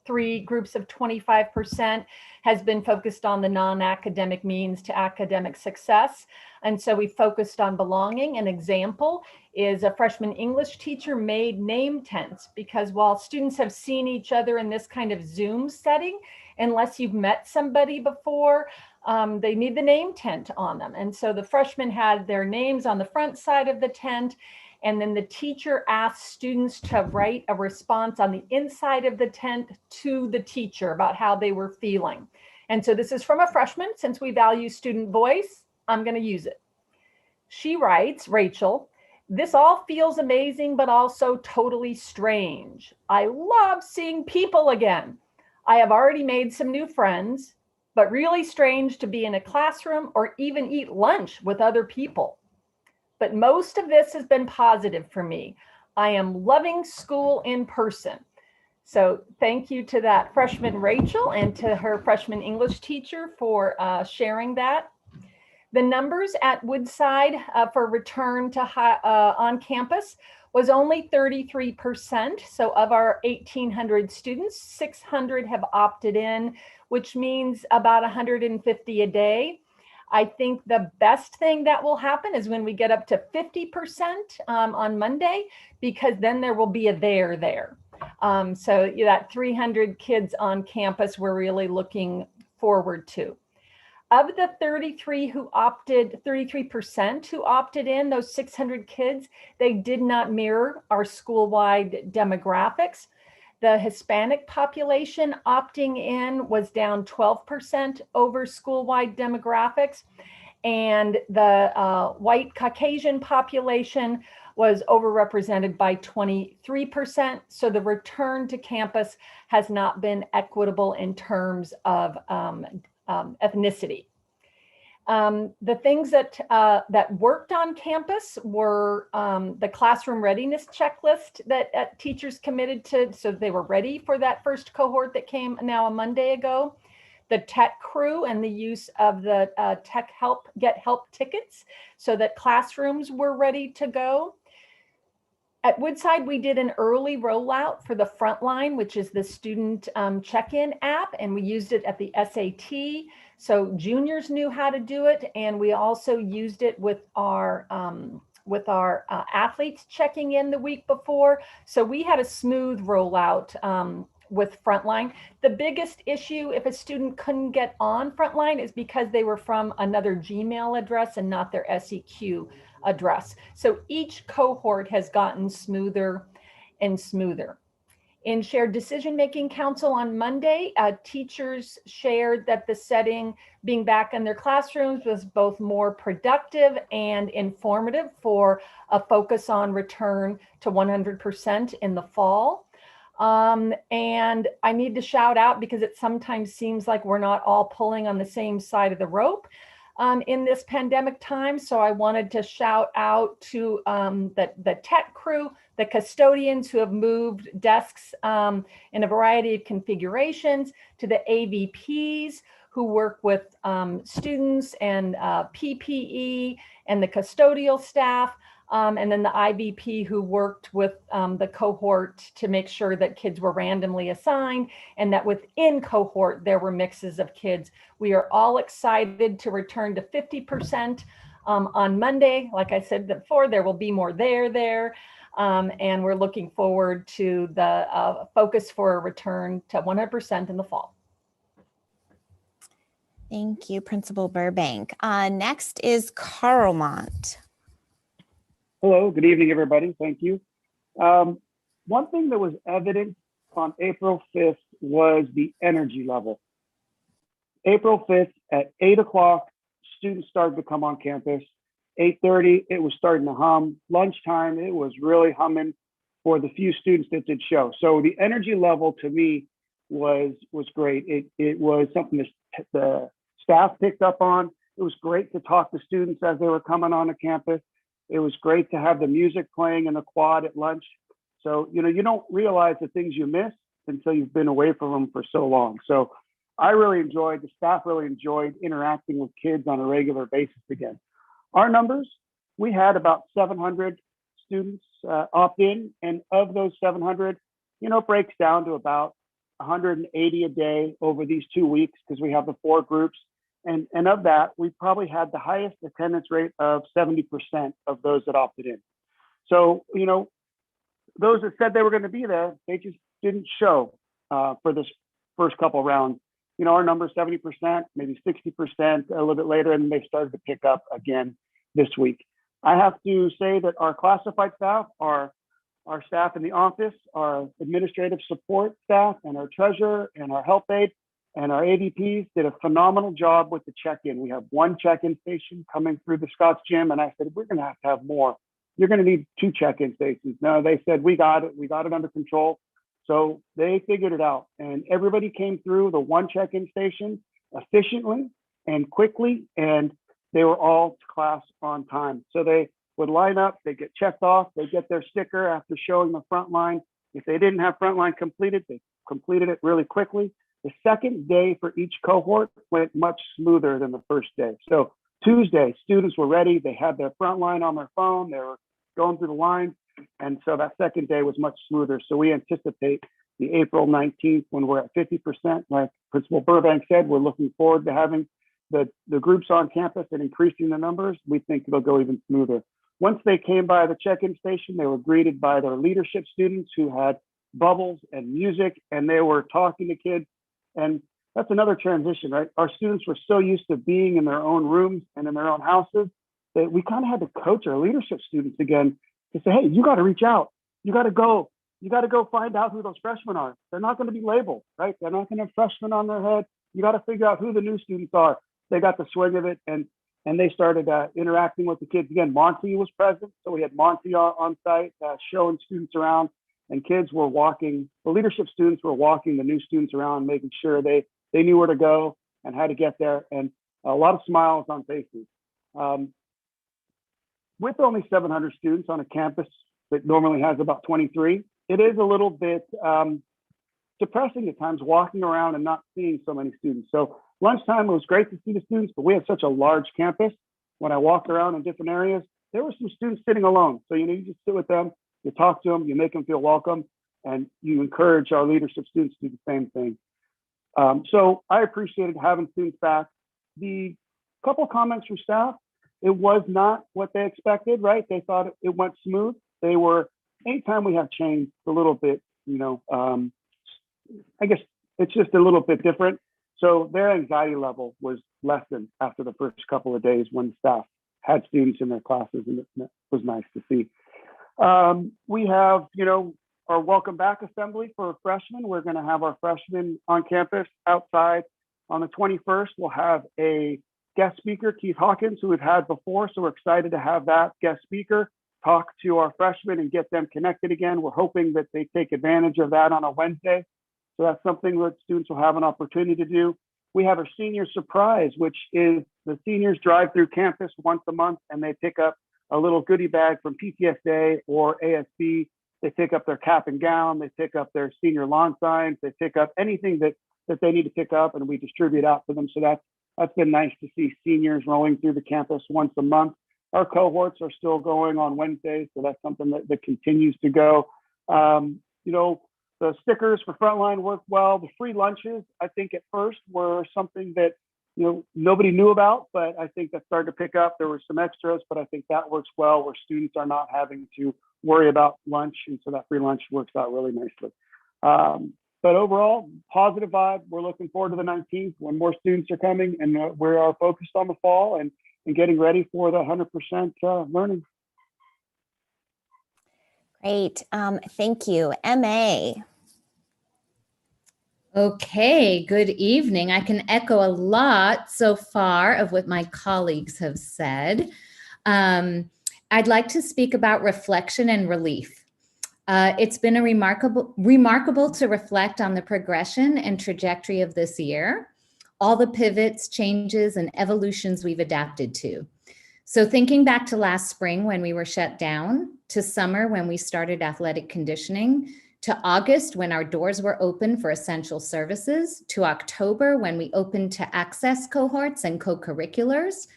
3 groups of 25% has been focused on the non-academic means to academic success. And so we focused on belonging. An example is a freshman English teacher made name tents, because while students have seen each other in this kind of Zoom setting, unless you've met somebody before, they need the name tent on them. And so the freshmen had their names on the front side of the tent, and then the teacher asked students to write a response on the inside of the tent to the teacher about how they were feeling. And so this is from a freshman. Since we value student voice, I'm going to use it. She writes, Rachel, this all feels amazing, but also totally strange. I love seeing people again. I have already made some new friends, but really strange to be in a classroom or even eat lunch with other people. But most of this has been positive for me. I am loving school in person. So thank you to that freshman Rachel and to her freshman English teacher for sharing that. The numbers at Woodside for return to on campus was only 33%. So of our 1,800 students, 600 have opted in, which means about 150 a day. I think the best thing that will happen is when we get up to 50% on Monday, because then there will be a there. So that 300 kids on campus, we're really looking forward to. Of the 33% who opted in, those 600 kids, they did not mirror our school-wide demographics. The Hispanic population opting in was down 12% over school-wide demographics, and the white Caucasian population was overrepresented by 23%. So the return to campus has not been equitable in terms of ethnicity. The things that worked on campus were the classroom readiness checklist that teachers committed to, so they were ready for that first cohort that came now a Monday ago. The tech crew and the use of the tech help, get help tickets so that classrooms were ready to go. At Woodside, we did an early rollout for the Frontline, which is the student check-in app, and we used it at the SAT. So juniors knew how to do it, and we also used it with our athletes checking in the week before. So we had a smooth rollout with Frontline. The biggest issue, if a student couldn't get on Frontline, is because they were from another Gmail address and not their SEQ address. So each cohort has gotten smoother and smoother. In Shared Decision-Making Council on Monday, teachers shared that the setting, being back in their classrooms, was both more productive and informative for a focus on return to 100% in the fall. And I need to shout out, because it sometimes seems like we're not all pulling on the same side of the rope in this pandemic time. So I wanted to shout out to the tech crew, the custodians who have moved desks in a variety of configurations, to the AVPs who work with students and PPE and the custodial staff, and then the IVP who worked with the cohort to make sure that kids were randomly assigned and that within cohort there were mixes of kids. We are all excited to return to 50% on Monday. Like I said before, there will be more there. And we're looking forward to the focus for a return to 100% in the fall.
Thank you, Principal Burbank. Next is Carlmont.
Hello, good evening, everybody. Thank you. One thing that was evident on April 5th was the energy level. April 5th at 8 o'clock, students started to come on campus. 8:30, it was starting to hum. Lunchtime, it was really humming for the few students that did show. So the energy level to me was great. It was something that the staff picked up on. It was great to talk to students as they were coming on the campus. It was great to have the music playing in the quad at lunch. So, you don't realize the things you miss until you've been away from them for so long. So the staff really enjoyed interacting with kids on a regular basis again. Our numbers, we had about 700 students opt in, and of those 700, it breaks down to about 180 a day over these 2 weeks, because we have the 4 groups. And of that, we probably had the highest attendance rate of 70% of those that opted in. So, those that said they were going to be there, they just didn't show for this first couple rounds. Our number 70%, maybe 60% a little bit later, and they started to pick up again this week. I have to say that our classified staff, our staff in the office, our administrative support staff, and our treasurer and our help aide, And our ADPs did a phenomenal job with the check-in. We have one check-in station coming through the Scotts Gym. And I said, we're going to have more. You're going to need 2 check-in stations. No, they said, we got it. We got it under control. So they figured it out. And everybody came through the one check-in station efficiently and quickly. And they were all to class on time. So they would line up, they get checked off, they get their sticker after showing the front line. If they didn't have front line completed, they completed it really quickly. The second day for each cohort went much smoother than the first day. So Tuesday, students were ready. They had their front line on their phone. They were going through the lines. And so that second day was much smoother. So we anticipate the April 19th when we're at 50%. Like Principal Burbank said, we're looking forward to having the groups on campus and increasing the numbers. We think it'll go even smoother. Once they came by the check-in station, they were greeted by their leadership students who had bubbles and music, and they were talking to kids. And that's another transition, right? Our students were so used to being in their own rooms and in their own houses that we kind of had to coach our leadership students again to say, hey, you got to reach out. You got to go. You got to go find out who those freshmen are. They're not going to be labeled, right? They're not going to have freshmen on their head. You got to figure out who the new students are. They got the swing of it, and they started interacting with the kids. Again, Monty was present, so we had Monty on site showing students around. And kids were walking, the leadership students were walking the new students around, making sure they knew where to go and how to get there. And a lot of smiles on faces. With only 700 students on a campus that normally has about 23, it is a little bit depressing at times walking around and not seeing so many students. So lunchtime, it was great to see the students, but we have such a large campus. When I walked around in different areas, there were some students sitting alone. So you just sit with them. You talk to them, you make them feel welcome, and you encourage our leadership students to do the same thing. So I appreciated having students back. The couple comments from staff, it was not what they expected, right? They thought it went smooth. They were, anytime we have change a little bit, I guess it's just a little bit different. So their anxiety level was lessened after the first couple of days when staff had students in their classes, and it was nice to see. We have, our welcome back assembly for freshmen. We're going to have our freshmen on campus outside. On the 21st, we'll have a guest speaker, Keith Hawkins, who we've had before. So we're excited to have that guest speaker talk to our freshmen and get them connected again. We're hoping that they take advantage of that on a Wednesday. So that's something that students will have an opportunity to do. We have a senior surprise, which is the seniors drive through campus once a month and they pick up a little goodie bag from PTSA or ASB. They pick up their cap and gown, they pick up their senior lawn signs, they pick up anything that they need to pick up, and we distribute out to them. So that's been nice to see seniors rolling through the campus once a month. Our cohorts are still going on Wednesdays, so that's something that continues to go. The stickers for Frontline worked well. The free lunches, I think at first were something that nobody knew about, but I think that started to pick up. There were some extras, but I think that works well where students are not having to worry about lunch. And so that free lunch works out really nicely. But overall, positive vibe. We're looking forward to the 19th when more students are coming, and we are focused on the fall and getting ready for the 100% learning.
Great. Thank you. MA.
Okay, good evening. I can echo a lot so far of what my colleagues have said. I'd like to speak about reflection and relief. It's been a remarkable to reflect on the progression and trajectory of this year, all the pivots, changes, and evolutions we've adapted to. So thinking back to last spring when we were shut down, to summer when we started athletic conditioning, to August when our doors were open for essential services, to October when we opened to access cohorts and co-curriculars,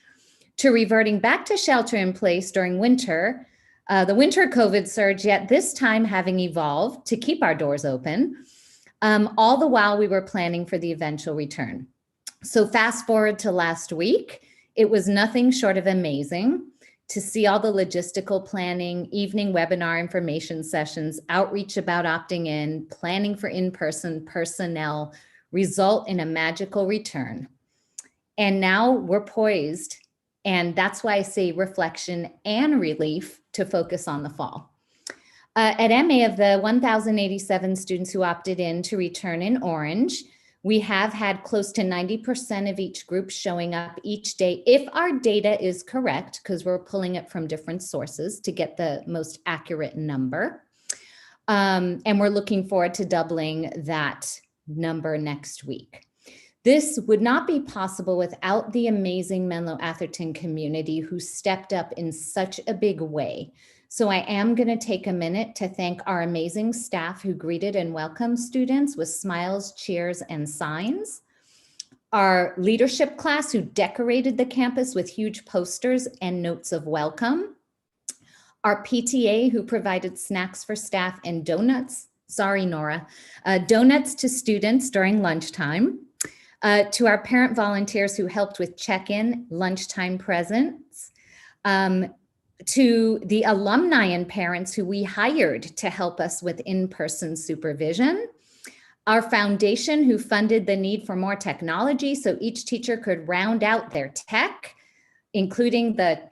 to reverting back to shelter in place during winter, the winter COVID surge, yet this time having evolved to keep our doors open, all the while we were planning for the eventual return. So fast forward to last week, it was nothing short of amazing to see all the logistical planning, evening webinar information sessions, outreach about opting in, planning for in-person personnel result in a magical return. And now we're poised, and that's why I say reflection and relief to focus on the fall. At MA, of the 1,087 students who opted in to return in orange, We have had close to 90% of each group showing up each day, if our data is correct, because we're pulling it from different sources to get the most accurate number. And we're looking forward to doubling that number next week. This would not be possible without the amazing Menlo Atherton community who stepped up in such a big way. So I am going to take a minute to thank our amazing staff who greeted and welcomed students with smiles, cheers, and signs. Our leadership class who decorated the campus with huge posters and notes of welcome. Our PTA who provided snacks for staff and donuts. Sorry, Nora. Donuts to students during lunchtime. To our parent volunteers who helped with check-in, lunchtime presents. To the alumni and parents who we hired to help us with in-person supervision. Our foundation who funded the need for more technology so each teacher could round out their tech, including the,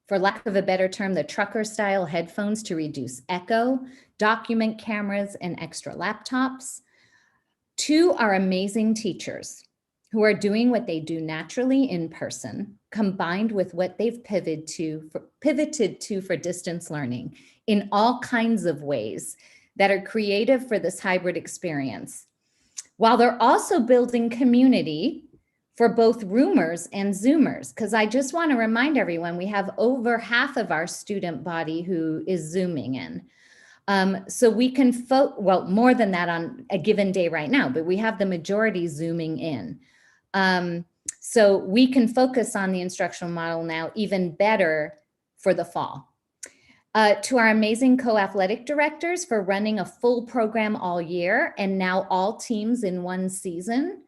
for lack of a better term, the trucker style headphones to reduce echo, document cameras, and extra laptops. To our amazing teachers who are doing what they do naturally in person, combined with what they've pivoted to for distance learning in all kinds of ways that are creative for this hybrid experience. While they're also building community for both roomers and Zoomers, because I just want to remind everyone, we have over half of our student body who is Zooming in. So we can, well, more than that on a given day right now, but we have the majority Zooming in. So we can focus on the instructional model now even better for the fall. To our amazing co-athletic directors for running a full program all year and now all teams in one season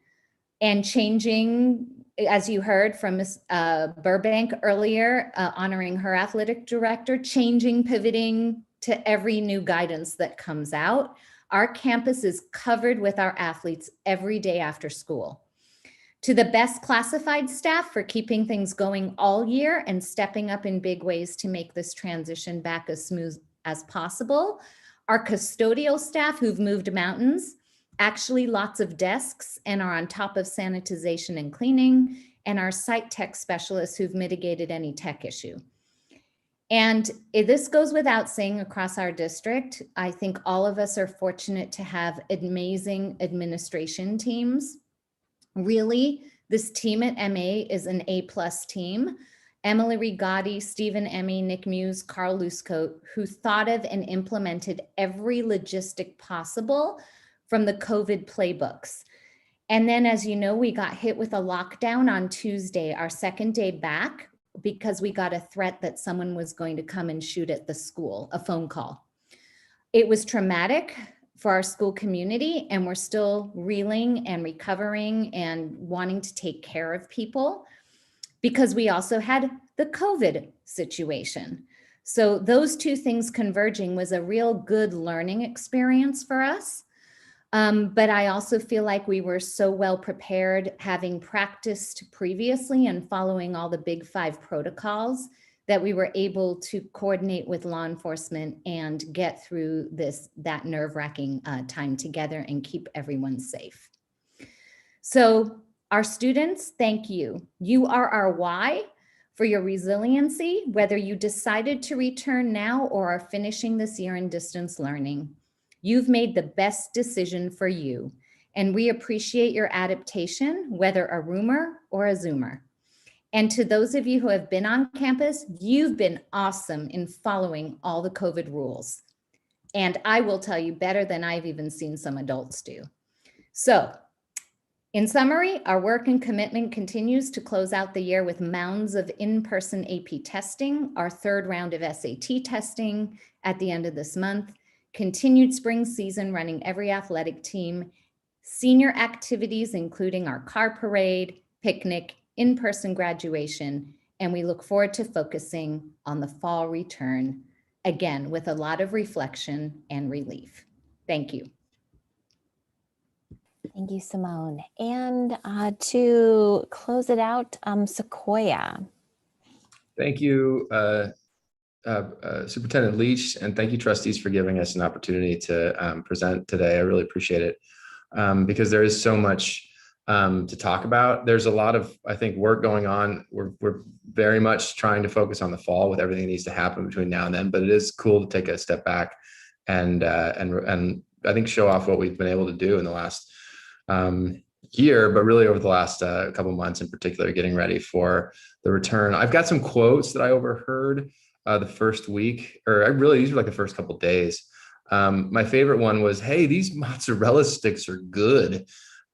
and changing, as you heard from Ms. Burbank earlier, honoring her athletic director, changing, pivoting to every new guidance that comes out. Our campus is covered with our athletes every day after school. To the best classified staff for keeping things going all year and stepping up in big ways to make this transition back as smooth as possible. Our custodial staff who've moved mountains, actually lots of desks and are on top of sanitization and cleaning, and our site tech specialists who've mitigated any tech issue. And this goes without saying across our district, I think all of us are fortunate to have amazing administration teams. Really, this team at MA is an A+ team. Emily Rigotti, Stephen Emmy, Nick Muse, Carl Luskote, who thought of and implemented every logistic possible from the COVID playbooks. And then, as you know, we got hit with a lockdown on Tuesday, our second day back, because we got a threat that someone was going to come and shoot at the school, a phone call. It was traumatic for our school community, and we're still reeling and recovering and wanting to take care of people because we also had the COVID situation. So those two things converging was a real good learning experience for us. But I also feel like we were so well prepared, having practiced previously and following all the big 5 protocols, that we were able to coordinate with law enforcement and get through that nerve-wracking time together and keep everyone safe. So our students, thank you. You are our why for your resiliency, whether you decided to return now or are finishing this year in distance learning. You've made the best decision for you, and we appreciate your adaptation, whether a roomer or a Zoomer. And to those of you who have been on campus, you've been awesome in following all the COVID rules. And I will tell you, better than I've even seen some adults do. So, in summary, our work and commitment continues to close out the year with mounds of in-person AP testing, our 3rd round of SAT testing at the end of this month, continued spring season running every athletic team, senior activities including our car parade, picnic, in-person graduation, and we look forward to focusing on the fall return, again, with a lot of reflection and relief. Thank you.
Thank you, Simone. And to close it out, Sequoia.
Thank you, Superintendent Leach, and thank you, trustees, for giving us an opportunity to present today. I really appreciate it because there is so much to talk about. There's a lot of, I think, work going on. We're very much trying to focus on the fall with everything that needs to happen between now and then, but it is cool to take a step back and I think show off what we've been able to do in the last year, but really over the last couple months in particular, getting ready for the return. I've got some quotes that I overheard the first week, or these were like the first couple of days. My favorite one was, "Hey, these mozzarella sticks are good."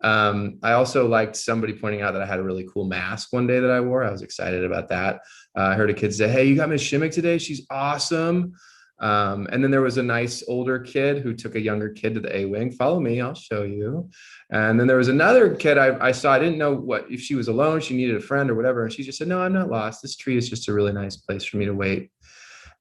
I also liked somebody pointing out that I had a really cool mask one day that I wore. I was excited about that. I heard a kid say, "Hey, you got Miss Shimmick today? She's awesome." And then there was a nice older kid who took a younger kid to the A wing. "Follow me, I'll show you." And then there was another kid I saw. I didn't know if she was alone, she needed a friend or whatever. And she just said, "No, I'm not lost. This tree is just a really nice place for me to wait."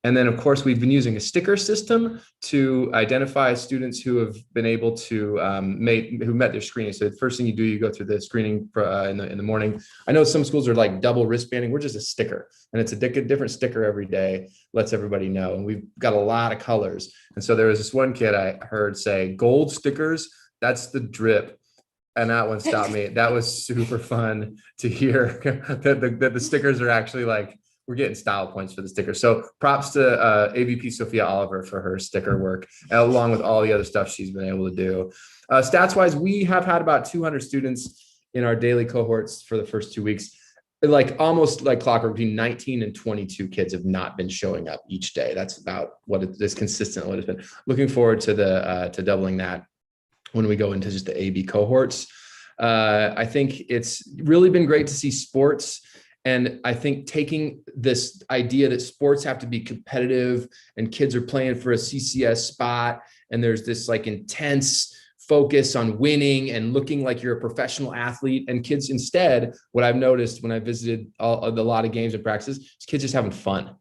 And then, of course, we've been using a sticker system to identify students who have been able to who met their screening. So the first thing you do, you go through the screening in the morning. I know some schools are like double wristbanding. We're just a sticker, and it's a different sticker every day. Lets everybody know, and we've got a lot of colors. And so there was this one kid I heard say, "Gold stickers, that's the drip." And that one stopped me. That was super fun to hear that the stickers are actually like, we're getting style points for the sticker. So props to AVP Sophia Oliver for her sticker work, along with all the other stuff she's been able to do. Stats wise, we have had about 200 students in our daily cohorts for the first 2 weeks. Like almost like clockwork, between 19 and 22 kids have not been showing up each day. That's about what it is, consistent what it's been. Looking forward to to doubling that when we go into just the AB cohorts. I think it's really been great to see sports. And I think taking this idea that sports have to be competitive and kids are playing for a CCS spot, and there's this like intense focus on winning and looking like you're a professional athlete, and kids instead, what I've noticed when I visited a lot of games and practices, is kids just having fun.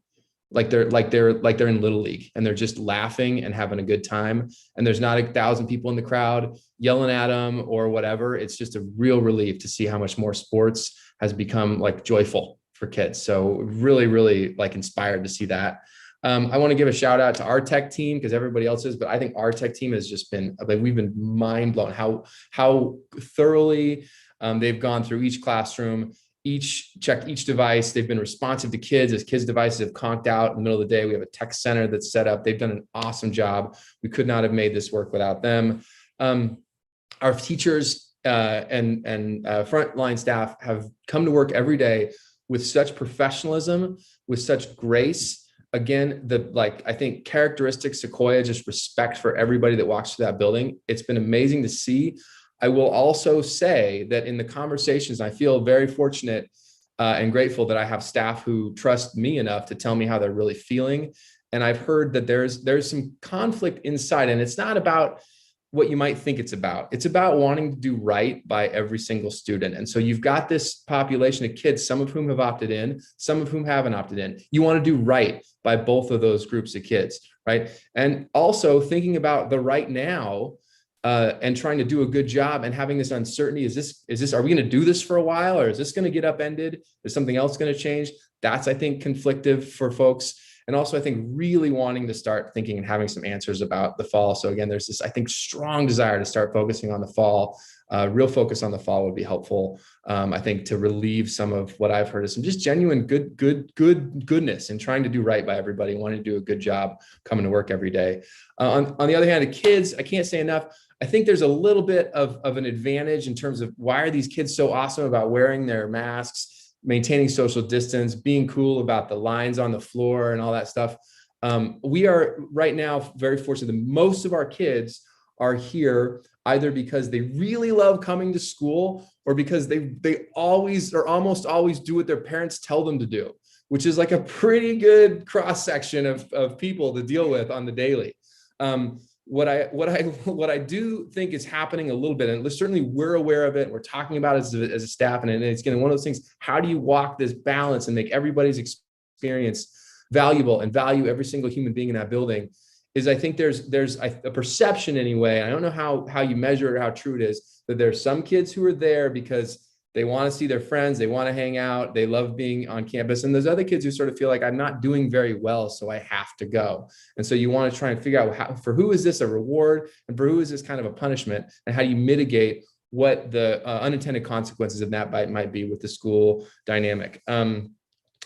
Like they're in Little League, and they're just laughing and having a good time. And there's not 1,000 people in the crowd yelling at them or whatever. It's just a real relief to see how much more sports has become like joyful for kids. So really, really like inspired to see that. I want to give a shout out to our tech team, because everybody else is, but I think our tech team has just been like, we've been mind blown how thoroughly they've gone through each classroom, checked each device. They've been responsive to kids as kids' devices have conked out in the middle of the day. We have a tech center that's set up. They've done an awesome job. We could not have made this work without them. Our teachers and frontline staff have come to work every day with such professionalism, with such grace. Again, I think characteristics Sequoia, just respect for everybody that walks through that building. It's been amazing to see. I will also say that in the conversations, I feel very fortunate and grateful that I have staff who trust me enough to tell me how they're really feeling. And I've heard that there's some conflict inside, and it's not about what you might think it's about. It's about wanting to do right by every single student. And so you've got this population of kids, some of whom have opted in, some of whom haven't opted in. You want to do right by both of those groups of kids, right? And also thinking about the right now and trying to do a good job, and having this uncertainty. Is this, are we going to do this for a while, or is this going to get upended? Is something else going to change? That's, I think, conflictive for folks. And also, I think, really wanting to start thinking and having some answers about the fall. So again, there's this, I think, strong desire to start focusing on the fall. Real focus on the fall would be helpful, I think, to relieve some of what I've heard is some just genuine goodness and trying to do right by everybody, wanting to do a good job coming to work every day. On the other hand, the kids, I can't say enough. I think there's a little bit of an advantage in terms of why are these kids so awesome about wearing their masks, maintaining social distance, being cool about the lines on the floor and all that stuff. We are right now very fortunate that most of our kids are here either because they really love coming to school, or because they always or almost always do what their parents tell them to do, which is like a pretty good cross section of people to deal with on the daily. What I do think is happening a little bit, and certainly we're aware of it, we're talking about it as a staff, and it's getting one of those things. How do you walk this balance and make everybody's experience valuable and value every single human being in that building? Is I think there's a perception anyway. I don't know how you measure it or how true it is, that there's some kids who are there because they want to see their friends, they want to hang out, they love being on campus. And there's other kids who sort of feel like, I'm not doing very well, so I have to go. And so you want to try and figure out for who is this a reward, and for who is this kind of a punishment, and how do you mitigate what the unintended consequences of that might be with the school dynamic.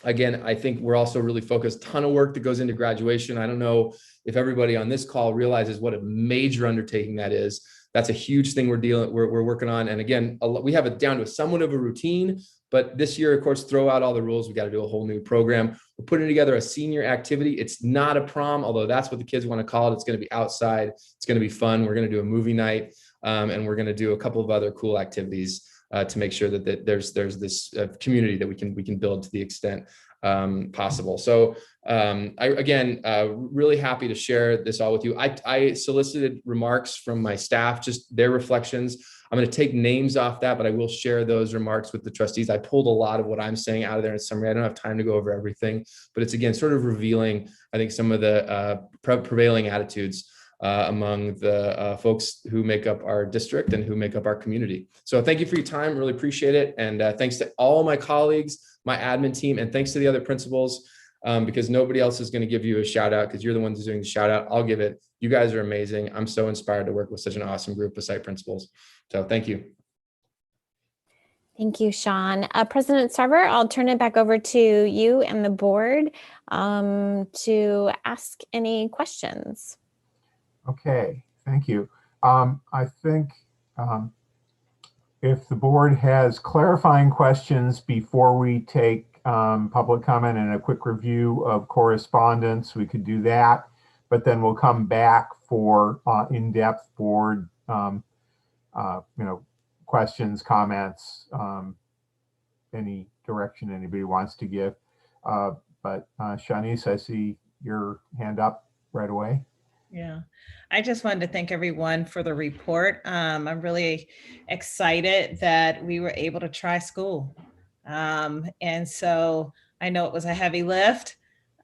Again, I think we're also really focused, ton of work that goes into graduation. I don't know if everybody on this call realizes what a major undertaking that is. That's a huge thing we're working on. And again, we have it down to somewhat of a routine, but this year, of course, throw out all the rules. We got to do a whole new program. We're putting together a senior activity. It's not a prom, although that's what the kids want to call it. It's going to be outside. It's going to be fun. We're going to do a movie night, and we're going to do a couple of other cool activities to make sure that there's this community that we can build to the extent possible. So really happy to share this all with you. I solicited remarks from my staff, just their reflections. I'm going to take names off that, but I will share those remarks with the trustees. I pulled a lot of what I'm saying out of there in summary. I don't have time to go over everything, but it's again sort of revealing, I think, some of the prevailing attitudes among the folks who make up our district and who make up our community. So thank you for your time. Really appreciate it. And thanks to all my colleagues, my admin team, and thanks to the other principals, because nobody else is going to give you a shout out because you're the ones doing the shout out. I'll give it. You guys are amazing. I'm so inspired to work with such an awesome group of site principals. So thank you.
Thank you, Sean. President Sarver, I'll turn it back over to you and the board to ask any questions.
Okay, thank you. I think if the board has clarifying questions before we take public comment and a quick review of correspondence, we could do that, but then we'll come back for in-depth board questions, comments, any direction anybody wants to give. But Shanice, I see your hand up right away.
Yeah, I just wanted to thank everyone for the report. I'm really excited that we were able to try school. And so I know it was a heavy lift,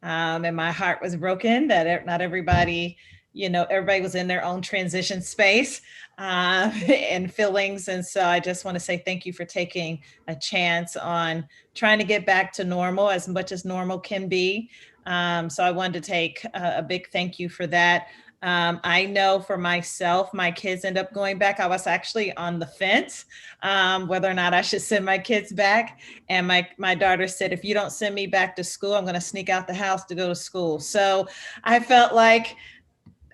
and my heart was broken that not everybody, everybody was in their own transition space and feelings. And so I just want to say thank you for taking a chance on trying to get back to normal as much as normal can be. So I wanted to take a big thank you for that. I know for myself, my kids end up going back. I was actually on the fence whether or not I should send my kids back. And my daughter said, if you don't send me back to school, I'm going to sneak out the house to go to school. So I felt like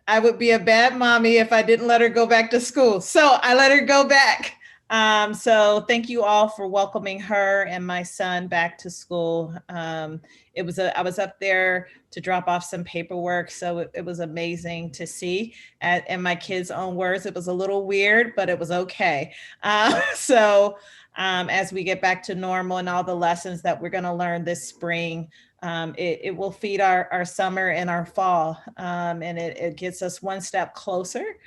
I would be a bad mommy if I didn't let her go back to school. So I let her go back. So thank you all for welcoming her and my son back to school. I was up there to drop off some paperwork, so it was amazing to see. In my kids' own words, it was a little weird, but it was okay. As we get back to normal and all the lessons that we're going to learn this spring, it will feed our summer and our fall, and it gets us one step closer.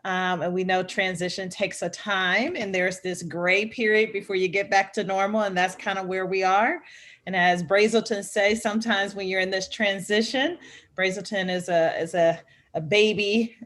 And we know transition takes a time, and there's this gray period before you get back to normal, and that's kind of where we are. And as Brazelton says, sometimes when you're in this transition, Brazelton is a baby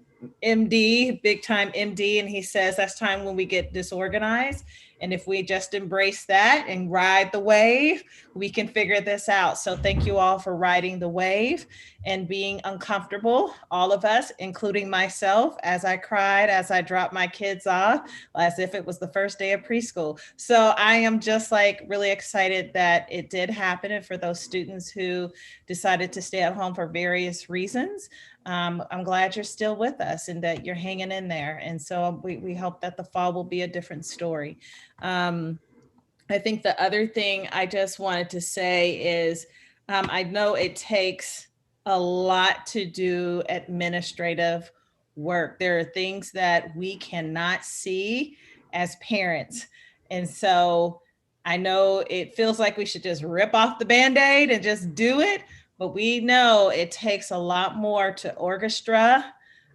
MD, big time MD, and he says that's time when we get disorganized. And if we just embrace that and ride the wave, we can figure this out. So thank you all for riding the wave and being uncomfortable, all of us, including myself, as I cried, as I dropped my kids off, as if it was the first day of preschool. So I am just really excited that it did happen. And for those students who decided to stay at home for various reasons, I'm glad you're still with us and that you're hanging in there. And so we hope that the fall will be a different story. I think the other thing I just wanted to say is I know it takes a lot to do administrative work. There are things that we cannot see as parents. And so I know it feels like we should just rip off the Band-Aid and just do it, but we know it takes a lot more to orchestra,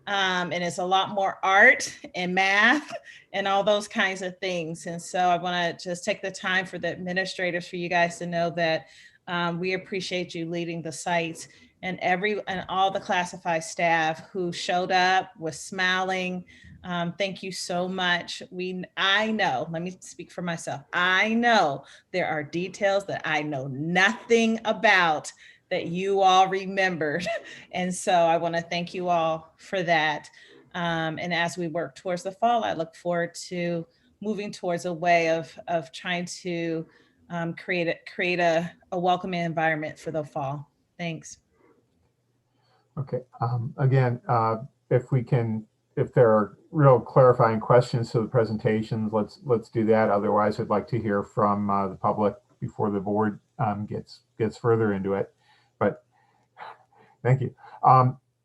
and it's a lot more art and math and all those kinds of things. And so I want to just take the time for the administrators, for you guys to know that we appreciate you leading the sites, and all the classified staff who showed up, was smiling. Thank you so much. I know, let me speak for myself. I know there are details that I know nothing about that you all remembered. And so I want to thank you all for that. And as we work towards the fall, I look forward to moving towards a way of trying to create a welcoming environment for the fall. Thanks.
Okay. Again, if there are real clarifying questions to the presentations, let's do that. Otherwise, I'd like to hear from the public before the board gets further into it. But thank you.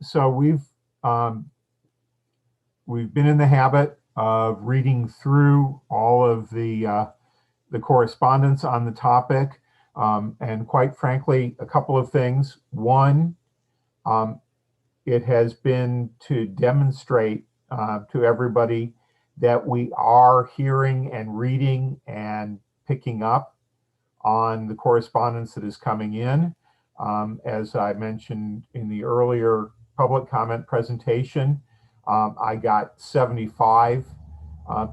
So we've been in the habit of reading through all of the correspondence on the topic, and quite frankly, a couple of things. One, it has been to demonstrate to everybody that we are hearing and reading and picking up on the correspondence that is coming in. As I mentioned in the earlier public comment presentation, I got 75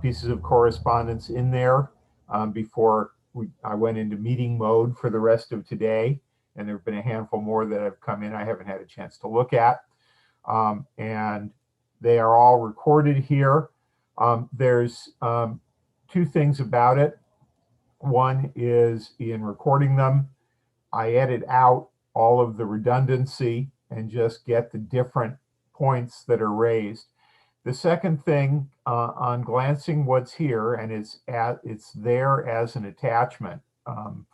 pieces of correspondence in there before I went into meeting mode for the rest of today. And there have been a handful more that have come in I haven't had a chance to look at. And they are all recorded here. There's two things about it. One is in recording them, I edit out all of the redundancy and just get the different points that are raised. The second thing, on glancing what's here, and it's there as an attachment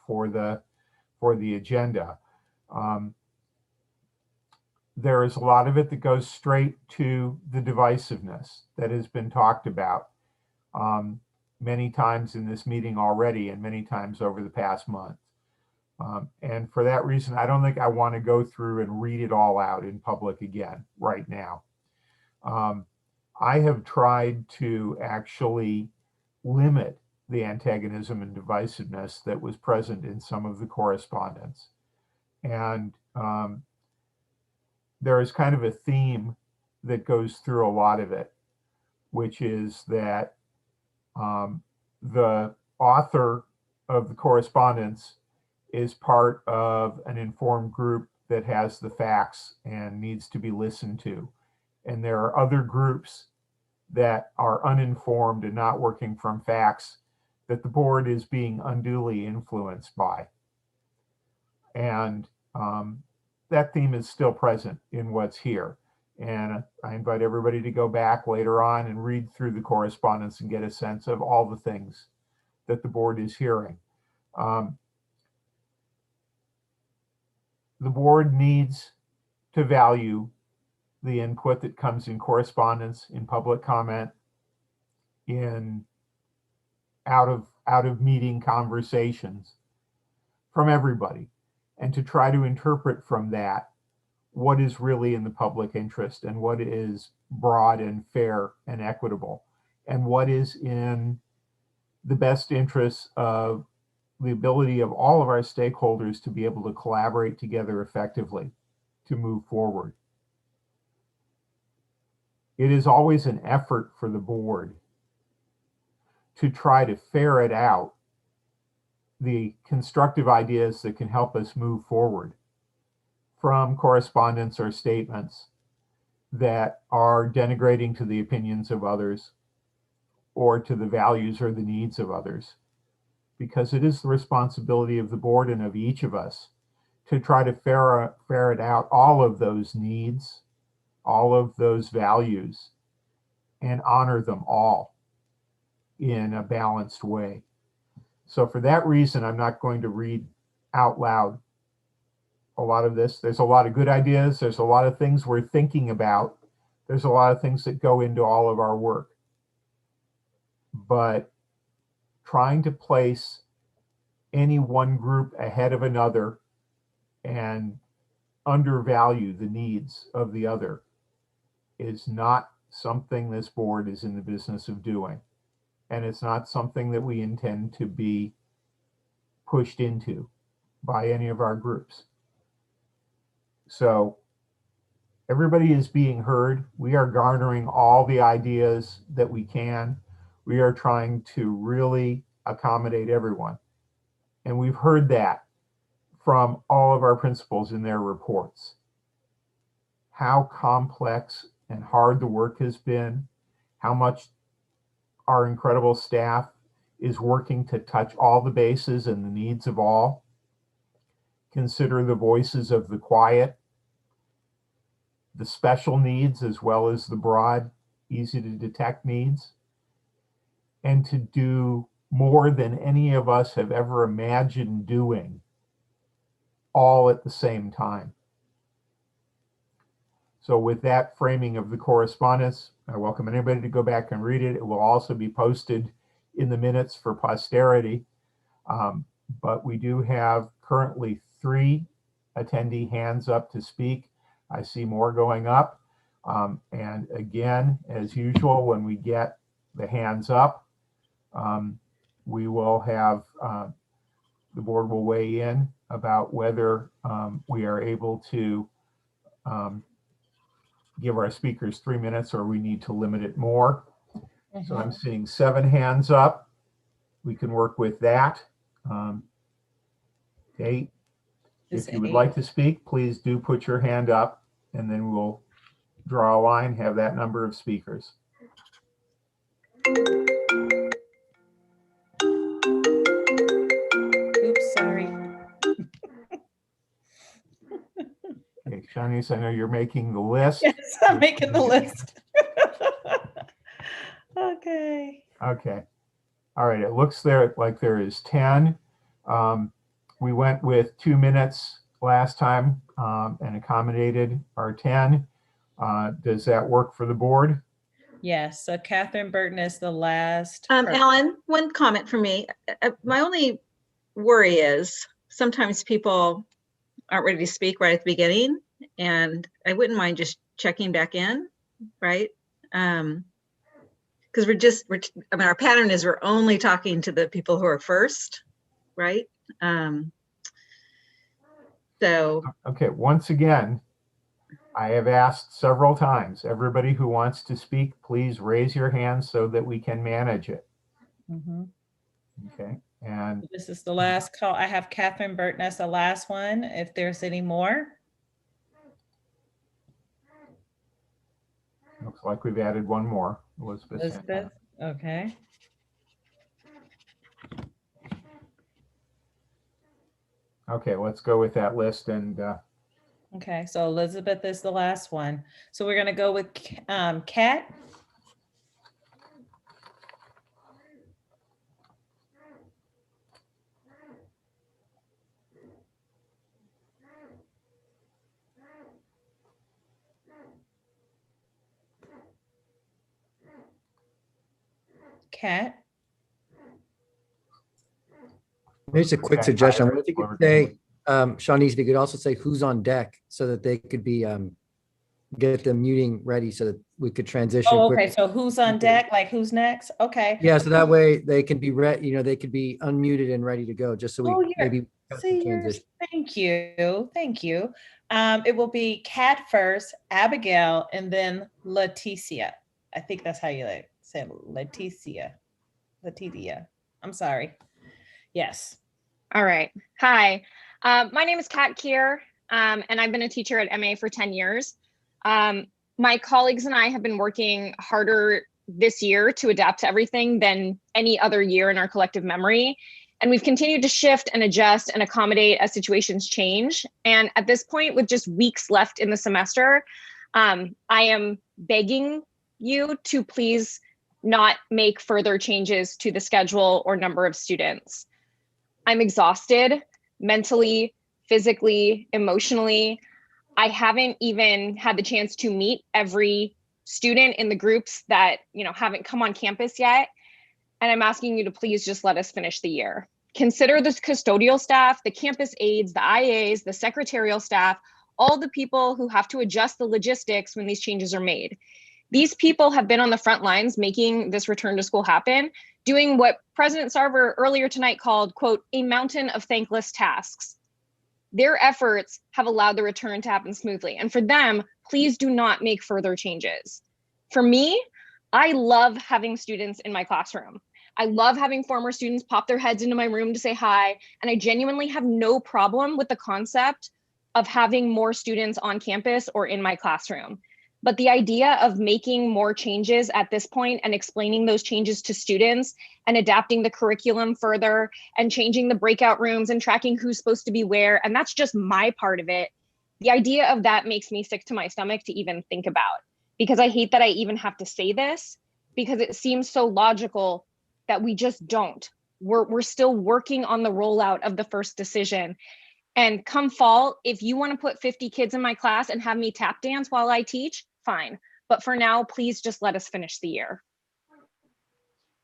for the agenda. There is a lot of it that goes straight to the divisiveness that has been talked about many times in this meeting already and many times over the past month. And for that reason, I don't think I want to go through and read it all out in public again right now. I have tried to actually limit the antagonism and divisiveness that was present in some of the correspondence. And there is kind of a theme that goes through a lot of it, which is that the author of the correspondence is part of an informed group that has the facts and needs to be listened to. And there are other groups that are uninformed and not working from facts that the board is being unduly influenced by. And that theme is still present in what's here. And I invite everybody to go back later on and read through the correspondence and get a sense of all the things that the board is hearing. The board needs to value the input that comes in correspondence, in public comment, in out of meeting conversations from everybody, and to try to interpret from that what is really in the public interest and what is broad and fair and equitable, and what is in the best interests of the ability of all of our stakeholders to be able to collaborate together effectively to move forward. It is always an effort for the board to try to ferret out the constructive ideas that can help us move forward from correspondence or statements that are denigrating to the opinions of others or to the values or the needs of others. Because it is the responsibility of the board and of each of us to try to ferret out all of those needs, all of those values, and honor them all in a balanced way. So for that reason, I'm not going to read out loud a lot of this. There's a lot of good ideas. There's a lot of things we're thinking about. There's a lot of things that go into all of our work. But trying to place any one group ahead of another and undervalue the needs of the other is not something this board is in the business of doing. And it's not something that we intend to be pushed into by any of our groups. So everybody is being heard. We are garnering all the ideas that we can. We are trying to really accommodate everyone. And we've heard that from all of our principals in their reports. How complex and hard the work has been, how much our incredible staff is working to touch all the bases and the needs of all. Consider the voices of the quiet, the special needs, as well as the broad, easy to detect needs, and to do more than any of us have ever imagined doing, all at the same time. So with that framing of the correspondence, I welcome anybody to go back and read it. It will also be posted in the minutes for posterity. But we do have currently 3 attendee hands up to speak. I see more going up. And again, as usual, when we get the hands up, we will have, the board will weigh in about whether we are able to give our speakers 3 minutes or we need to limit it more. So I'm seeing 7 hands up. We can work with that. 8. If you would like to speak, please do put your hand up, and then we'll draw a line, have that number of speakers.
Oops, sorry.
Okay, Shanice, I know you're making the list.
Yes, I'm making the list. Okay.
Okay. All right, it looks there like there is 10. We went with 2 minutes last time and accommodated our 10. Does that work for the board?
Yes, so Catherine Burton is the last.
Ellen, one comment from me. My only worry is sometimes people aren't ready to speak right at the beginning, and I wouldn't mind just checking back in, right? Because I mean, our pattern is we're only talking to the people who are first, right? So.
Okay, once again, I have asked several times, everybody who wants to speak, please raise your hand so that we can manage it. Okay, and
this is the last call. I have Catherine Burton as the last one. If there's any more.
Looks like we've added one more.
Elizabeth, okay.
Okay, let's go with that list. And
okay, so Elizabeth is the last one. So we're gonna go with Kat. Kat.
Here's a quick suggestion. What if you could say, Shawnee's, if you could also say who's on deck so that they could be, get the muting ready so that we could transition.
Oh, okay. So who's on deck? Like who's next? Okay.
Yeah. So that way they can be ready, they could be unmuted and ready to go just so we maybe transition.
Thank you. Thank you. It will be Kat first, Abigail, and then Leticia. I think that's how you say Leticia. Leticia. I'm sorry. Yes.
All right. Hi, my name is Kat Kier, and I've been a teacher at MA for 10 years. My colleagues and I have been working harder this year to adapt to everything than any other year in our collective memory. And we've continued to shift and adjust and accommodate as situations change. And at this point, with just weeks left in the semester, I am begging you to please not make further changes to the schedule or number of students. I'm exhausted mentally, physically, emotionally. I haven't even had the chance to meet every student in the groups that, haven't come on campus yet. And I'm asking you to please just let us finish the year. Consider the custodial staff, the campus aides, the IAs, the secretarial staff, all the people who have to adjust the logistics when these changes are made. These people have been on the front lines making this return to school happen, doing what President Sarver earlier tonight called, quote, a mountain of thankless tasks. Their efforts have allowed the return to happen smoothly. And for them, please do not make further changes. For me, I love having students in my classroom. I love having former students pop their heads into my room to say hi. And I genuinely have no problem with the concept of having more students on campus or in my classroom. But the idea of making more changes at this point and explaining those changes to students and adapting the curriculum further and changing the breakout rooms and tracking who's supposed to be where, and that's just my part of it. The idea of that makes me sick to my stomach to even think about, because I hate that I even have to say this, because it seems so logical that we just don't. We're still working on the rollout of the first decision. And come fall, if you want to put 50 kids in my class and have me tap dance while I teach, fine. But for now, please just let us finish the year.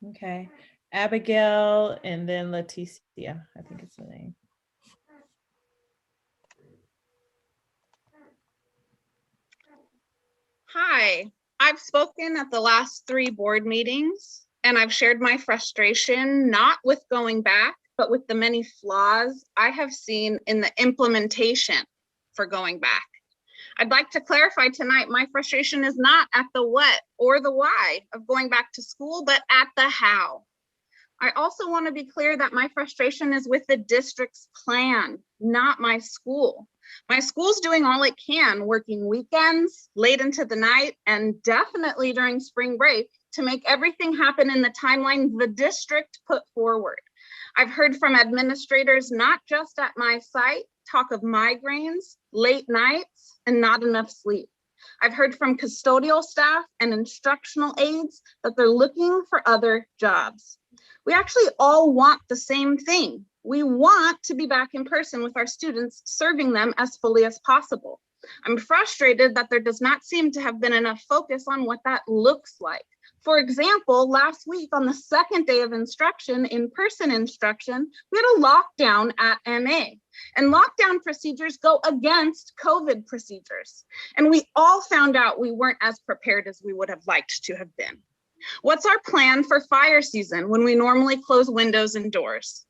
Okay. Abigail and then Leticia, I think it's the name.
Hi, I've spoken at the last 3 board meetings, and I've shared my frustration, not with going back, but with the many flaws I have seen in the implementation for going back. I'd like to clarify tonight, my frustration is not at the what or the why of going back to school, but at the how. I also want to be clear that my frustration is with the district's plan, not my school. My school's doing all it can, working weekends, late into the night, and definitely during spring break to make everything happen in the timeline the district put forward. I've heard from administrators, not just at my site, talk of migraines, late nights, and not enough sleep. I've heard from custodial staff and instructional aides that they're looking for other jobs. We actually all want the same thing. We want to be back in person with our students, serving them as fully as possible. I'm frustrated that there does not seem to have been enough focus on what that looks like. For example, last week on the second day of instruction, in-person instruction, we had a lockdown at MA. And lockdown procedures go against COVID procedures. And we all found out we weren't as prepared as we would have liked to have been. What's our plan for fire season when we normally close windows and doors?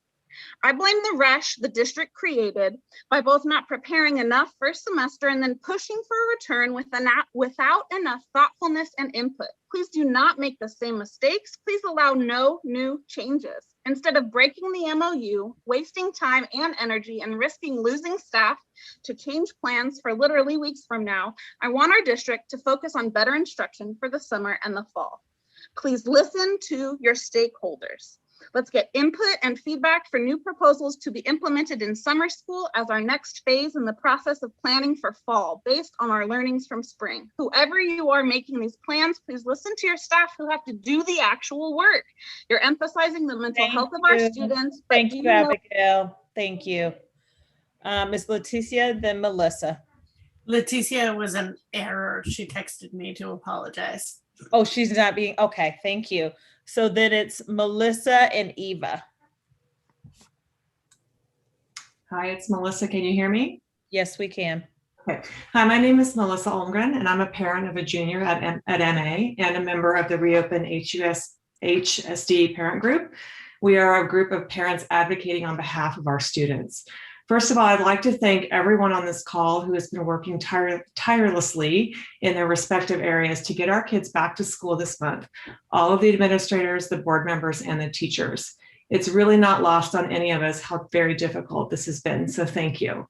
I blame the rush the district created by both not preparing enough first semester and then pushing for a return without enough thoughtfulness and input. Please do not make the same mistakes. Please allow no new changes. Instead of breaking the MOU, wasting time and energy, and risking losing staff to change plans for literally weeks from now, I want our district to focus on better instruction for the summer and the fall. Please listen to your stakeholders. Let's get input and feedback for new proposals to be implemented in summer school as our next phase in the process of planning for fall based on our learnings from spring. Whoever you are making these plans, please listen to your staff who have to do the actual work. You're emphasizing the mental health of our students.
Thank you, Abigail. Thank you. Ms. Leticia, then Melissa.
Leticia was an error. She texted me to apologize.
Oh, she's not being, okay, thank you. So then it's Melissa and Eva.
Hi, it's Melissa. Can you hear me?
Yes, we can.
Okay. Hi, my name is Melissa Holmgren, and I'm a parent of a junior at MA and a member of the Reopen SUHSD parent group. We are a group of parents advocating on behalf of our students. First of all, I'd like to thank everyone on this call who has been working tirelessly in their respective areas to get our kids back to school this month. All of the administrators, the board members, and the teachers. It's really not lost on any of us how very difficult this has been, so thank you.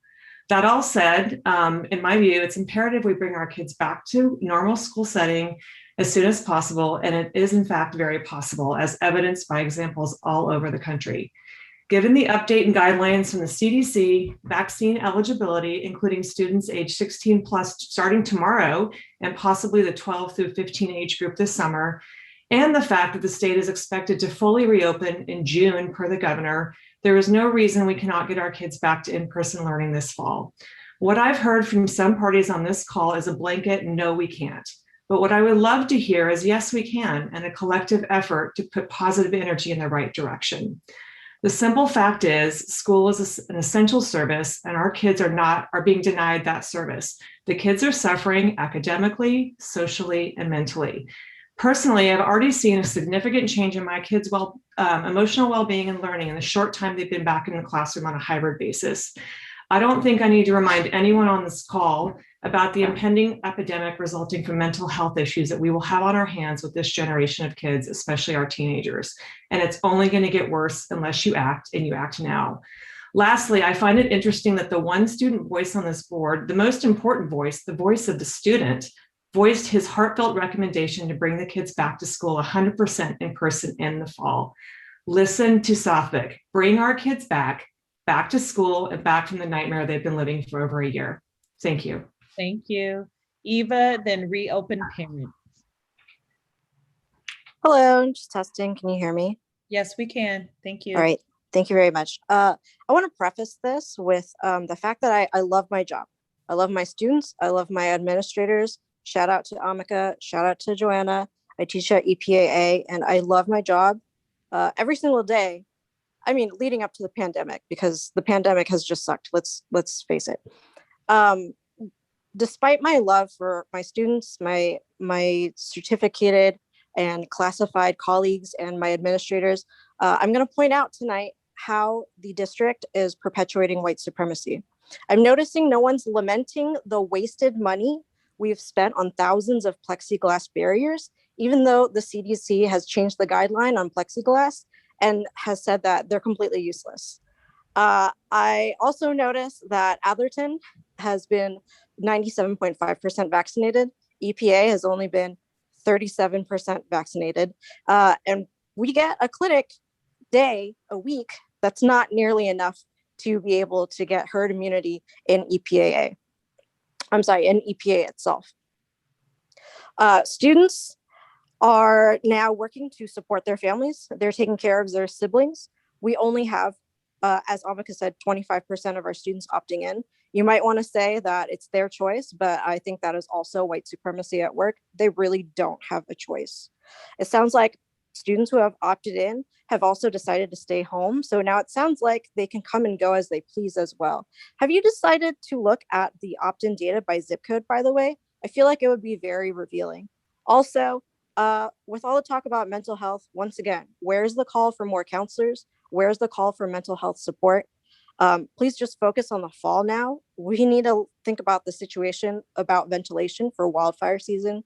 That all said, in my view, it's imperative we bring our kids back to normal school setting as soon as possible, and it is in fact very possible, as evidenced by examples all over the country. Given the update and guidelines from the CDC, vaccine eligibility, including students age 16 plus starting tomorrow, and possibly the 12 through 15 age group this summer, and the fact that the state is expected to fully reopen in June per the governor, there is no reason we cannot get our kids back to in-person learning this fall. What I've heard from some parties on this call is a blanket, no, we can't. But what I would love to hear is yes, we can, and a collective effort to put positive energy in the right direction. The simple fact is school is an essential service and our kids are being denied that service. The kids are suffering academically, socially, and mentally. Personally, I've already seen a significant change in my kids' emotional well-being and learning in the short time they've been back in the classroom on a hybrid basis. I don't think I need to remind anyone on this call about the impending epidemic resulting from mental health issues that we will have on our hands with this generation of kids, especially our teenagers. And it's only going to get worse unless you act, and you act now. Lastly, I find it interesting that the one student voice on this board, the most important voice, the voice of the student, voiced his heartfelt recommendation to bring the kids back to school 100% in person in the fall. Listen to Suffolk. Bring our kids back to school and back from the nightmare they've been living for over a year. Thank you.
Thank you. Eva, then reopen parent.
Hello, just testing. Can you hear me?
Yes, we can. Thank you.
All right. Thank you very much. I want to preface this with the fact that I love my job. I love my students. I love my administrators. Shout out to Amika. Shout out to Joanna. I teach at EPAA and I love my job every single day. I mean, leading up to the pandemic, because the pandemic has just sucked. Let's face it. Despite my love for my students, my certificated and classified colleagues and my administrators, I'm going to point out tonight how the district is perpetuating white supremacy. I'm noticing no one's lamenting the wasted money we've spent on thousands of plexiglass barriers, even though the CDC has changed the guideline on plexiglass and has said that they're completely useless. I also noticed that Atherton has been 97.5% vaccinated. EPA has only been 37% vaccinated. And we get a clinic day a week. That's not nearly enough to be able to get herd immunity in EPAA. I'm sorry, in EPA itself. Students are now working to support their families. They're taking care of their siblings. We only have, as Amika said, 25% of our students opting in. You might want to say that it's their choice, but I think that is also white supremacy at work. They really don't have a choice. It sounds like students who have opted in have also decided to stay home. So now it sounds like they can come and go as they please as well. Have you decided to look at the opt-in data by zip code, by the way? I feel like it would be very revealing. Also, with all the talk about mental health, once again, where's the call for more counselors? Where's the call for mental health support? Please just focus on the fall now. We need to think about the situation about ventilation for wildfire season.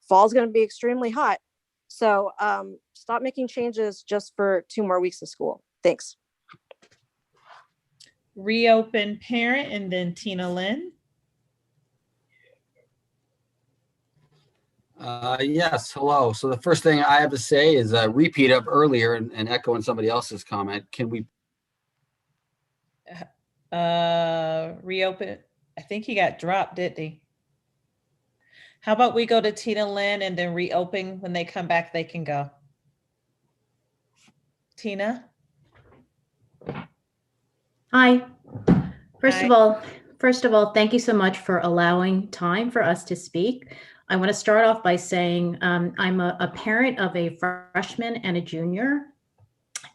Fall is going to be extremely hot. So stop making changes just for 2 more weeks of school. Thanks.
Reopen parent and then Tina Lynn.
Yes, hello. So the first thing I have to say is a repeat of earlier and echoing somebody else's comment. Can we?
Reopen. I think he got dropped, didn't he? How about we go to Tina Lynn and then reopen? When they come back, they can go. Tina?
Hi. First
Hi.
of all, thank you so much for allowing time for us to speak. I want to start off by saying I'm a parent of a freshman and a junior,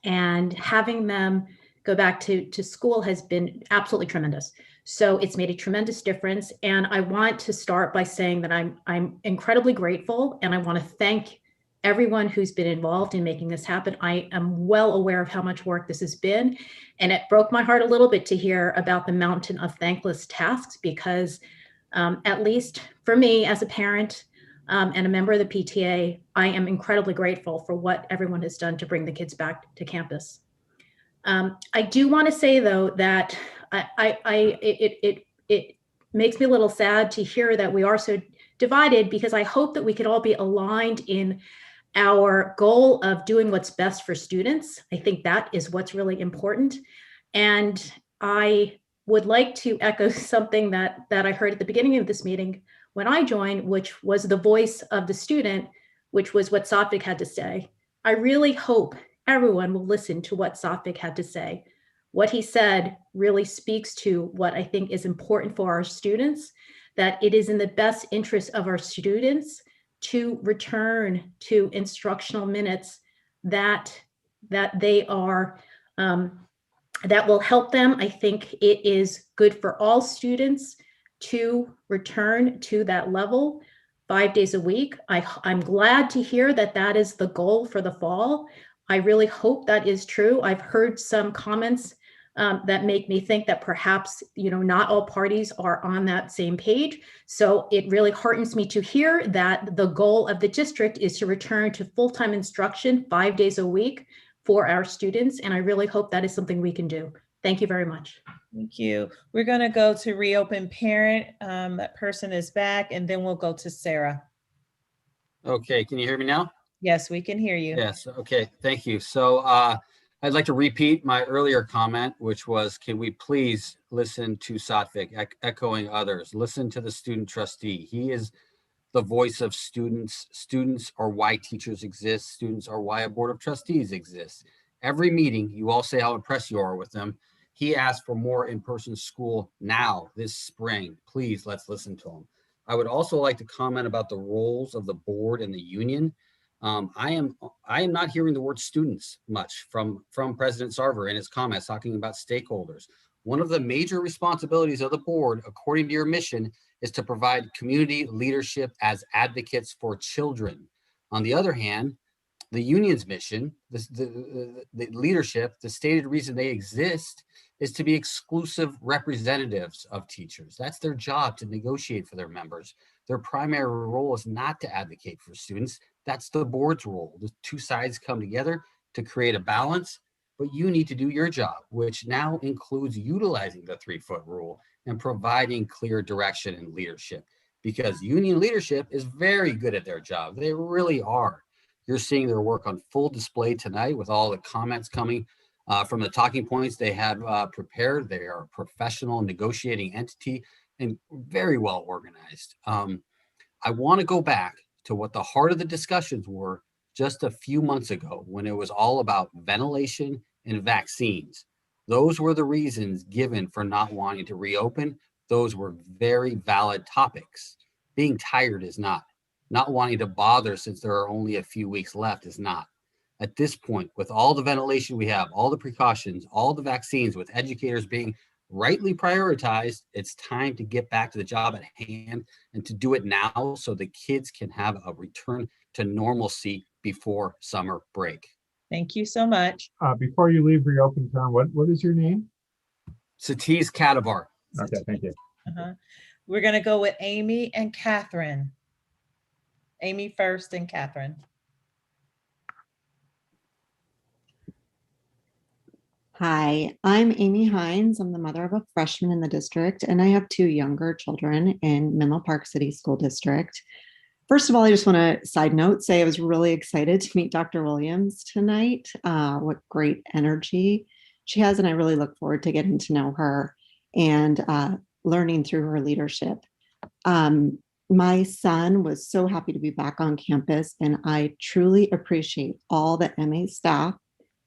and having them go back to school has been absolutely tremendous. So it's made a tremendous difference. And I want to start by saying that I'm incredibly grateful, and I want to thank everyone who's been involved in making this happen. I am well aware of how much work this has been, and it broke my heart a little bit to hear about the mountain of thankless tasks, because at least for me as a parent and a member of the PTA, I am incredibly grateful for what everyone has done to bring the kids back to campus. I do want to say though that it makes me a little sad to hear that we are so divided, because I hope that we could all be aligned in our goal of doing what's best for students. I think that is what's really important. And I would like to echo something that I heard at the beginning of this meeting when I joined, which was the voice of the student, which was what Safik had to say. I really hope everyone will listen to what Safik had to say. What he said really speaks to what I think is important for our students, that it is in the best interest of our students to return to instructional minutes that they are, that will help them. I think it is good for all students to return to that level 5 days a week. I'm glad to hear that that is the goal for the fall. I really hope that is true. I've heard some comments that make me think that perhaps, not all parties are on that same page. So it really heartens me to hear that the goal of the district is to return to full-time instruction 5 days a week for our students. And I really hope that is something we can do. Thank you very much.
Thank you. We're going to go to reopen parent. That person is back, and then we'll go to Sarah.
Okay, can you hear me now?
Yes, we can hear you.
Yes, okay, thank you. So I'd like to repeat my earlier comment, which was, can we please listen to Satvik, echoing others, listen to the student trustee. He is the voice of students. Students are why teachers exist. Students are why a board of trustees exists. Every meeting, you all say how impressed you are with them. He asked for more in-person school now, this spring. Please, let's listen to him. I would also like to comment about the roles of the board and the union. I am not hearing the word students much from President Sarver in his comments talking about stakeholders. One of the major responsibilities of the board, according to your mission, is to provide community leadership as advocates for children. On the other hand, the union's mission, the leadership, the stated reason they exist is to be exclusive representatives of teachers. That's their job, to negotiate for their members. Their primary role is not to advocate for students. That's the board's role. The two sides come together to create a balance, but you need to do your job, which now includes utilizing the 3-foot rule and providing clear direction and leadership, because union leadership is very good at their job. They really are. You're seeing their work on full display tonight with all the comments coming from the talking points they have prepared. They are a professional negotiating entity and very well organized. I want to go back to what the heart of the discussions were just a few months ago, when it was all about ventilation and vaccines. Those were the reasons given for not wanting to reopen. Those were very valid topics. Being tired is not. Not wanting to bother since there are only a few weeks left is not. At this point, with all the ventilation we have, all the precautions, all the vaccines, with educators being rightly prioritized, it's time to get back to the job at hand and to do it now so the kids can have a return to normalcy before summer break.
Thank you so much.
Before you leave reopen term, what is your name?
Satiz Kadavar.
Okay, thank you.
We're going to go with Amy and Catherine. Amy first and Catherine.
Hi, I'm Amy Hines. I'm the mother of a freshman in the district, and I have 2 younger children in Menlo Park City School District. First of all, I just want to side note say I was really excited to meet Dr. Williams tonight. What great energy she has, and I really look forward to getting to know her and learning through her leadership. My son was so happy to be back on campus, and I truly appreciate all the MA staff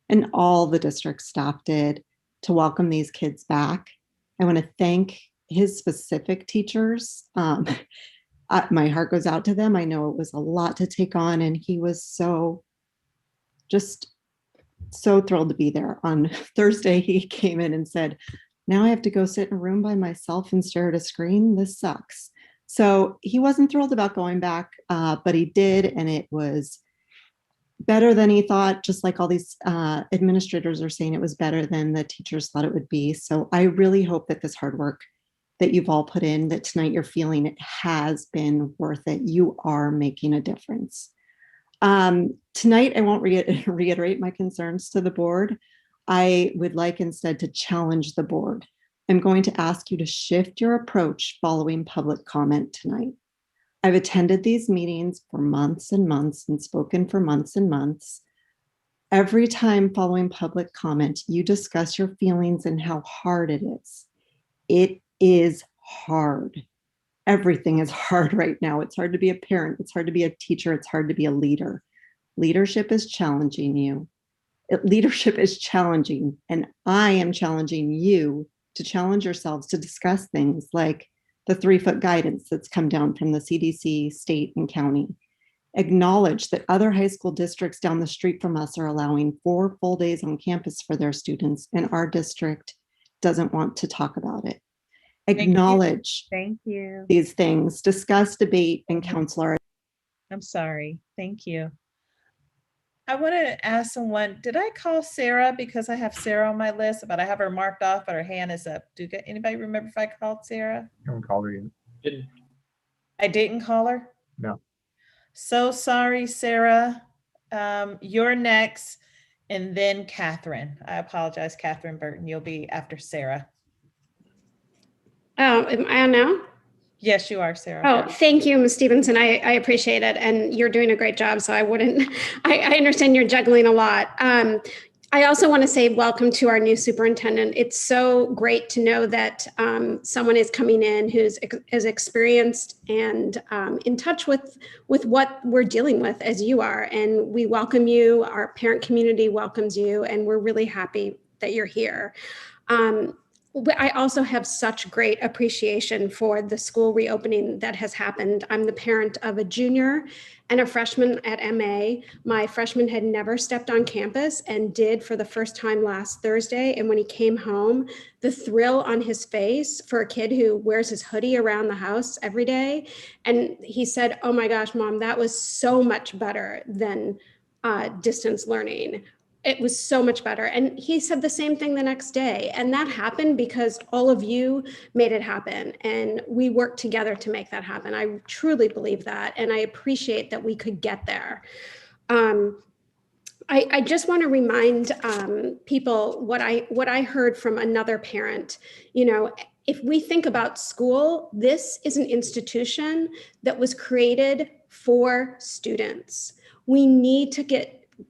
and all the district staff did to welcome these kids back. I want to thank his specific teachers. My heart goes out to them. I know it was a lot to take on, and he was so thrilled to be there. On Thursday, he came in and said, now I have to go sit in a room by myself and stare at a screen. This sucks. So he wasn't thrilled about going back, but he did, and it was better than he thought, just like all these administrators are saying it was better than the teachers thought it would be. So I really hope that this hard work that you've all put in, that tonight you're feeling it has been worth it. You are making a difference. Tonight, I won't reiterate my concerns to the board. I would like instead to challenge the board. I'm going to ask you to shift your approach following public comment tonight. I've attended these meetings for months and months and spoken for months and months. Every time following public comment, you discuss your feelings and how hard it is. It is hard. Everything is hard right now. It's hard to be a parent. It's hard to be a teacher. It's hard to be a leader. Leadership is challenging you. Leadership is challenging, and I am challenging you to challenge yourselves to discuss things like the 3-foot guidance that's come down from the CDC, state, and county. Acknowledge that other high school districts down the street from us are allowing 4 full days on campus for their students, and our district doesn't want to talk about it. Acknowledge
Thank you.
these things, discuss, debate, and counsel our.
I'm sorry. Thank you. I want to ask someone, did I call Sarah because I have Sarah on my list, but I have her marked off, but her hand is up. Anybody remember if I called Sarah?
I haven't called her yet.
I didn't call her?
No.
So sorry, Sarah. You're next, and then Catherine. I apologize, Catherine Burton. You'll be after Sarah.
Oh, am I on now?
Yes, you are, Sarah.
Oh, thank you, Ms. Stevenson. I appreciate it. And you're doing a great job. So I wouldn't, I understand you're juggling a lot. I also want to say welcome to our new superintendent. It's so great to know that someone is coming in who's as experienced and in touch with what we're dealing with as you are. And we welcome you. Our parent community welcomes you. And we're really happy that you're here. I also have such great appreciation for the school reopening that has happened. I'm the parent of a junior and a freshman at MA. My freshman had never stepped on campus and did for the first time last Thursday. And when he came home, the thrill on his face for a kid who wears his hoodie around the house every day. And he said, "Oh my gosh, Mom, that was so much better than distance learning. It was so much better." And he said the same thing the next day. And that happened because all of you made it happen. And we worked together to make that happen. I truly believe that. And I appreciate that we could get there. I just want to remind people what I heard from another parent. You know, if we think about school, this is an institution that was created for students. We need to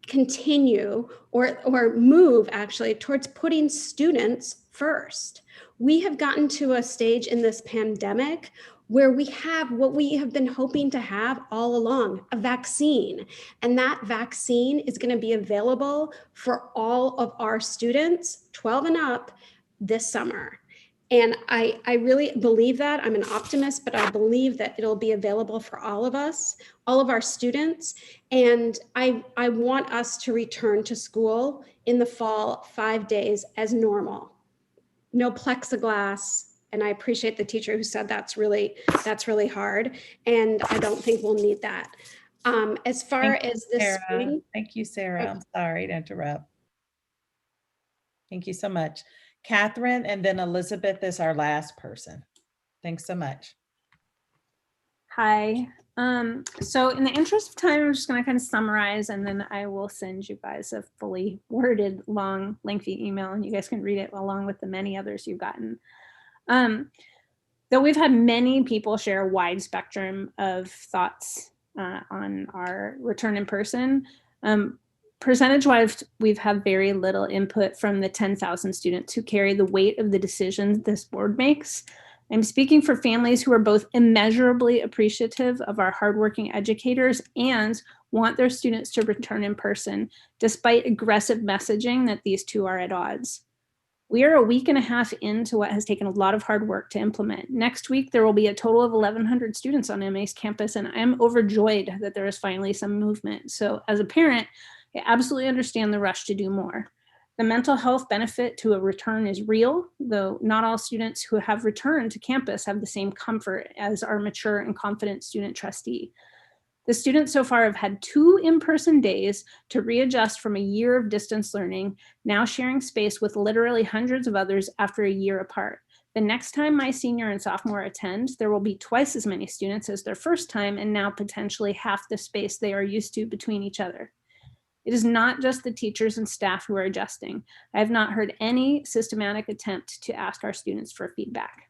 continue or move actually towards putting students first. We have gotten to a stage in this pandemic where we have what we have been hoping to have all along, a vaccine. And that vaccine is going to be available for all of our students, 12 and up, this summer. And I really believe that. I'm an optimist, but I believe that it'll be available for all of us, all of our students. And I want us to return to school in the fall 5 days as normal. No plexiglass. And I appreciate the teacher who said that's really hard. And I don't think we'll need that. As far as this spring.
Thank you, Sarah. I'm sorry to interrupt. Thank you so much. Catherine, and then Elizabeth is our last person. Thanks so much.
Hi. So in the interest of time, I'm just going to kind of summarize, and then I will send you guys a fully worded, long, lengthy email, and you guys can read it along with the many others you've gotten. Though we've had many people share a wide spectrum of thoughts on our return in person, percentage-wise, we've had very little input from the 10,000 students who carry the weight of the decisions this board makes. I'm speaking for families who are both immeasurably appreciative of our hardworking educators and want their students to return in person, despite aggressive messaging that these two are at odds. We are a week and a half into what has taken a lot of hard work to implement. Next week, there will be a total of 1,100 students on MA's campus, and I am overjoyed that there is finally some movement. So as a parent, I absolutely understand the rush to do more. The mental health benefit to a return is real, though not all students who have returned to campus have the same comfort as our mature and confident student trustee. The students so far have had 2 in-person days to readjust from a year of distance learning, now sharing space with literally hundreds of others after a year apart. The next time my senior and sophomore attend, there will be twice as many students as their first time, and now potentially half the space they are used to between each other. It is not just the teachers and staff who are adjusting. I have not heard any systematic attempt to ask our students for feedback.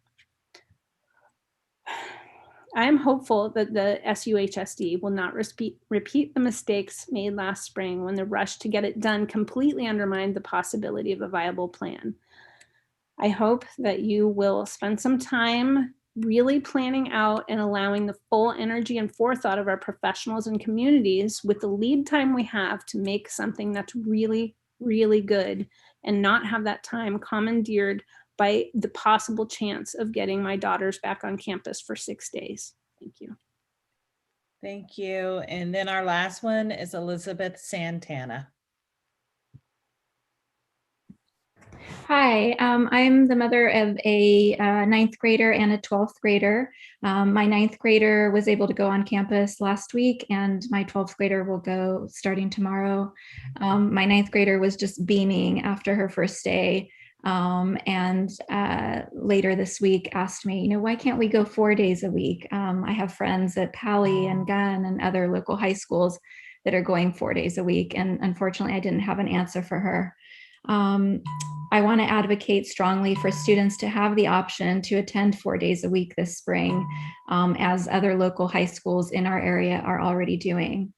I am hopeful that the SUHSD will not repeat the mistakes made last spring when the rush to get it done completely undermined the possibility of a viable plan. I hope that you will spend some time really planning out and allowing the full energy and forethought of our professionals and communities with the lead time we have to make something that's really, really good and not have that time commandeered by the possible chance of getting my daughters back on campus for 6 days. Thank you.
Thank you. And then our last one is Elizabeth Santana.
Hi, I'm the mother of a 9th grader and a 12th grader. My 9th grader was able to go on campus last week, and my 12th grader will go starting tomorrow. My 9th grader was just beaming after her first day, and later this week asked me, you know, why can't we go 4 days a week? I have friends at Pally and Gunn and other local high schools that are going 4 days a week, and unfortunately I didn't have an answer for her.
I want to advocate strongly for students to have the option to attend 4 days a week this spring, as other local high schools in our area are already doing.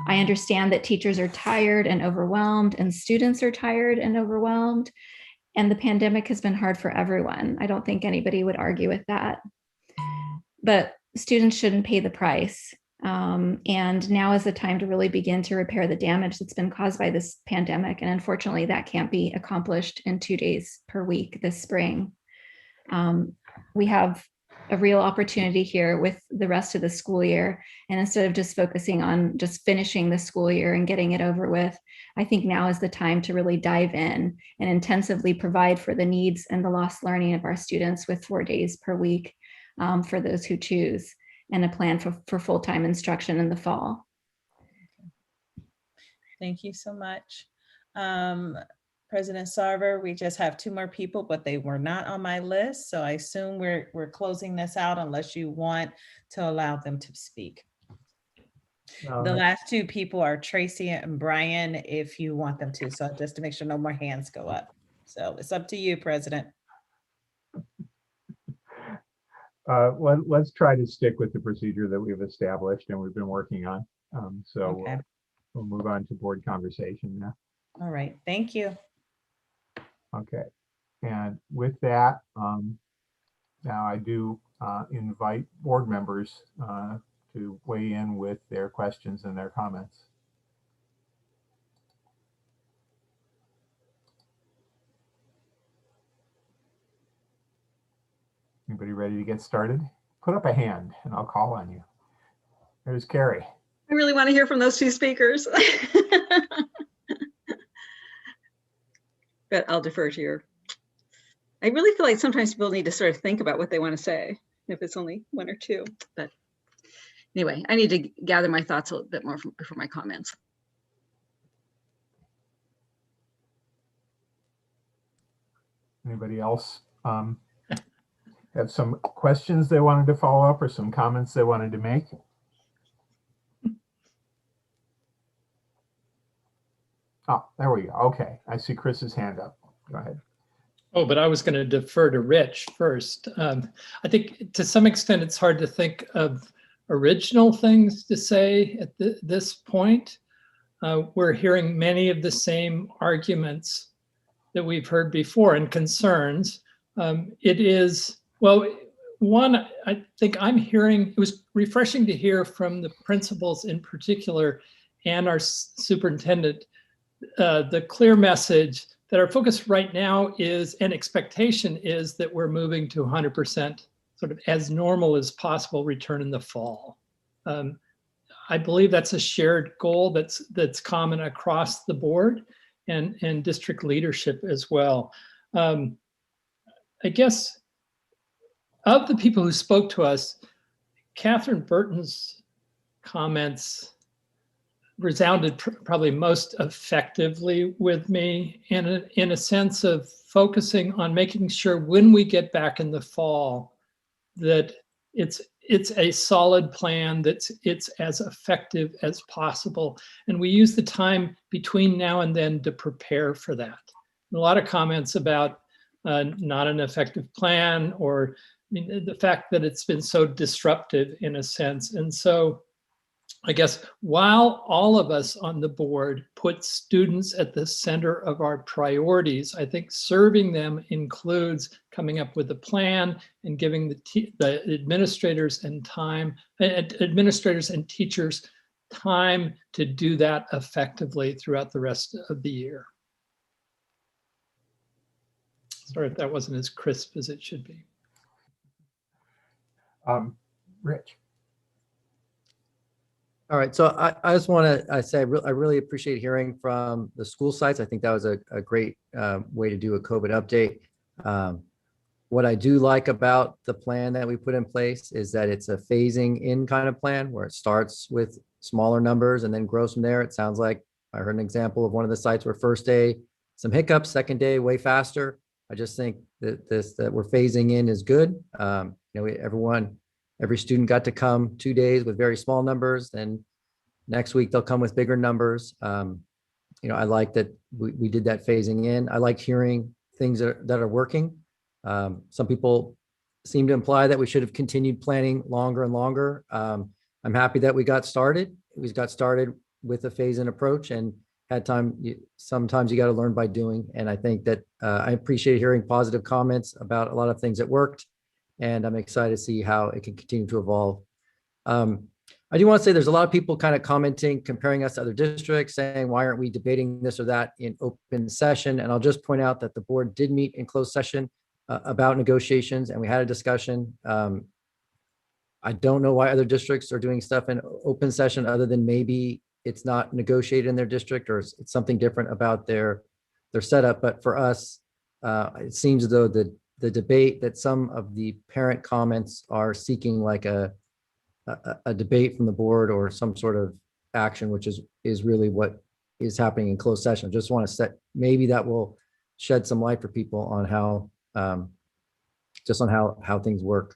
I understand that teachers are tired and overwhelmed, and students are tired and overwhelmed, and the pandemic has been hard for everyone. I don't think anybody would argue with that. But students shouldn't pay the price. And now is the time to really begin to repair the damage that's been caused by this pandemic. And unfortunately, that can't be accomplished in 2 days per week this spring. We have a real opportunity here with the rest of the school year. And instead of just focusing on just finishing the school year and getting it over with, I think now is the time to really dive in and intensively provide for the needs and the lost learning of our students with 4 days per week for those who choose, and a plan for full-time instruction in the fall.
Thank you so much. President Sarver, we just have 2 more people, but they were not on my list. So I assume we're closing this out unless you want to allow them to speak. The last 2 people are Tracy and Brian, if you want them to. So just to make sure no more hands go up. So it's up to you, President.
Let's try to stick with the procedure that we've established and we've been working on.
Okay.
We'll move on to board conversation now.
All right, thank you.
Okay, and with that, now I do invite board members to weigh in with their questions and their comments. Anybody ready to get started? Put up a hand and I'll call on you. There's Carrie.
I really want to hear from those 2 speakers. But I'll defer to your. I really feel like sometimes people need to sort of think about what they want to say, if it's only 1 or 2. But anyway, I need to gather my thoughts a little bit more before my comments.
Anybody else have some questions they wanted to follow up or some comments they wanted to make? Oh, there we go. Okay, I see Chris's hand up. Go ahead.
Oh, but I was going to defer to Rich first. I think to some extent it's hard to think of original things to say at this point. We're hearing many of the same arguments that we've heard before and concerns. It is, well, one, I think I'm hearing, it was refreshing to hear from the principals in particular and our superintendent, the clear message that our focus right now is, and expectation is, that we're moving to 100% sort of as normal as possible return in the fall. I believe that's a shared goal that's common across the board and district leadership as well. I guess of the people who spoke to us, Catherine Burton's comments resounded probably most effectively with me, and in a sense of focusing on making sure when we get back in the fall that it's a solid plan, it's as effective as possible, and we use the time between now and then to prepare for that. A lot of comments about not an effective plan, or the fact that it's been so disruptive in a sense. And so I guess while all of us on the board put students at the center of our priorities, I think serving them includes coming up with a plan and giving the administrators and teachers time to do that effectively throughout the rest of the year. Sorry if that wasn't as crisp as it should be.
Rich.
All right, so I just want to say I really appreciate hearing from the school sites. I think that was a great way to do a COVID update. What I do like about the plan that we put in place is that it's a phasing in kind of plan where it starts with smaller numbers and then grows from there. It sounds like I heard an example of one of the sites where first day, some hiccups, second day, way faster. I just think that that we're phasing in is good. Every student got to come 2 days with very small numbers, and next week they'll come with bigger numbers. I like that we did that phasing in. I like hearing things that are working. Some people seem to imply that we should have continued planning longer and longer. I'm happy that we got started. We got started with a phase-in approach and had time. Sometimes you got to learn by doing. And I think that I appreciate hearing positive comments about a lot of things that worked. And I'm excited to see how it can continue to evolve. I do want to say there's a lot of people kind of commenting, comparing us to other districts, saying, why aren't we debating this or that in open session? And I'll just point out that the board did meet in closed session about negotiations, and we had a discussion. I don't know why other districts are doing stuff in open session other than maybe it's not negotiated in their district or it's something different about their setup. But for us, it seems as though the debate that some of the parent comments are seeking like a debate from the board or some sort of action, which is really what is happening in closed session. I just want to set, maybe that will shed some light for people on how, just on how things work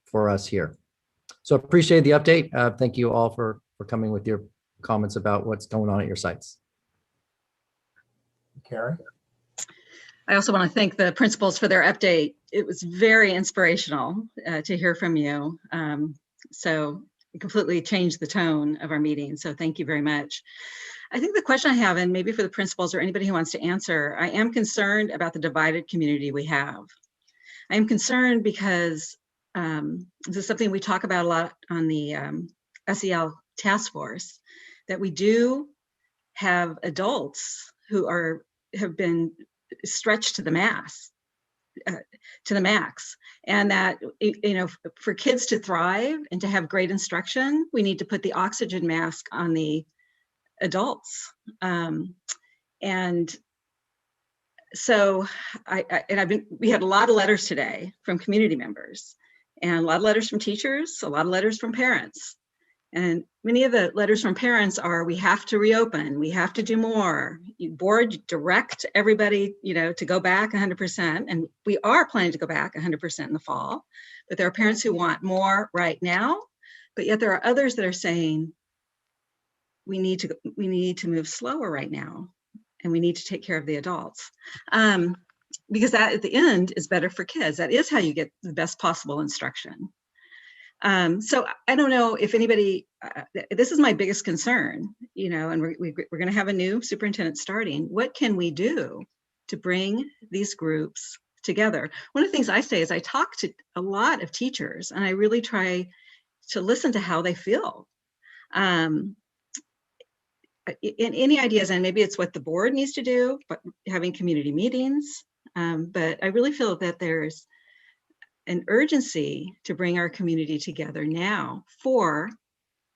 for us here. So appreciate the update. Thank you all for coming with your comments about what's going on at your sites.
Carrie?
I also want to thank the principals for their update. It was very inspirational to hear from you. So it completely changed the tone of our meeting. So thank you very much. I think the question I have, and maybe for the principals or anybody who wants to answer, I am concerned about the divided community we have. I am concerned because this is something we talk about a lot on the SEL task force, that we do have adults who have been stretched to the max, and that, you know, for kids to thrive and to have great instruction, we need to put the oxygen mask on the adults. And so we had a lot of letters today from community members, and a lot of letters from teachers, a lot of letters from parents. And many of the letters from parents are, we have to reopen, we have to do more. Board direct everybody, you know, to go back 100%. And we are planning to go back 100% in the fall. But there are parents who want more right now. But yet there are others that are saying, we need to move slower right now. And we need to take care of the adults. Because that at the end is better for kids. That is how you get the best possible instruction. So I don't know if anybody, this is my biggest concern, you know, and we're going to have a new superintendent starting. What can we do to bring these groups together? One of the things I say is I talk to a lot of teachers and I really try to listen to how they feel. In any ideas, and maybe it's what the board needs to do, but having community meetings. But I really feel that there's an urgency to bring our community together now for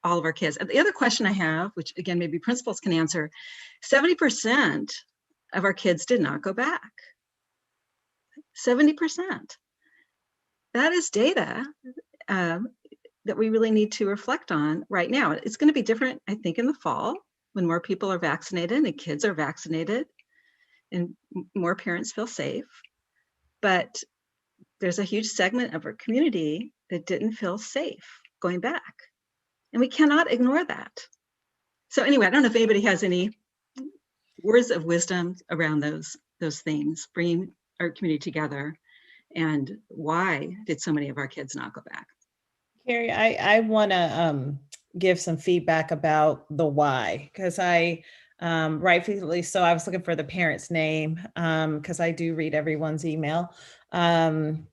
all of our kids. And the other question I have, which again, maybe principals can answer, 70% of our kids did not go back. 70%. That is data that we really need to reflect on right now. It's going to be different, I think, in the fall when more people are vaccinated and kids are vaccinated and more parents feel safe. But there's a huge segment of our community that didn't feel safe going back. And we cannot ignore that. So anyway, I don't know if anybody has any words of wisdom around those things, bringing our community together, and why did so many of our kids not go back?
Carrie, I want to give some feedback about the why, because rightfully so, I was looking for the parent's name because I do read everyone's email. And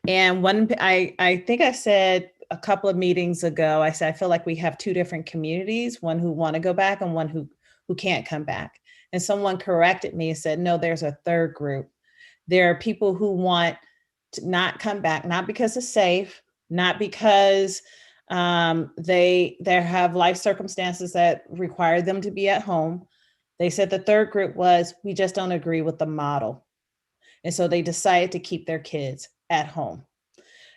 I think I said a couple of meetings ago, I said, I feel like we have two different communities, one who want to go back and one who can't come back. And someone corrected me and said, no, there's a third group. There are people who want to not come back, not because it's safe, not because they have life circumstances that require them to be at home. They said the third group was, we just don't agree with the model. And so they decided to keep their kids at home.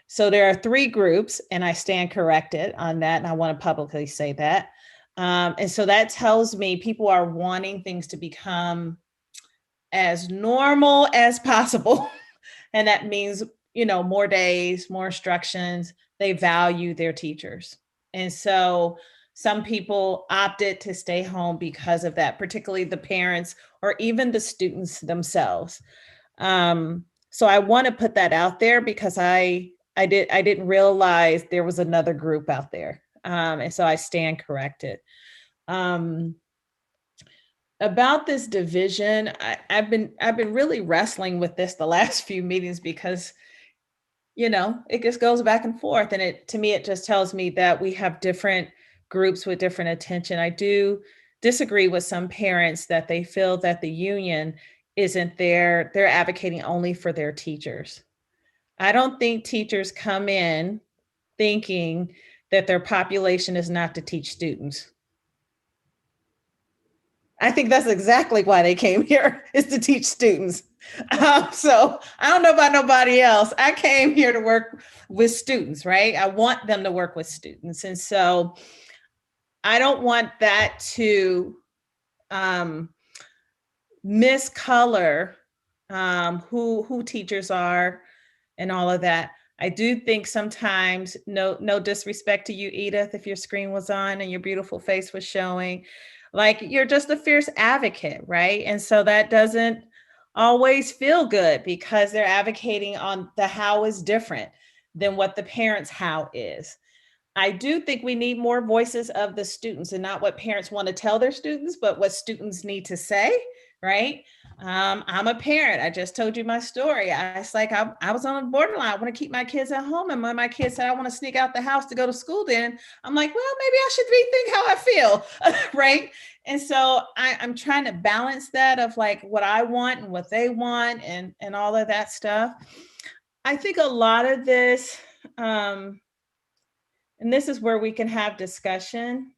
So there are three groups, and I stand corrected on that. And I want to publicly say that. And so that tells me people are wanting things to become as normal as possible. And that means, you know, more days, more instructions. They value their teachers. And so some people opted to stay home because of that, particularly the parents or even the students themselves. So I want to put that out there because I didn't realize there was another group out there. And so I stand corrected. About this division, I've been really wrestling with this the last few meetings because, you know, it just goes back and forth. And to me, it just tells me that we have different groups with different attention. I do disagree with some parents that they feel that the union isn't there. They're advocating only for their teachers. I don't think teachers come in thinking that their population is not to teach students. I think that's exactly why they came here, is to teach students. So I don't know about nobody else. I came here to work with students, right? I want them to work with students. And so I don't want that to miscolor who teachers are and all of that. I do think sometimes, no disrespect to you, Edith, if your screen was on and your beautiful face was showing, like you're just a fierce advocate, right? And so that doesn't always feel good because they're advocating on the how is different than what the parents' how is. I do think we need more voices of the students and not what parents want to tell their students, but what students need to say, right? I'm a parent. I just told you my story. I was on the borderline. I want to keep my kids at home. And when my kids said, I want to sneak out the house to go to school, then I'm like, well, maybe I should rethink how I feel, right? And so I'm trying to balance that of like what I want and what they want and all of that stuff. I think a lot of this, and this is where we can have discussion,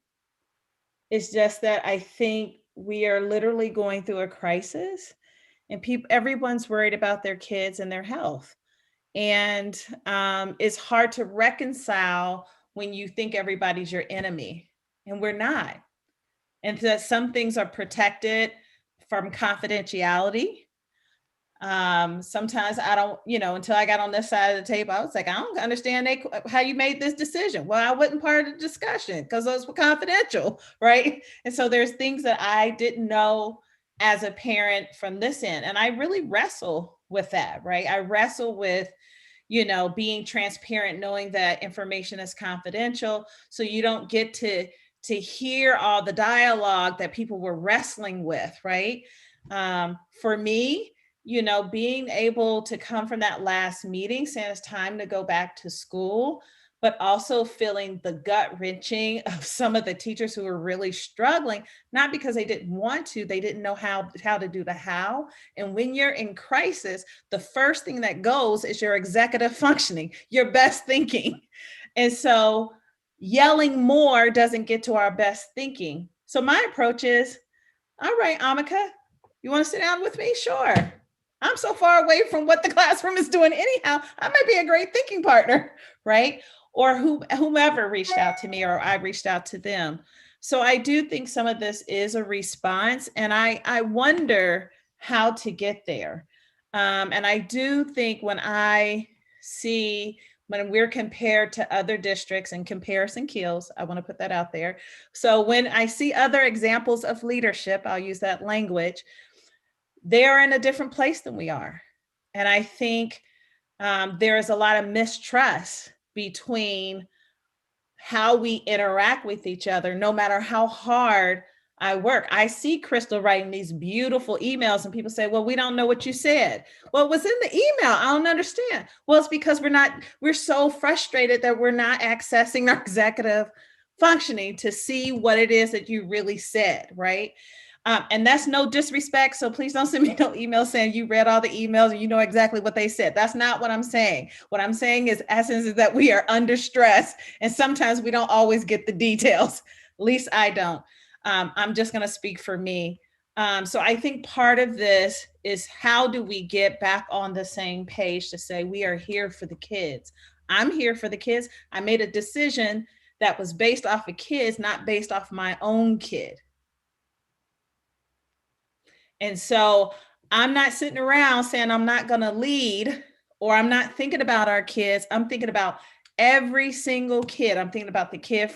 it's just that I think we are literally going through a crisis and everyone's worried about their kids and their health. And it's hard to reconcile when you think everybody's your enemy, and we're not. And that some things are protected from confidentiality. Sometimes I don't, until I got on this side of the table, I was like, I don't understand how you made this decision. Well, I wasn't part of the discussion because those were confidential, right? And so there's things that I didn't know as a parent from this end. And I really wrestle with that, right? I wrestle with, being transparent, knowing that information is confidential. So you don't get to hear all the dialogue that people were wrestling with, right? For me, being able to come from that last meeting, saying it's time to go back to school, but also feeling the gut wrenching of some of the teachers who were really struggling, not because they didn't want to, they didn't know how to do the how. And when you're in crisis, the first thing that goes is your executive functioning, your best thinking. And so yelling more doesn't get to our best thinking. So my approach is, all right, Amika, you want to sit down with me? Sure. I'm so far away from what the classroom is doing anyhow. I might be a great thinking partner, right? Or whomever reached out to me, or I reached out to them. So I do think some of this is a response, and I wonder how to get there. And I do think when we're compared to other districts, and comparison kills, I want to put that out there. So when I see other examples of leadership, I'll use that language, they're in a different place than we are. And I think there is a lot of mistrust between how we interact with each other, no matter how hard I work. I see Crystal writing these beautiful emails and people say, well, we don't know what you said. Well, it was in the email. I don't understand. Well, it's because we're so frustrated that we're not accessing our executive functioning to see what it is that you really said, right? And that's no disrespect. So please don't send me no email saying you read all the emails and you know exactly what they said. That's not what I'm saying. What I'm saying is essence is that we are under stress and sometimes we don't always get the details. At least I don't. I'm just going to speak for me. So I think part of this is how do we get back on the same page to say we are here for the kids. I'm here for the kids. I made a decision that was based off of kids, not based off my own kid. And so I'm not sitting around saying I'm not going to lead or I'm not thinking about our kids. I'm thinking about every single kid. I'm thinking about the kid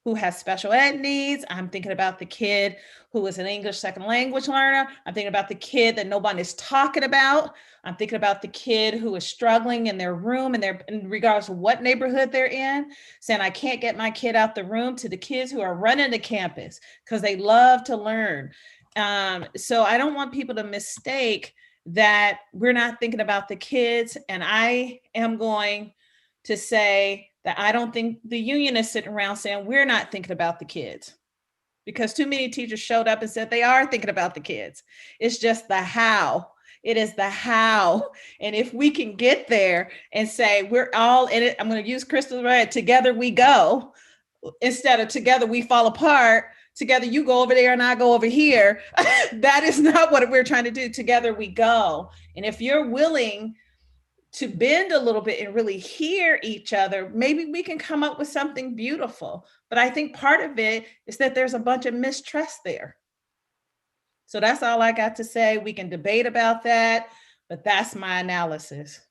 who has special ed needs. I'm thinking about the kid who is an English second language learner. I'm thinking about the kid that nobody's talking about. I'm thinking about the kid who is struggling in their room and in regards to what neighborhood they're in, saying, I can't get my kid out the room, to the kids who are running the campus because they love to learn. So I don't want people to mistake that we're not thinking about the kids. And I am going to say that I don't think the union is sitting around saying we're not thinking about the kids, because too many teachers showed up and said they are thinking about the kids. It's just the how. It is the how. And if we can get there and say we're all in it, I'm going to use Crystal right, together we go, instead of together we fall apart, together you go over there and I go over here. That is not what we're trying to do. Together we go. And if you're willing to bend a little bit and really hear each other, maybe we can come up with something beautiful. But I think part of it is that there's a bunch of mistrust there. So that's all I got to say. We can debate about that, but that's my analysis.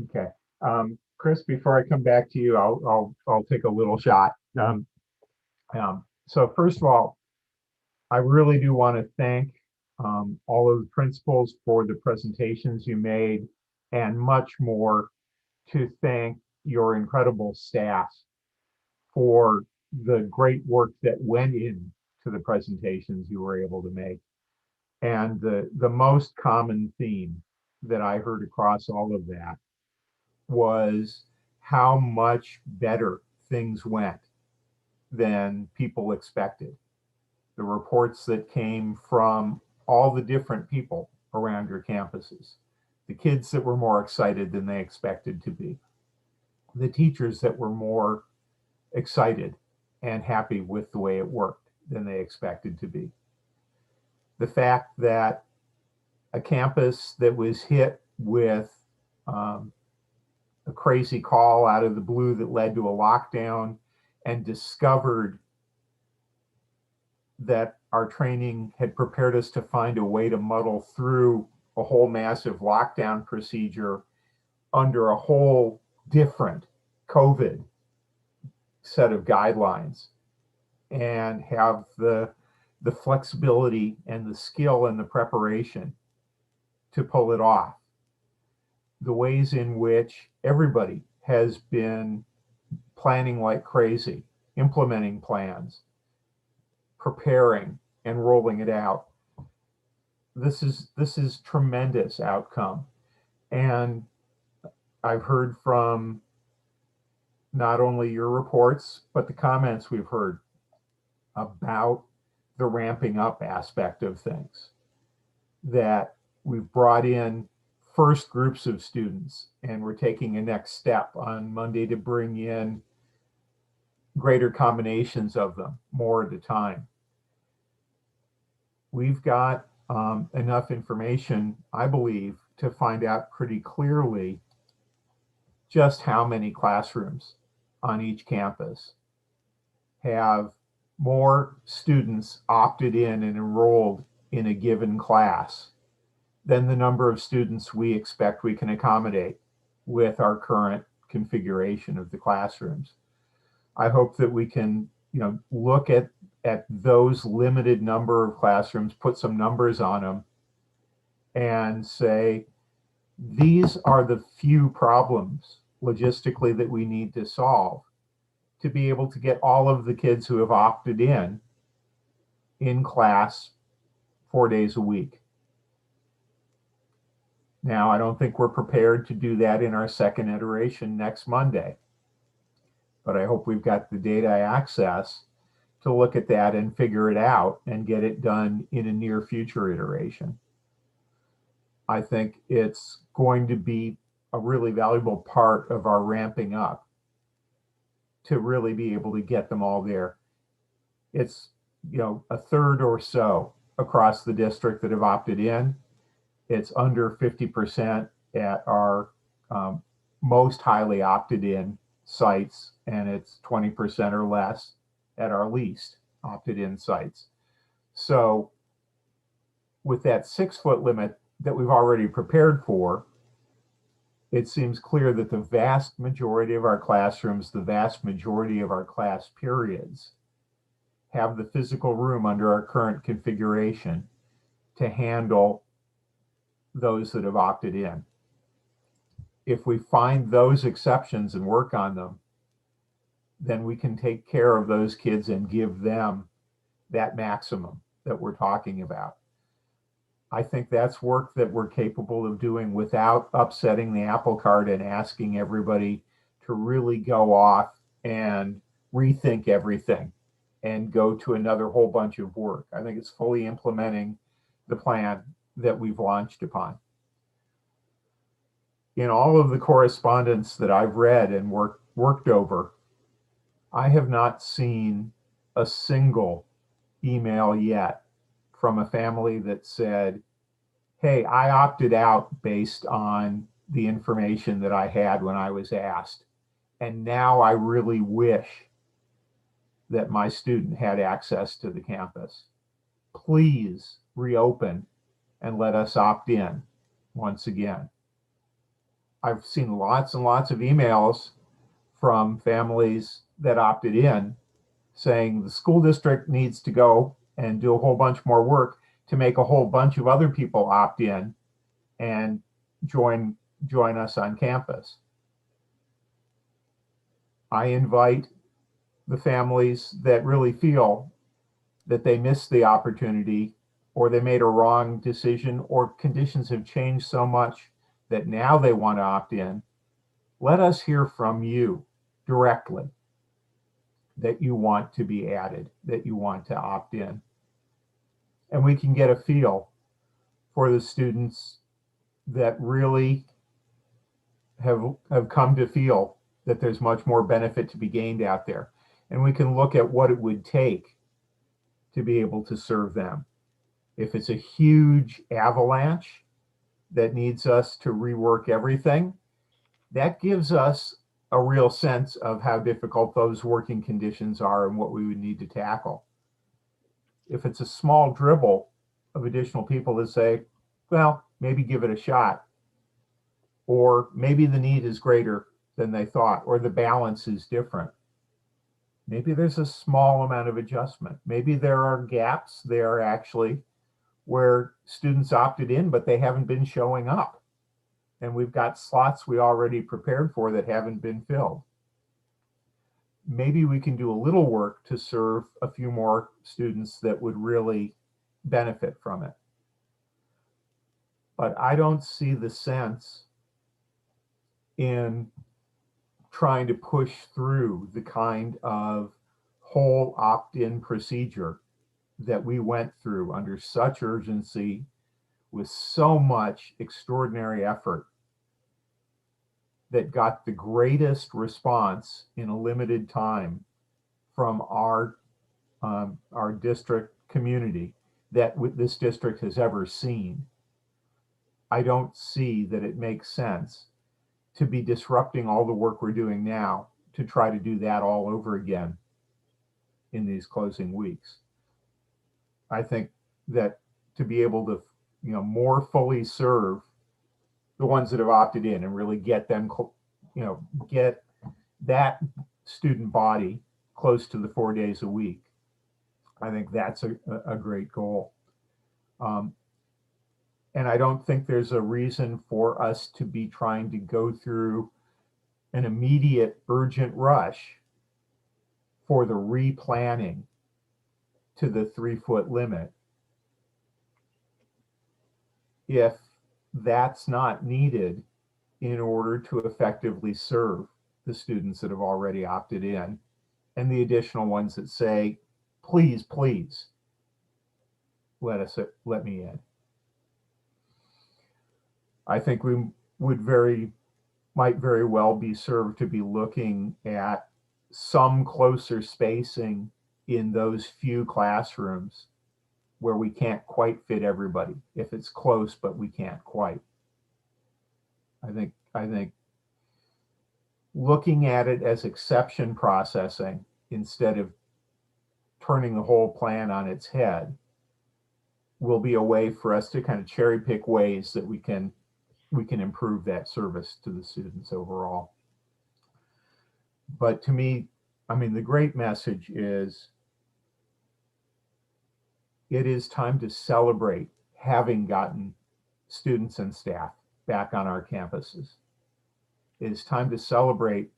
Okay. Chris, before I come back to you, I'll take a little shot. So first of all, I really do want to thank all of the principals for the presentations you made, and much more to thank your incredible staff for the great work that went into the presentations you were able to make. And the most common theme that I heard across all of that was how much better things went than people expected. The reports that came from all the different people around your campuses, the kids that were more excited than they expected to be, the teachers that were more excited and happy with the way it worked than they expected to be. The fact that a campus that was hit with a crazy call out of the blue that led to a lockdown, and discovered that our training had prepared us to find a way to muddle through a whole massive lockdown procedure under a whole different COVID set of guidelines, and have the flexibility and the skill and the preparation to pull it off. The ways in which everybody has been planning like crazy, implementing plans, preparing and rolling it out. This is tremendous outcome. And I've heard from not only your reports, but the comments we've heard about the ramping up aspect of things, that we've brought in first groups of students, and we're taking a next step on Monday to bring in greater combinations of them, more at a time. We've got enough information, I believe, to find out pretty clearly just how many classrooms on each campus have more students opted in and enrolled in a given class than the number of students we expect we can accommodate with our current configuration of the classrooms. I hope that we can, look at those limited number of classrooms, put some numbers on them, and say, these are the few problems logistically that we need to solve to be able to get all of the kids who have opted in class 4 days a week. Now, I don't think we're prepared to do that in our second iteration next Monday, but I hope we've got the data access to look at that and figure it out and get it done in a near future iteration. I think it's going to be a really valuable part of our ramping up to really be able to get them all there. It's, a third or so across the district that have opted in. It's under 50% at our most highly opted in sites, and it's 20% or less at our least opted in sites. So with that 6 foot limit that we've already prepared for, it seems clear that the vast majority of our classrooms, the vast majority of our class periods have the physical room under our current configuration to handle those that have opted in. If we find those exceptions and work on them, then we can take care of those kids and give them that maximum that we're talking about. I think that's work that we're capable of doing without upsetting the apple cart and asking everybody to really go off and rethink everything and go to another whole bunch of work. I think it's fully implementing the plan that we've launched upon. In all of the correspondence that I've read and worked over, I have not seen a single email yet from a family that said, hey, I opted out based on the information that I had when I was asked, and now I really wish that my student had access to the campus. Please reopen and let us opt in once again. I've seen lots and lots of emails from families that opted in saying the school district needs to go and do a whole bunch more work to make a whole bunch of other people opt in and join us on campus. I invite the families that really feel that they missed the opportunity or they made a wrong decision or conditions have changed so much that now they want to opt in. Let us hear from you directly that you want to be added, that you want to opt in. And we can get a feel for the students that really have come to feel that there's much more benefit to be gained out there. And we can look at what it would take to be able to serve them. If it's a huge avalanche that needs us to rework everything, that gives us a real sense of how difficult those working conditions are and what we would need to tackle. If it's a small dribble of additional people that say, well, maybe give it a shot, or maybe the need is greater than they thought, or the balance is different. Maybe there's a small amount of adjustment. Maybe there are gaps there actually where students opted in, but they haven't been showing up. And we've got slots we already prepared for that haven't been filled. Maybe we can do a little work to serve a few more students that would really benefit from it. But I don't see the sense in trying to push through the kind of whole opt-in procedure that we went through under such urgency with so much extraordinary effort that got the greatest response in a limited time from our district community that this district has ever seen. I don't see that it makes sense to be disrupting all the work we're doing now to try to do that all over again in these closing weeks. I think that to be able to, more fully serve the ones that have opted in and really get them, get that student body close to the 4 days a week. I think that's a great goal. And I don't think there's a reason for us to be trying to go through an immediate urgent rush for the replanning to the 3-foot limit if that's not needed in order to effectively serve the students that have already opted in and the additional ones that say, please, please, let me in. I think we might very well be served to be looking at some closer spacing in those few classrooms where we can't quite fit everybody. If it's close, but we can't quite. I think looking at it as exception processing instead of turning the whole plan on its head will be a way for us to kind of cherry pick ways that we can we can improve that service to the students overall. But to me, I mean, the great message is it is time to celebrate having gotten students and staff back on our campuses. It is time to celebrate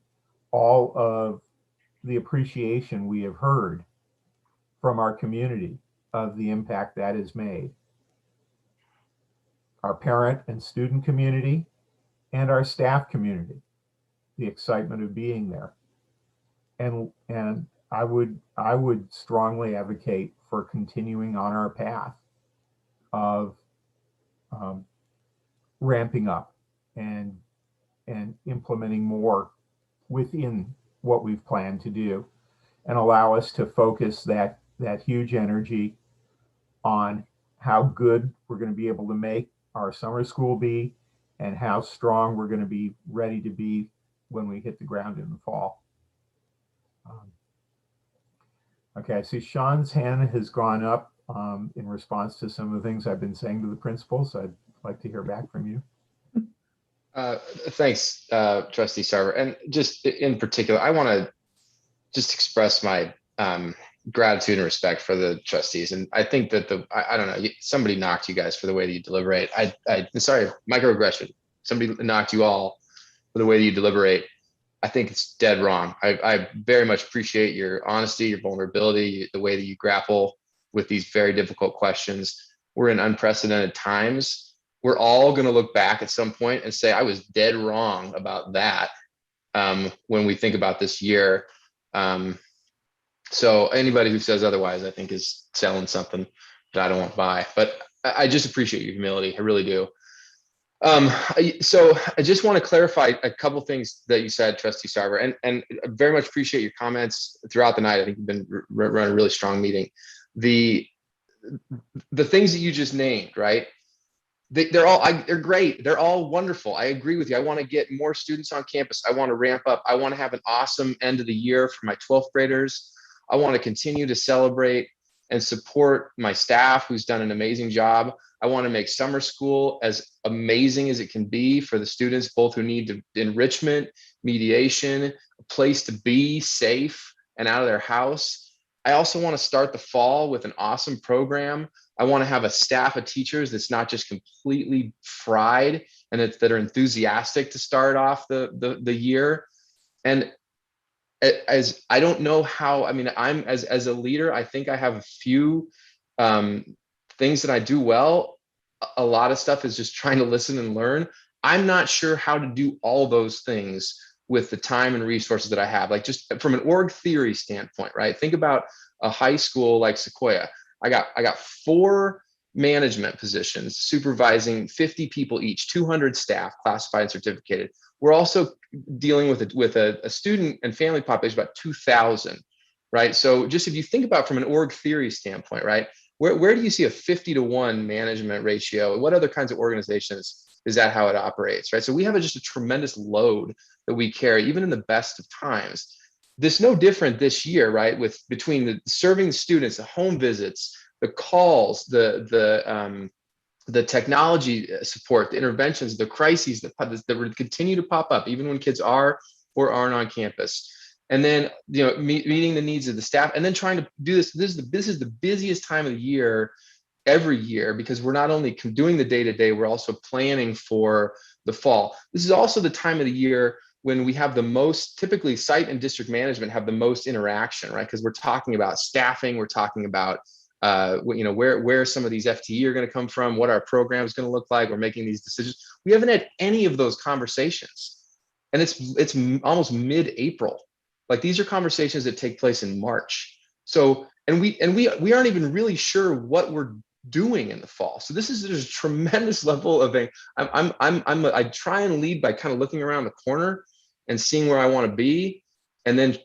all of the appreciation we have heard from our community of the impact that has made. Our parent and student community and our staff community, the excitement of being there. And I would strongly advocate for continuing on our path of ramping up and implementing more within what we've planned to do, and allow us to focus that huge energy on how good we're going to be able to make our summer school be, and how strong we're going to be ready to be when we hit the ground in the fall. Okay, I see Sean's hand has gone up in response to some of the things I've been saying to the principals. So I'd like to hear back from you.
Thanks, Trustee Sarver. And just in particular, I want to just express my gratitude and respect for the trustees. And I think that I don't know, somebody knocked you guys for the way that you deliberate. Sorry, microaggression. Somebody knocked you all for the way that you deliberate. I think it's dead wrong. I very much appreciate your honesty, your vulnerability, the way that you grapple with these very difficult questions. We're in unprecedented times. We're all going to look back at some point and say, I was dead wrong about that when we think about this year. So anybody who says otherwise, I think, is selling something that I don't want to buy. But I just appreciate your humility. I really do. So I just want to clarify a couple things that you said, Trustee Sarver, and I very much appreciate your comments throughout the night. I think you've been run a really strong meeting. The things that you just named, right? They're great. They're all wonderful. I agree with you. I want to get more students on campus. I want to ramp up. I want to have an awesome end of the year for my 12th graders. I want to continue to celebrate and support my staff, who's done an amazing job. I want to make summer school as amazing as it can be for the students, both who need enrichment, mediation, a place to be safe and out of their house. I also want to start the fall with an awesome program. I want to have a staff of teachers that's not just completely fried and that are enthusiastic to start off the year. And as I don't know how, I mean, I'm as a leader, I think I have a few things that I do well. A lot of stuff is just trying to listen and learn. I'm not sure how to do all those things with the time and resources that I have, like just from an org theory standpoint, right? Think about a high school like Sequoia. I got 4 management positions supervising 50 people each, 200 staff classified and certificated. We're also dealing with a student and family population about 2,000, right? So just if you think about from an org theory standpoint, right? Where do you see a 50-to-1 management ratio? What other kinds of organizations is that how it operates, right? So we have just a tremendous load that we carry, even in the best of times. This no different this year, right? Between the serving the students, the home visits, the calls, the technology support, the interventions, the crises that continue to pop up, even when kids are or aren't on campus. And then, meeting the needs of the staff, and then trying to do this. This is the busiest time of the year every year, because we're not only doing the day-to-day, we're also planning for the fall. This is also the time of the year when we have the most, typically site and district management have the most interaction, right? Because we're talking about staffing, we're talking about where some of these FTE are going to come from, what our program is going to look like. We're making these decisions. We haven't had any of those conversations, and it's almost mid-April. Like, these are conversations that take place in March. So, and we aren't even really sure what we're doing in the fall. So there's a tremendous level of I try and lead by kind of looking around the corner and seeing where I want to be, and then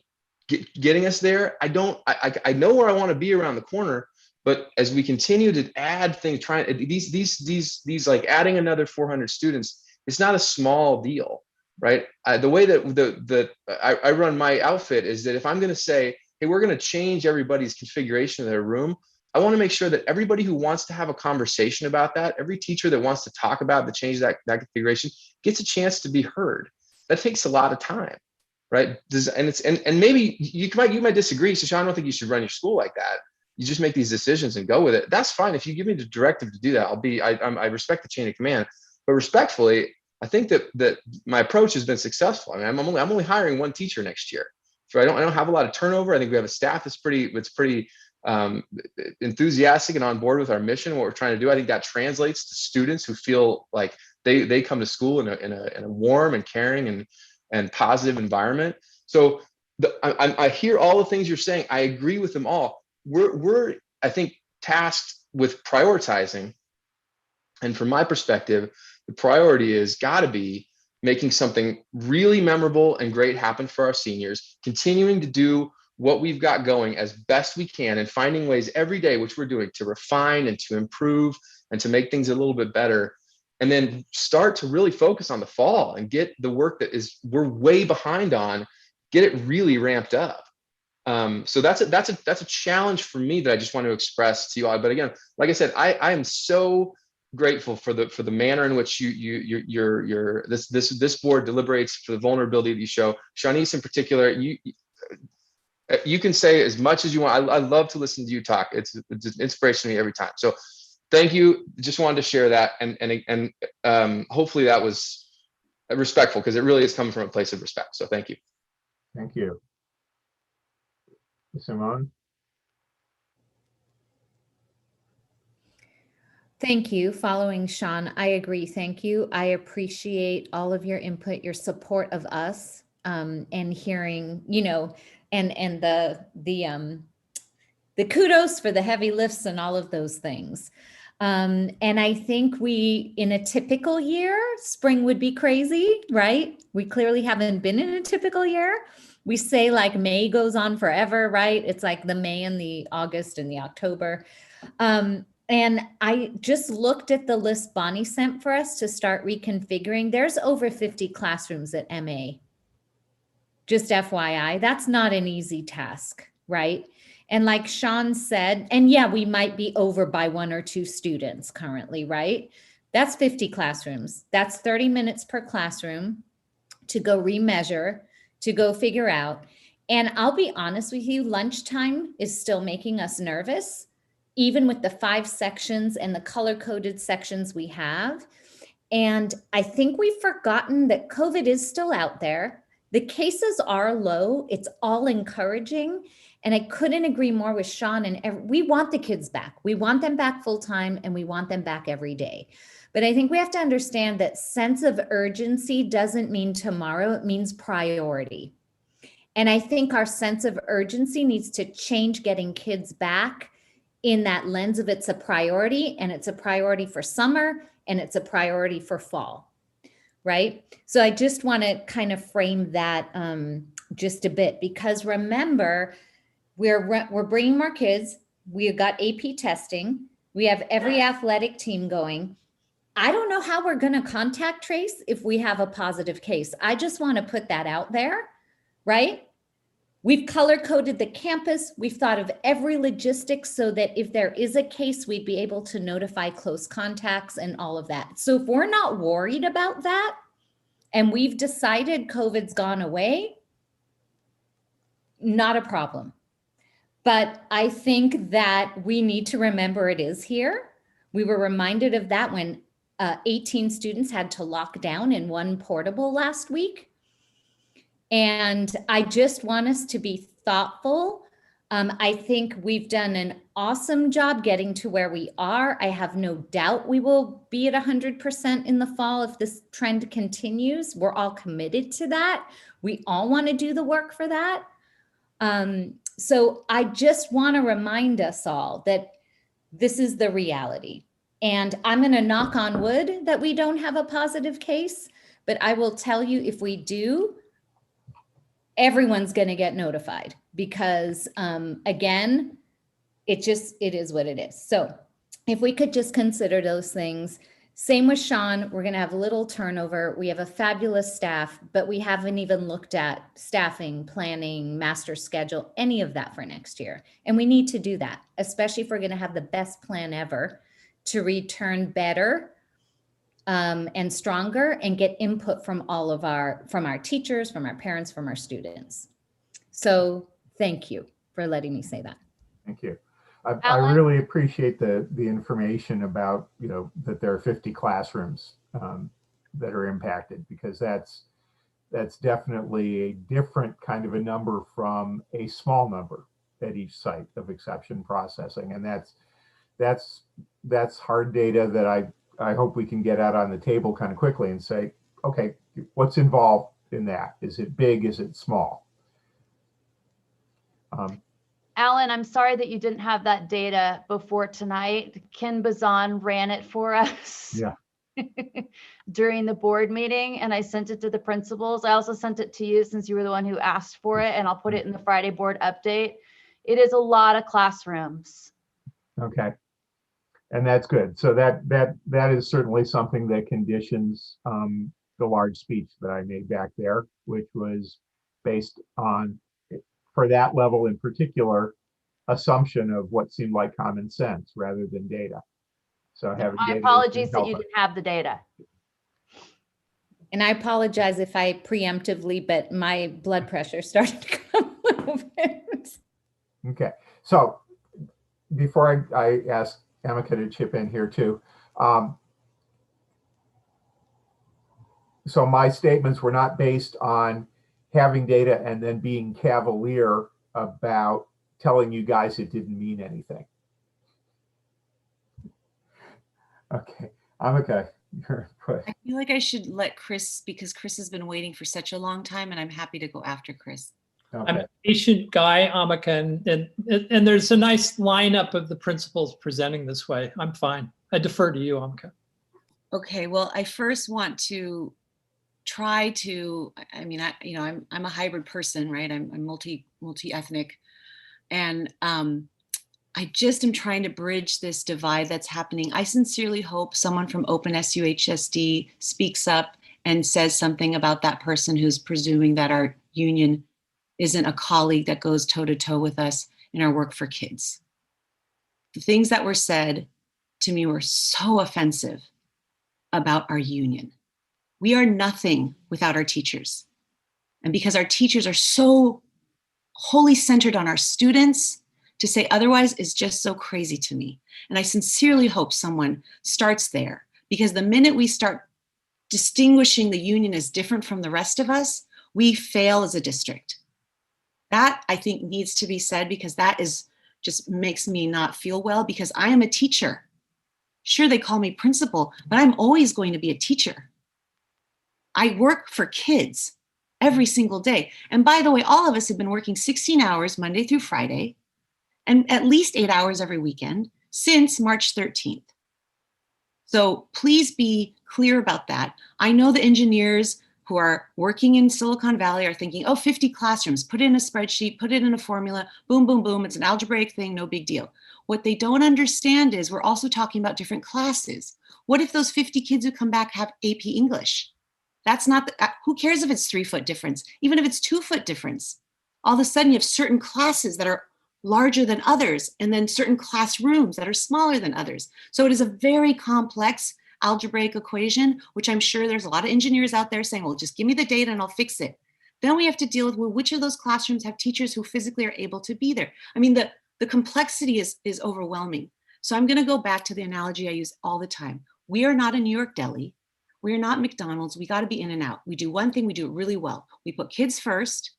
getting us there. I know where I want to be around the corner, but as we continue to add things, these like adding another 400 students, it's not a small deal, right? The way that I run my outfit is that if I'm going to say, hey, we're going to change everybody's configuration of their room, I want to make sure that everybody who wants to have a conversation about that, every teacher that wants to talk about the change that configuration gets a chance to be heard. That takes a lot of time, right? And maybe you might disagree. So Sean, I don't think you should run your school like that. You just make these decisions and go with it. That's fine. If you give me the directive to do that, I respect the chain of command, but respectfully, I think that my approach has been successful. I mean, I'm only hiring one teacher next year. So I don't have a lot of turnover. I think we have a staff that's pretty enthusiastic and on board with our mission, what we're trying to do. I think that translates to students who feel like they come to school in a warm and caring and positive environment. So I hear all the things you're saying. I agree with them all. We're I think tasked with prioritizing, and from my perspective, the priority is got to be making something really memorable and great happen for our seniors, continuing to do what we've got going as best we can, and finding ways every day, which we're doing, to refine and to improve and to make things a little bit better. And then start to really focus on the fall and get the work that we're way behind on, get it really ramped up. So that's a challenge for me that I just want to express to you all. But again, like I said, I am so grateful for the manner in which this board deliberates, for the vulnerability that you show. Shanice in particular, you can say as much as you want. I love to listen to you talk. It's an inspiration to me every time. So thank you. Just wanted to share that, and hopefully that was respectful, because it really is coming from a place of respect. So thank you.
Thank you. Simone?
Thank you. Following Sean, I agree. Thank you. I appreciate all of your input, your support of us, and hearing, and the kudos for the heavy lifts and all of those things. And I think in a typical year, spring would be crazy, right? We clearly haven't been in a typical year. We say like May goes on forever, right? It's like the May and the August and the October. And I just looked at the list Bonnie sent for us to start reconfiguring. There's over 50 classrooms at MA. Just FYI, that's not an easy task, right? And like Sean said, and yeah, we might be over by 1 or 2 students currently, right? That's 50 classrooms. That's 30 minutes per classroom to go remeasure, to go figure out. And I'll be honest with you, lunchtime is still making us nervous, even with the 5 sections and the color-coded sections we have. And I think we've forgotten that COVID is still out there. The cases are low. It's all encouraging. And I couldn't agree more with Sean. And we want the kids back. We want them back full time, and we want them back every day. But I think we have to understand that sense of urgency doesn't mean tomorrow. It means priority. And I think our sense of urgency needs to change getting kids back in that lens of it's a priority, and it's a priority for summer, and it's a priority for fall, right? So I just want to kind of frame that just a bit, because remember, we're bringing more kids. We've got AP testing. We have every athletic team going. I don't know how we're going to contact trace if we have a positive case. I just want to put that out there, right? We've color-coded the campus. We've thought of every logistics so that if there is a case, we'd be able to notify close contacts and all of that. So if we're not worried about that, and we've decided COVID's gone away, not a problem. But I think that we need to remember it is here. We were reminded of that when 18 students had to lock down in one portable last week. And I just want us to be thoughtful. I think we've done an awesome job getting to where we are. I have no doubt we will be at 100% in the fall if this trend continues. We're all committed to that. We all want to do the work for that. So I just want to remind us all that this is the reality. And I'm going to knock on wood that we don't have a positive case, but I will tell you, if we do, everyone's going to get notified, because again, it is what it is. So if we could just consider those things, Same with Sean. We're going to have a little turnover. We have a fabulous staff, but we haven't even looked at staffing, planning, master schedule, any of that for next year. And we need to do that, especially if we're going to have the best plan ever to return better and stronger and get input from from our teachers, from our parents, from our students. So thank you for letting me say that.
Thank you. I really appreciate the information about, that there are 50 classrooms that are impacted, because that's definitely a different kind of a number from a small number at each site of exception processing. And that's hard data that I hope we can get out on the table kind of quickly and say, okay, what's involved in that? Is it big? Is it small?
Alan, I'm sorry that you didn't have that data before tonight. Ken Bazan ran it for us during the board meeting, and I sent it to the principals. I also sent it to you since you were the one who asked for it, and I'll put it in the Friday board update. It is a lot of classrooms.
Okay. And that's good. So that is certainly something that conditions the large speech that I made back there, which was based on, for that level in particular, assumption of what seemed like common sense rather than data. So having
My
data
apologies that you didn't have the data.
And I apologize if I preemptively, but my blood pressure started to come a little bit.
Okay. So before I ask Emeka to chip in here too. So my statements were not based on having data and then being cavalier about telling you guys it didn't mean anything. Okay, Emeka, your input.
I feel like I should let Chris, because Chris has been waiting for such a long time, and I'm happy to go after Chris.
Okay.
I'm a patient guy, Amaka, and there's a nice lineup of the principals presenting this way. I'm fine. I defer to you, Amaka.
Okay, well, I first want to try to, I'm a hybrid person, right? I'm multi-ethnic, and I just am trying to bridge this divide that's happening. I sincerely hope someone from Open SUHSD speaks up and says something about that person who's presuming that our union isn't a colleague that goes toe-to-toe with us in our work for kids. The things that were said to me were so offensive about our union. We are nothing without our teachers. And because our teachers are so wholly centered on our students, to say otherwise is just so crazy to me. And I sincerely hope someone starts there, because the minute we start distinguishing the union as different from the rest of us, we fail as a district. That, I think, needs to be said, because that just makes me not feel well, because I am a teacher. Sure, they call me principal, but I'm always going to be a teacher. I work for kids every single day. And by the way, all of us have been working 16 hours Monday through Friday, and at least 8 hours every weekend since March 13th. So please be clear about that. I know the engineers who are working in Silicon Valley are thinking, oh, 50 classrooms, put it in a spreadsheet, put it in a formula, boom, boom, boom. It's an algebraic thing, no big deal. What they don't understand is we're also talking about different classes. What if those 50 kids who come back have AP English? That's not, who cares if it's 3 foot difference? Even if it's 2 foot difference, all of a sudden you have certain classes that are larger than others, and then certain classrooms that are smaller than others. So it is a very complex algebraic equation, which I'm sure there's a lot of engineers out there saying, well, just give me the data and I'll fix it. Then we have to deal with, well, which of those classrooms have teachers who physically are able to be there? I mean, the complexity is overwhelming. So I'm gonna go back to the analogy I use all the time. We are not a New York deli. We are not McDonald's. We gotta be in and out. We do one thing, we do it really well. We put kids first,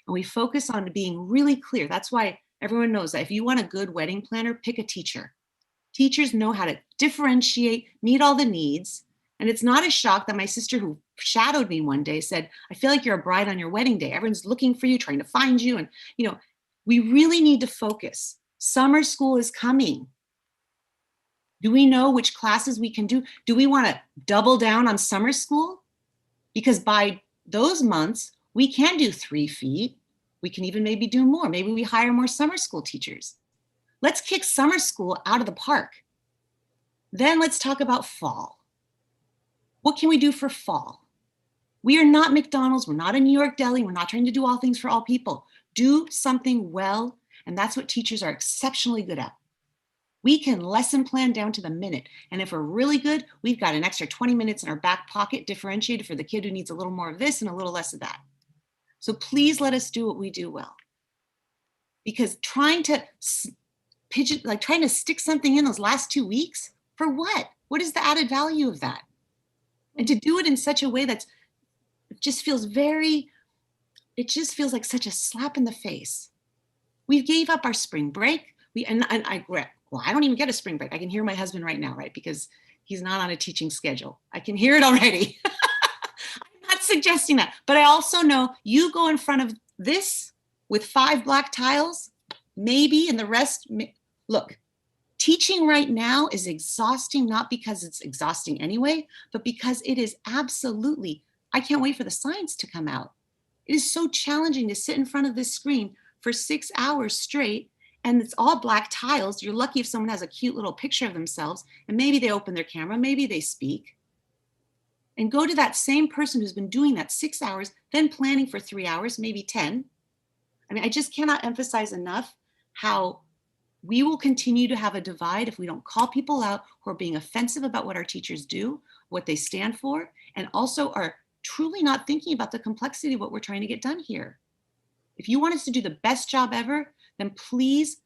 and we focus on being really clear. That's why everyone knows that if you want a good wedding planner, pick a teacher. Teachers know how to differentiate, meet all the needs. And it's not a shock that my sister, who shadowed me one day, said, I feel like you're a bride on your wedding day. Everyone's looking for you, trying to find you. And, we really need to focus. Summer school is coming. Do we know which classes we can do? Do we want to double down on summer school? Because by those months, we can do 3 feet. We can even maybe do more. Maybe we hire more summer school teachers. Let's kick summer school out of the park. Then let's talk about fall. What can we do for fall? We are not McDonald's. We're not a New York deli. We're not trying to do all things for all people. Do something well, and that's what teachers are exceptionally good at. We can lesson plan down to the minute. And if we're really good, we've got an extra 20 minutes in our back pocket differentiated for the kid who needs a little more of this and a little less of that. So please let us do what we do well. Because trying to trying to stick something in those last 2 weeks, for what? What is the added value of that? And to do it in such a way that just feels it just feels like such a slap in the face. We gave up our spring break. I don't even get a spring break. I can hear my husband right now, right? Because he's not on a teaching schedule. I can hear it already. I'm not suggesting that, but I also know you go in front of this with 5 black tiles, maybe, and the rest. Look, teaching right now is exhausting, not because it's exhausting anyway, but because it is absolutely, I can't wait for the science to come out. It is so challenging to sit in front of this screen for 6 hours straight, and it's all black tiles. You're lucky if someone has a cute little picture of themselves, and maybe they open their camera, maybe they speak. And go to that same person who's been doing that 6 hours, then planning for 3 hours, maybe 10. I mean, I just cannot emphasize enough how we will continue to have a divide if we don't call people out who are being offensive about what our teachers do, what they stand for, and also are truly not thinking about the complexity of what we're trying to get done here. If you want us to do the best job ever, then please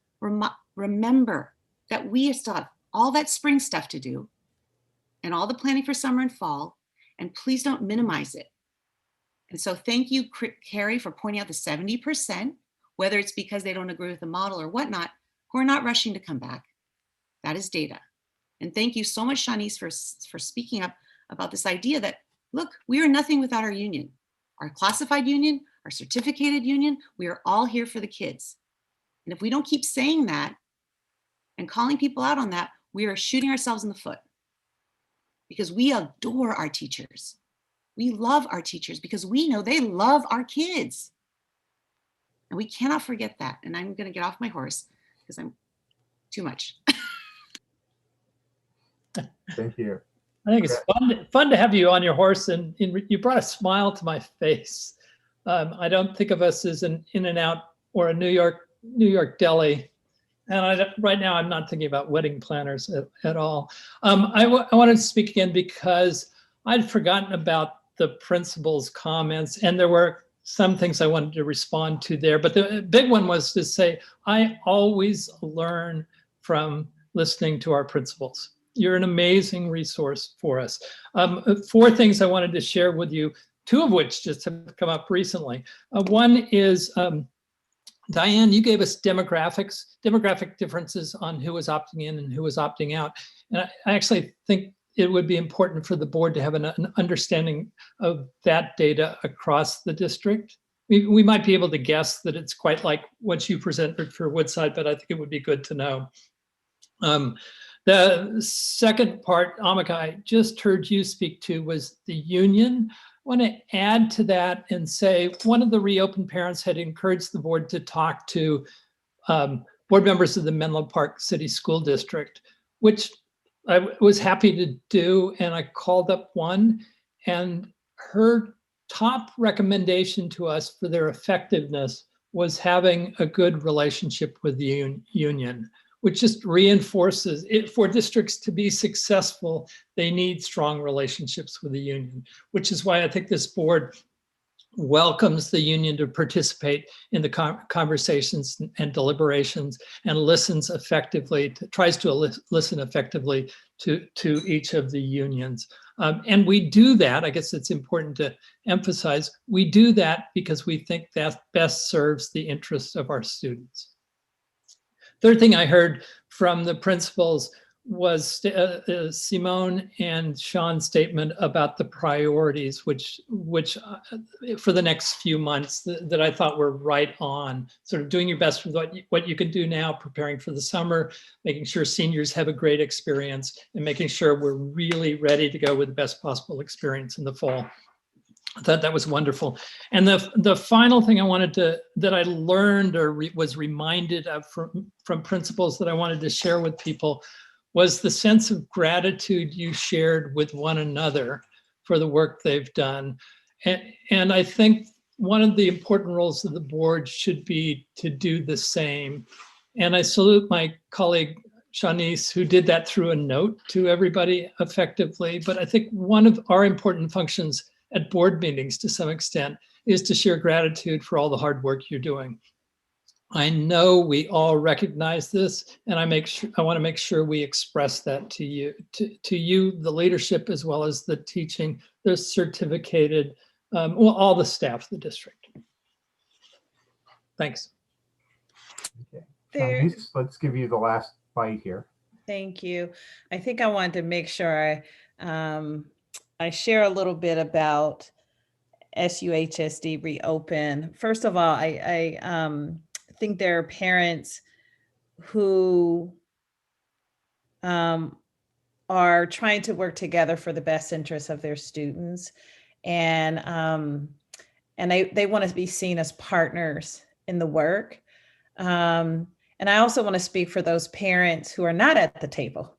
remember that we still have all that spring stuff to do and all the planning for summer and fall, and please don't minimize it. And so thank you, Carrie, for pointing out the 70%, whether it's because they don't agree with the model or whatnot, who are not rushing to come back. That is data. And thank you so much, Shanice, for speaking up about this idea that, look, we are nothing without our union, our classified union, our certificated union. We are all here for the kids. And if we don't keep saying that and calling people out on that, we are shooting ourselves in the foot, because we adore our teachers. We love our teachers because we know they love our kids. And we cannot forget that. And I'm going to get off my horse because I'm too much.
Thank you.
I think it's fun to have you on your horse, and you brought a smile to my face. I don't think of us as an In-N-Out or a New York deli. And right now, I'm not thinking about wedding planners at all. I wanted to speak again because I'd forgotten about the principal's comments, and there were some things I wanted to respond to there. But the big one was to say, I always learn from listening to our principals. You're an amazing resource for us. 4 things I wanted to share with you, 2 of which just have come up recently. One is, Diane, you gave us demographic differences on who was opting in and who was opting out. And I actually think it would be important for the board to have an understanding of that data across the district. We might be able to guess that it's quite like what you presented for Woodside, but I think it would be good to know. The second part, Amika, I just heard you speak to was the union. I want to add to that and say one of the reopened parents had encouraged the board to talk to board members of the Menlo Park City School District, which I was happy to do. And I called up one, and her top recommendation to us for their effectiveness was having a good relationship with the union, which just reinforces it. For districts to be successful, they need strong relationships with the union, which is why I think this board welcomes the union to participate in the conversations and deliberations, and listens effectively, tries to listen effectively to each of the unions. And we do that, I guess it's important to emphasize, we do that because we think that best serves the interests of our students. Third thing I heard from the principals was Simone and Sean's statement about the priorities, which for the next few months that I thought were right on, sort of doing your best with what you can do now, preparing for the summer, making sure seniors have a great experience, and making sure we're really ready to go with the best possible experience in the fall. I thought that was wonderful. And the final thing I wanted that I learned or was reminded of from principals that I wanted to share with people was the sense of gratitude you shared with one another for the work they've done. And I think one of the important roles of the board should be to do the same. And I salute my colleague, Shanice, who did that through a note to everybody effectively. But I think one of our important functions at board meetings to some extent is to share gratitude for all the hard work you're doing. I know we all recognize this, and I want to make sure we express that to you, to you, the leadership, as well as the teaching, the certificated, well, all the staff of the district. Thanks.
Okay. Shanice, let's give you the last bite here.
Thank you. I think I wanted to make sure I share a little bit about SUHSD reopen. First of all, I think there are parents who are trying to work together for the best interests of their students, and they want to be seen as partners in the work. And I also want to speak for those parents who are not at the table,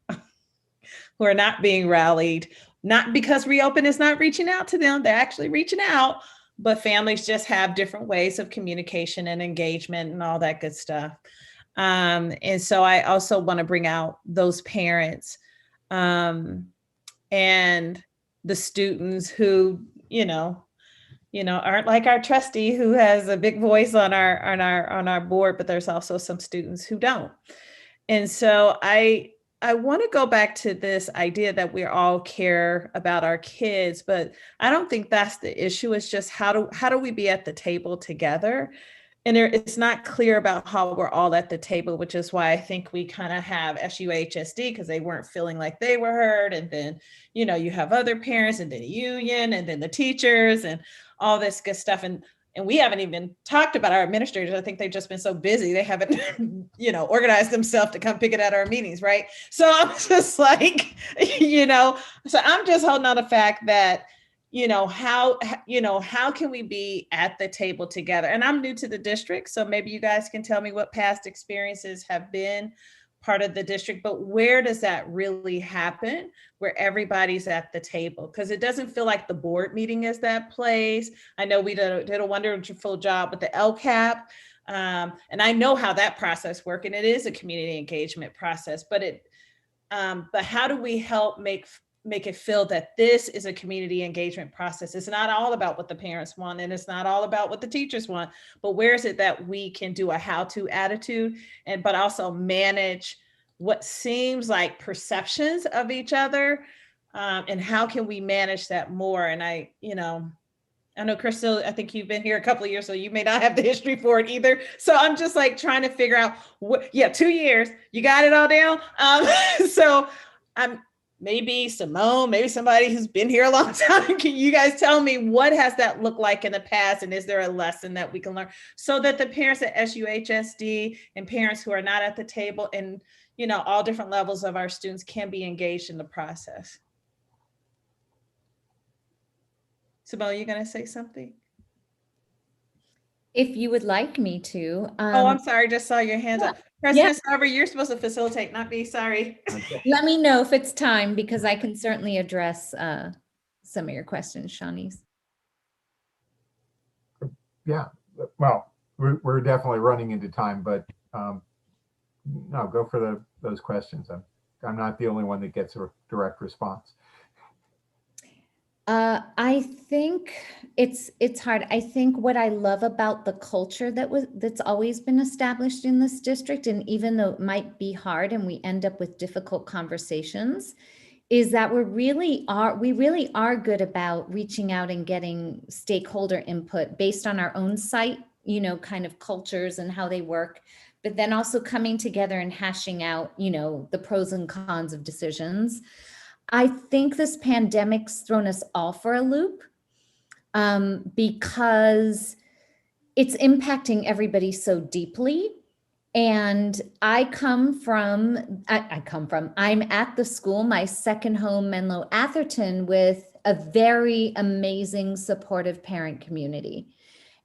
who are not being rallied, not because Reopen is not reaching out to them, they're actually reaching out, but families just have different ways of communication and engagement and all that good stuff. And so I also want to bring out those parents and the students who, aren't like our trustee who has a big voice on our board, but there's also some students who don't. And so I want to go back to this idea that we all care about our kids, but I don't think that's the issue. It's just how do we be at the table together? And it's not clear about how we're all at the table, which is why I think we kind of have SUHSD because they weren't feeling like they were heard. And then, you have other parents and then the union and then the teachers and all this good stuff. And we haven't even talked about our administrators. I think they've just been so busy. They haven't, organized themselves to come pick it at our meetings. Right. So I'm just like, so I'm just holding on the fact that, how can we be at the table together? And I'm new to the district, so maybe you guys can tell me what past experiences have been part of the district, but where does that really happen where everybody's at the table? Because it doesn't feel like the board meeting is that place. I know we did a wonderful job with the LCAP, and I know how that process works, and it is a community engagement process, but how do we help make it feel that this is a community engagement process? It's not all about what the parents want, and it's not all about what the teachers want, but where is it that we can do a how-to attitude but also manage what seems like perceptions of each other, and how can we manage that more? And I know, Crystal, I think you've been here a couple of years, so you may not have the history for it either. So I'm just like trying to figure out 2 years, you got it all down. So I'm maybe Simone, maybe somebody who's been here a long time. Can you guys tell me what has that looked like in the past? And is there a lesson that we can learn so that the parents at SUHSD and parents who are not at the table and, all different levels of our students can be engaged in the process? Simone, you going to say something?
If you would like me to.
Oh, I'm sorry. Just saw your hands up. President Sarver, you're supposed to facilitate, not me. Sorry.
Okay.
Let me know if it's time because I can certainly address some of your questions, Shanice.
Yeah, well, we're definitely running into time, but no, go for those questions. I'm not the only one that gets a direct response.
I think it's hard. I think what I love about the culture that's always been established in this district, and even though it might be hard and we end up with difficult conversations, is that we really are good about reaching out and getting stakeholder input based on our own site, kind of cultures and how they work, but then also coming together and hashing out, the pros and cons of decisions. I think this pandemic's thrown us all for a loop because it's impacting everybody so deeply. And I'm at the school, my second home, Menlo Atherton, with a very amazing supportive parent community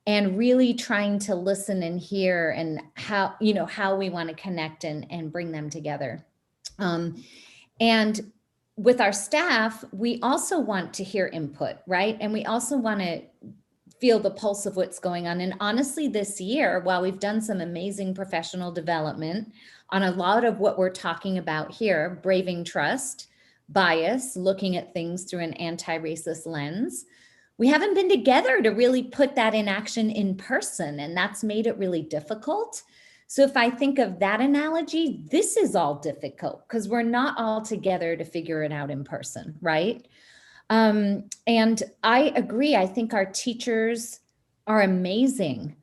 and really trying to listen and hear and how we want to connect and bring them together. And with our staff, we also want to hear input, right? And we also want to feel the pulse of what's going on. And honestly, this year, while we've done some amazing professional development on a lot of what we're talking about here, braving trust, bias, looking at things through an anti-racist lens, we haven't been together to really put that in action in person. And that's made it really difficult. So if I think of that analogy, this is all difficult because we're not all together to figure it out in person, right? And I agree. I think our teachers are amazing.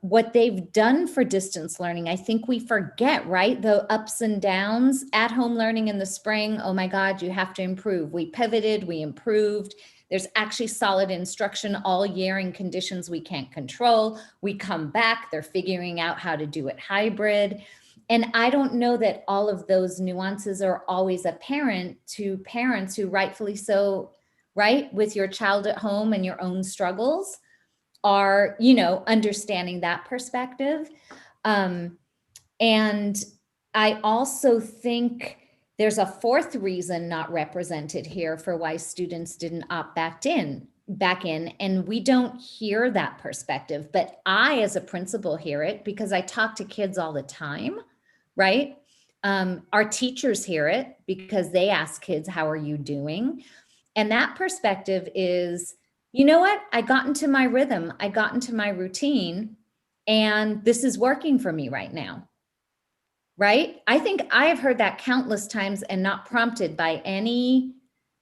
What they've done for distance learning, I think we forget, right? The ups and downs, at home learning in the spring. Oh my God, you have to improve. We pivoted, we improved. There's actually solid instruction all year in conditions we can't control. We come back, they're figuring out how to do it hybrid. And I don't know that all of those nuances are always apparent to parents who rightfully so, right, with your child at home and your own struggles are, you know, understanding that perspective. And I also think there's a fourth reason not represented here for why students didn't opt back in, and we don't hear that perspective. But I, as a principal, hear it because I talk to kids all the time, right? Our teachers hear it because they ask kids, how are you doing? And that perspective is, you know what? I got into my rhythm, I got into my routine, and this is working for me right now. Right? I think I have heard that countless times and not prompted by any,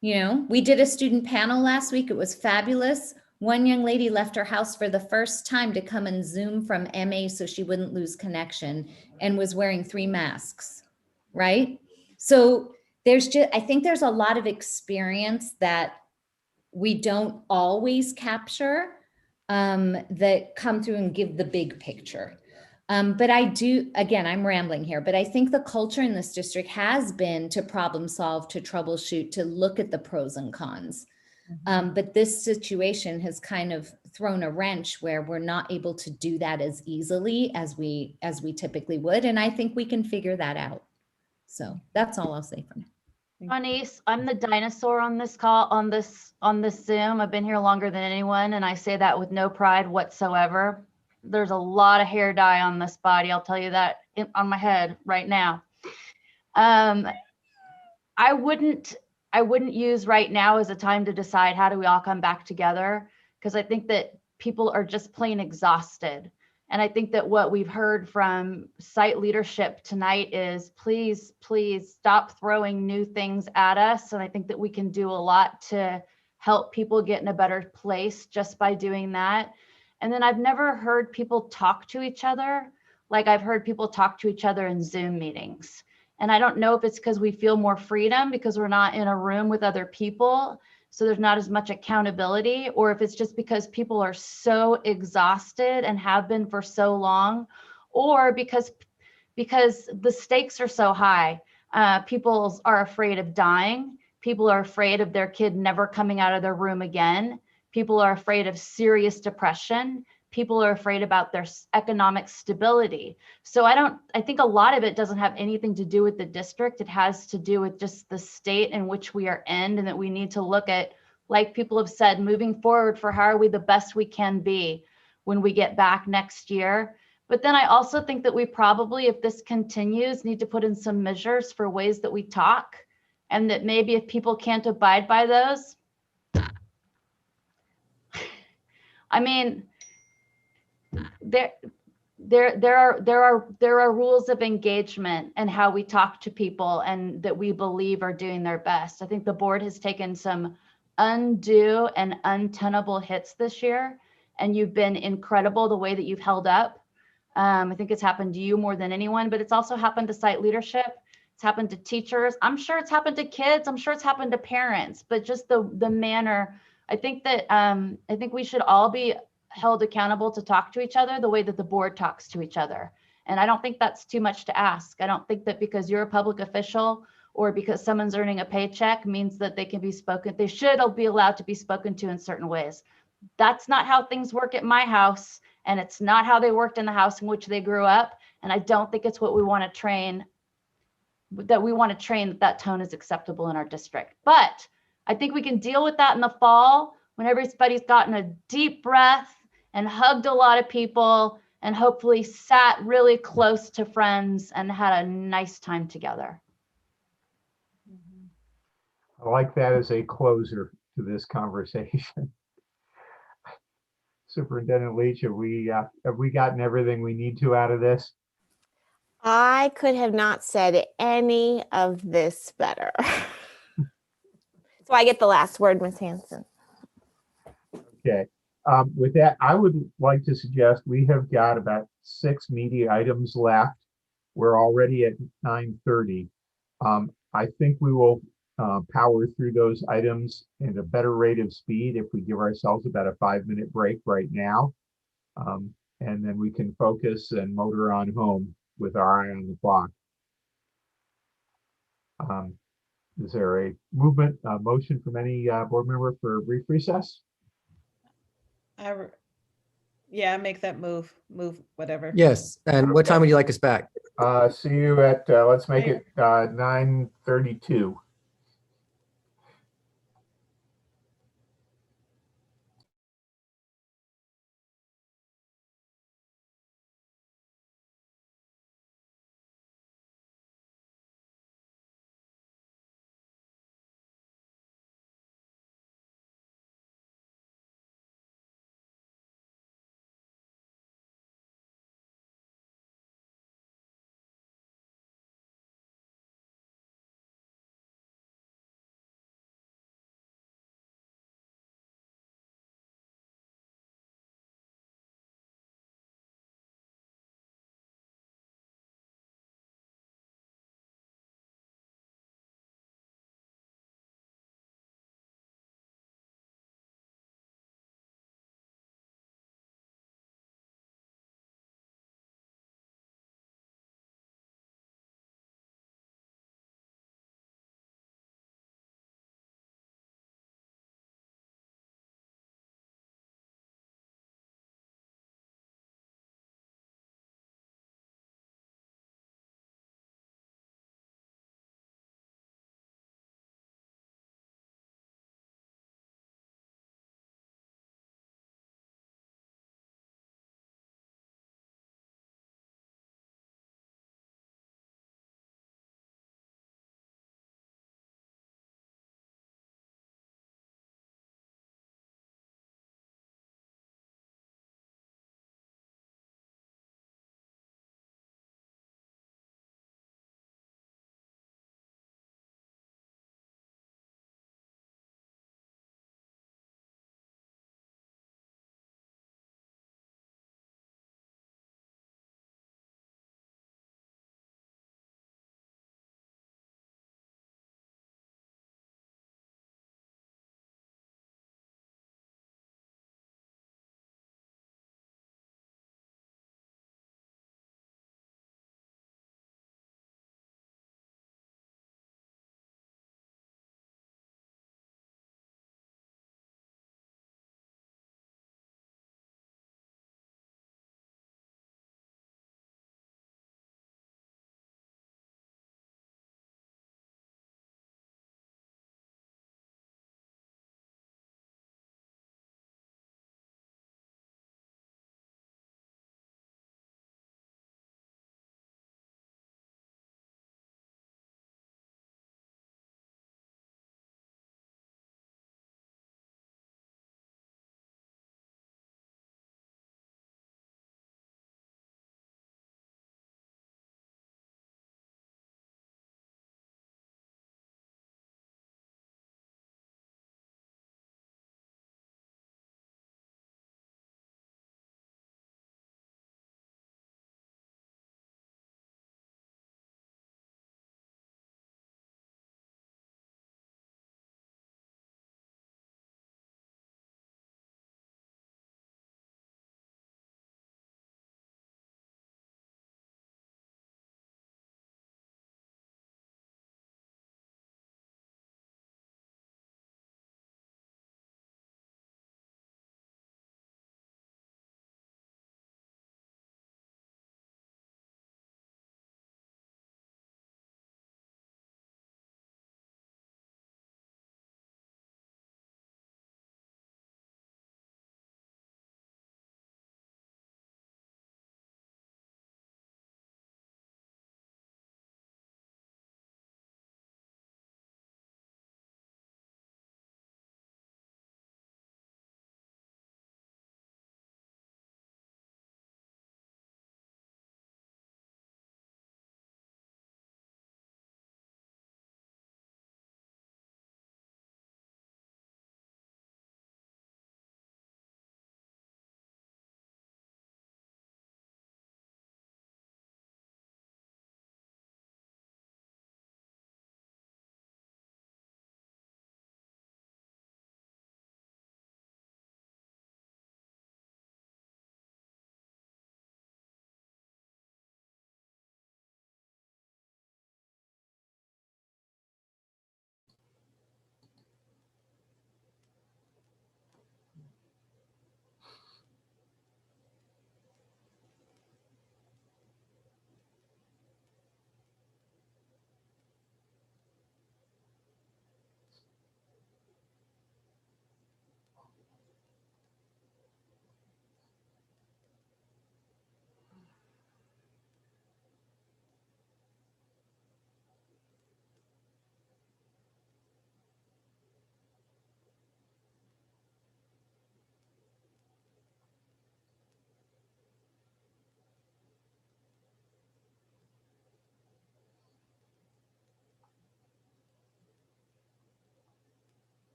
you know, we did a student panel last week. It was fabulous. One young lady left her house for the first time to come and Zoom from MA so she wouldn't lose connection and was wearing 3 masks, right? So there's just, I think there's a lot of experience that we don't always capture that come through and give the big picture. But I do, again, I'm rambling here, but I think the culture in this district has been to problem solve, to troubleshoot, to look at the pros and cons. But this situation has kind of thrown a wrench where we're not able to do that as easily as we typically would. And I think we can figure that out. So that's all I'll say for now.
Anise, I'm the dinosaur on this call, on this Zoom. I've been here longer than anyone, and I say that with no pride whatsoever. There's a lot of hair dye on this body. I'll tell you that on my head right now. I wouldn't use right now as a time to decide how do we all come back together, because I think that people are just plain exhausted. And I think that what we've heard from site leadership tonight is please, please stop throwing new things at us. And I think that we can do a lot to help people get in a better place just by doing that. And then I've never heard people talk to each other like I've heard people talk to each other in Zoom meetings. And I don't know if it's because we feel more freedom because we're not in a room with other people, so there's not as much accountability, or if it's just because people are so exhausted and have been for so long, or because the stakes are so high. People are afraid of dying. People are afraid of their kid never coming out of their room again. People are afraid of serious depression. People are afraid about their economic stability. So I think a lot of it doesn't have anything to do with the district. It has to do with just the state in which we are in, and that we need to look at, like people have said, moving forward for how are we the best we can be when we get back next year. But then I also think that we probably, if this continues, need to put in some measures for ways that we talk, and that maybe if people can't abide by those, I mean, there are rules of engagement and how we talk to people and that we believe are doing their best. I think the board has taken some undue and untenable hits this year, and you've been incredible the way that you've held up. I think it's happened to you more than anyone, but it's also happened to site leadership. It's happened to teachers. I'm sure it's happened to kids. I'm sure it's happened to parents, but just the manner, I think that I think we should all be held accountable to talk to each other the way that the board talks to each other. And I don't think that's too much to ask. I don't think that because you're a public official or because someone's earning a paycheck means that they can be spoken, they should be allowed to be spoken to in certain ways. That's not how things work at my house, and it's not how they worked in the house in which they grew up. And I don't think it's what we want to train that we want to train that that tone is acceptable in our district. But I think we can deal with that in the fall when everybody's gotten a deep breath and hugged a lot of people and hopefully sat really close to friends and had a nice time together.
I like that as a closer to this conversation. Superintendent Leach, have we gotten everything we need to out of this?
I could have not said any of this better. So I get the last word, Ms. Hanson.
Okay. With that, I would like to suggest we have got about 6 media items left. We're already at 9:30. I think we will power through those items at a better rate of speed if we give ourselves about a 5-minute break right now. And then we can focus and motor on home with our eye on the clock. Is there a motion from any board member for a brief recess?
Yeah, make that move whatever.
Yes. And what time would you like us back?
See you at, let's make it 9:32.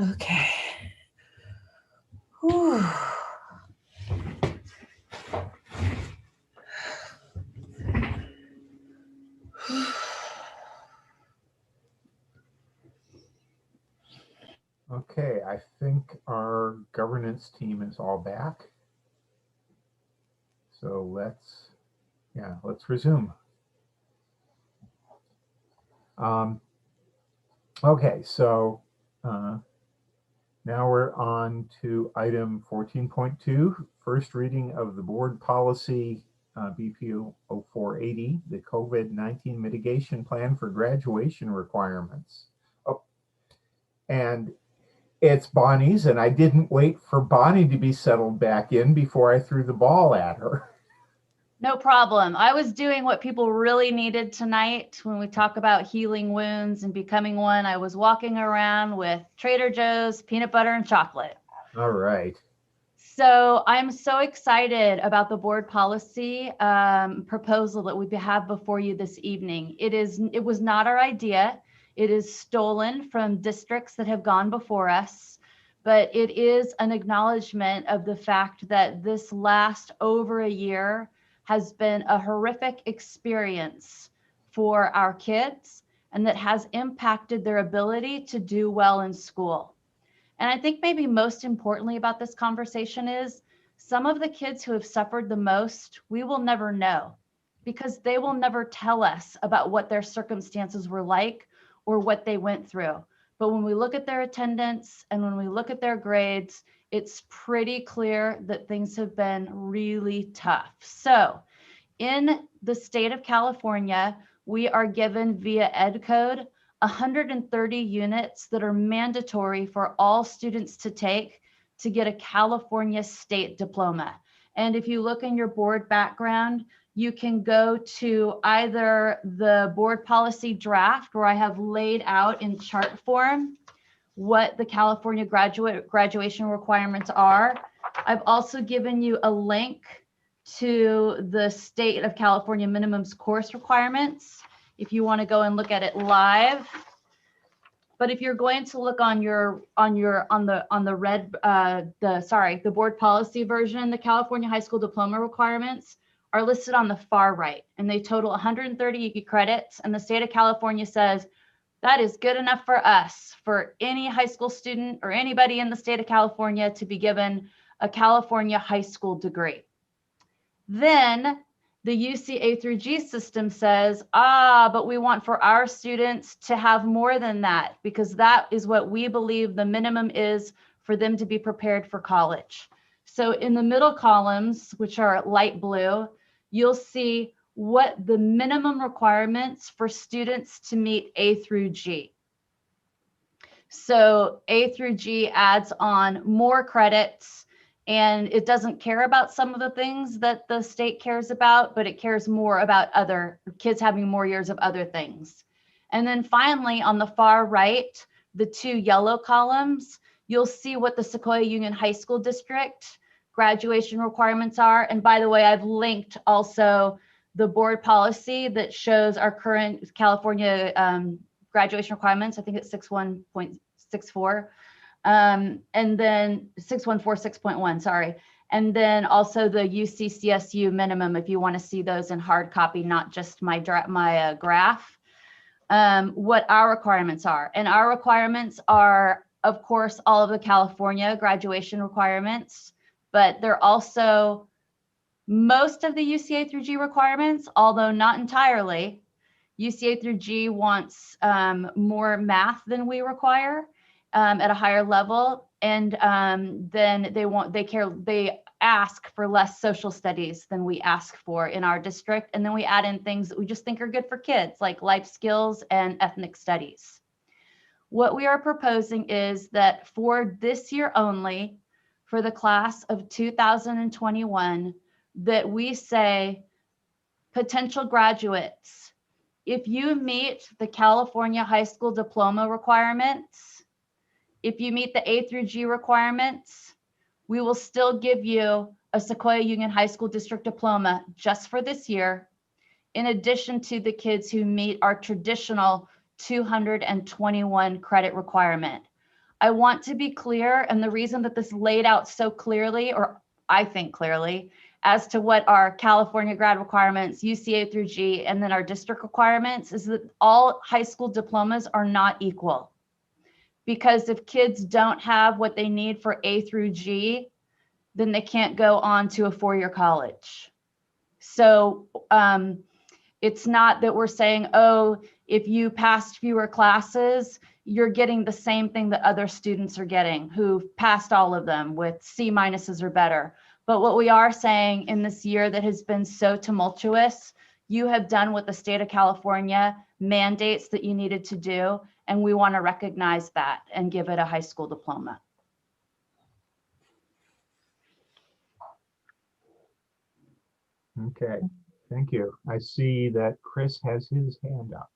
Okay. Whew.
Okay, I think our governance team is all back. So let's resume. Okay, so now we're on to item 14.2, first reading of the board policy BPO 0480, the COVID-19 mitigation plan for graduation requirements. Oh, and it's Bonnie's, and I didn't wait for Bonnie to be settled back in before I threw the ball at her.
No problem. I was doing what people really needed tonight when we talk about healing wounds and becoming one. I was walking around with Trader Joe's peanut butter and chocolate.
All right.
So I'm so excited about the board policy proposal that we have before you this evening. It was not our idea. It is stolen from districts that have gone before us, but it is an acknowledgement of the fact that this last over a year has been a horrific experience for our kids, and that has impacted their ability to do well in school. And I think maybe most importantly about this conversation is some of the kids who have suffered the most, we will never know, because they will never tell us about what their circumstances were like or what they went through. But when we look at their attendance and when we look at their grades, it's pretty clear that things have been really tough. So in the state of California, we are given via Ed Code 130 units that are mandatory for all students to take to get a California state diploma. And if you look in your board background, you can go to either the board policy draft, where I have laid out in chart form what the California graduation requirements are. I've also given you a link to the state of California minimums course requirements if you want to go and look at it live. But if you're going to look on the board policy version, the California high school diploma requirements are listed on the far right, and they total 130 credits. And the state of California says that is good enough for us, for any high school student or anybody in the state of California to be given a California high school degree. Then the UC A through G system says, but we want for our students to have more than that, because that is what we believe the minimum is for them to be prepared for college. So in the middle columns, which are light blue, you'll see what the minimum requirements for students to meet A through G. So A through G adds on more credits, and it doesn't care about some of the things that the state cares about, but it cares more about other kids having more years of other things. And then finally, on the far right, the two yellow columns, you'll see what the Sequoia Union High School District graduation requirements are. And by the way, I've linked also the board policy that shows our current California graduation requirements. I think it's 61.64. And then 6146.1, sorry. And then also the UCCSU minimum, if you want to see those in hard copy, not just my graph, what our requirements are. And our requirements are, of course, all of the California graduation requirements, but they're also most of the UCA through G requirements, although not entirely. UCA through G wants more math than we require at a higher level, and then they ask for less social studies than we ask for in our district, and then we add in things that we just think are good for kids, like life skills and ethnic studies. What we are proposing is that for this year only, for the class of 2021, that we say, potential graduates, if you meet the California high school diploma requirements, if you meet the A through G requirements, we will still give you a Sequoia Union High School District diploma just for this year, in addition to the kids who meet our traditional 221 credit requirement. I want to be clear, and the reason that this laid out so clearly, or I think clearly, as to what our California grad requirements, UCA through G, and then our district requirements, is that all high school diplomas are not equal. Because if kids don't have what they need for A through G, then they can't go on to a four-year college. So it's not that we're saying, oh, if you passed fewer classes, you're getting the same thing that other students are getting who've passed all of them with C minuses or better. But what we are saying in this year that has been so tumultuous, you have done what the state of California mandates that you needed to do, and we want to recognize that and give it a high school diploma.
Okay, thank you. I see that Chris has his hand up.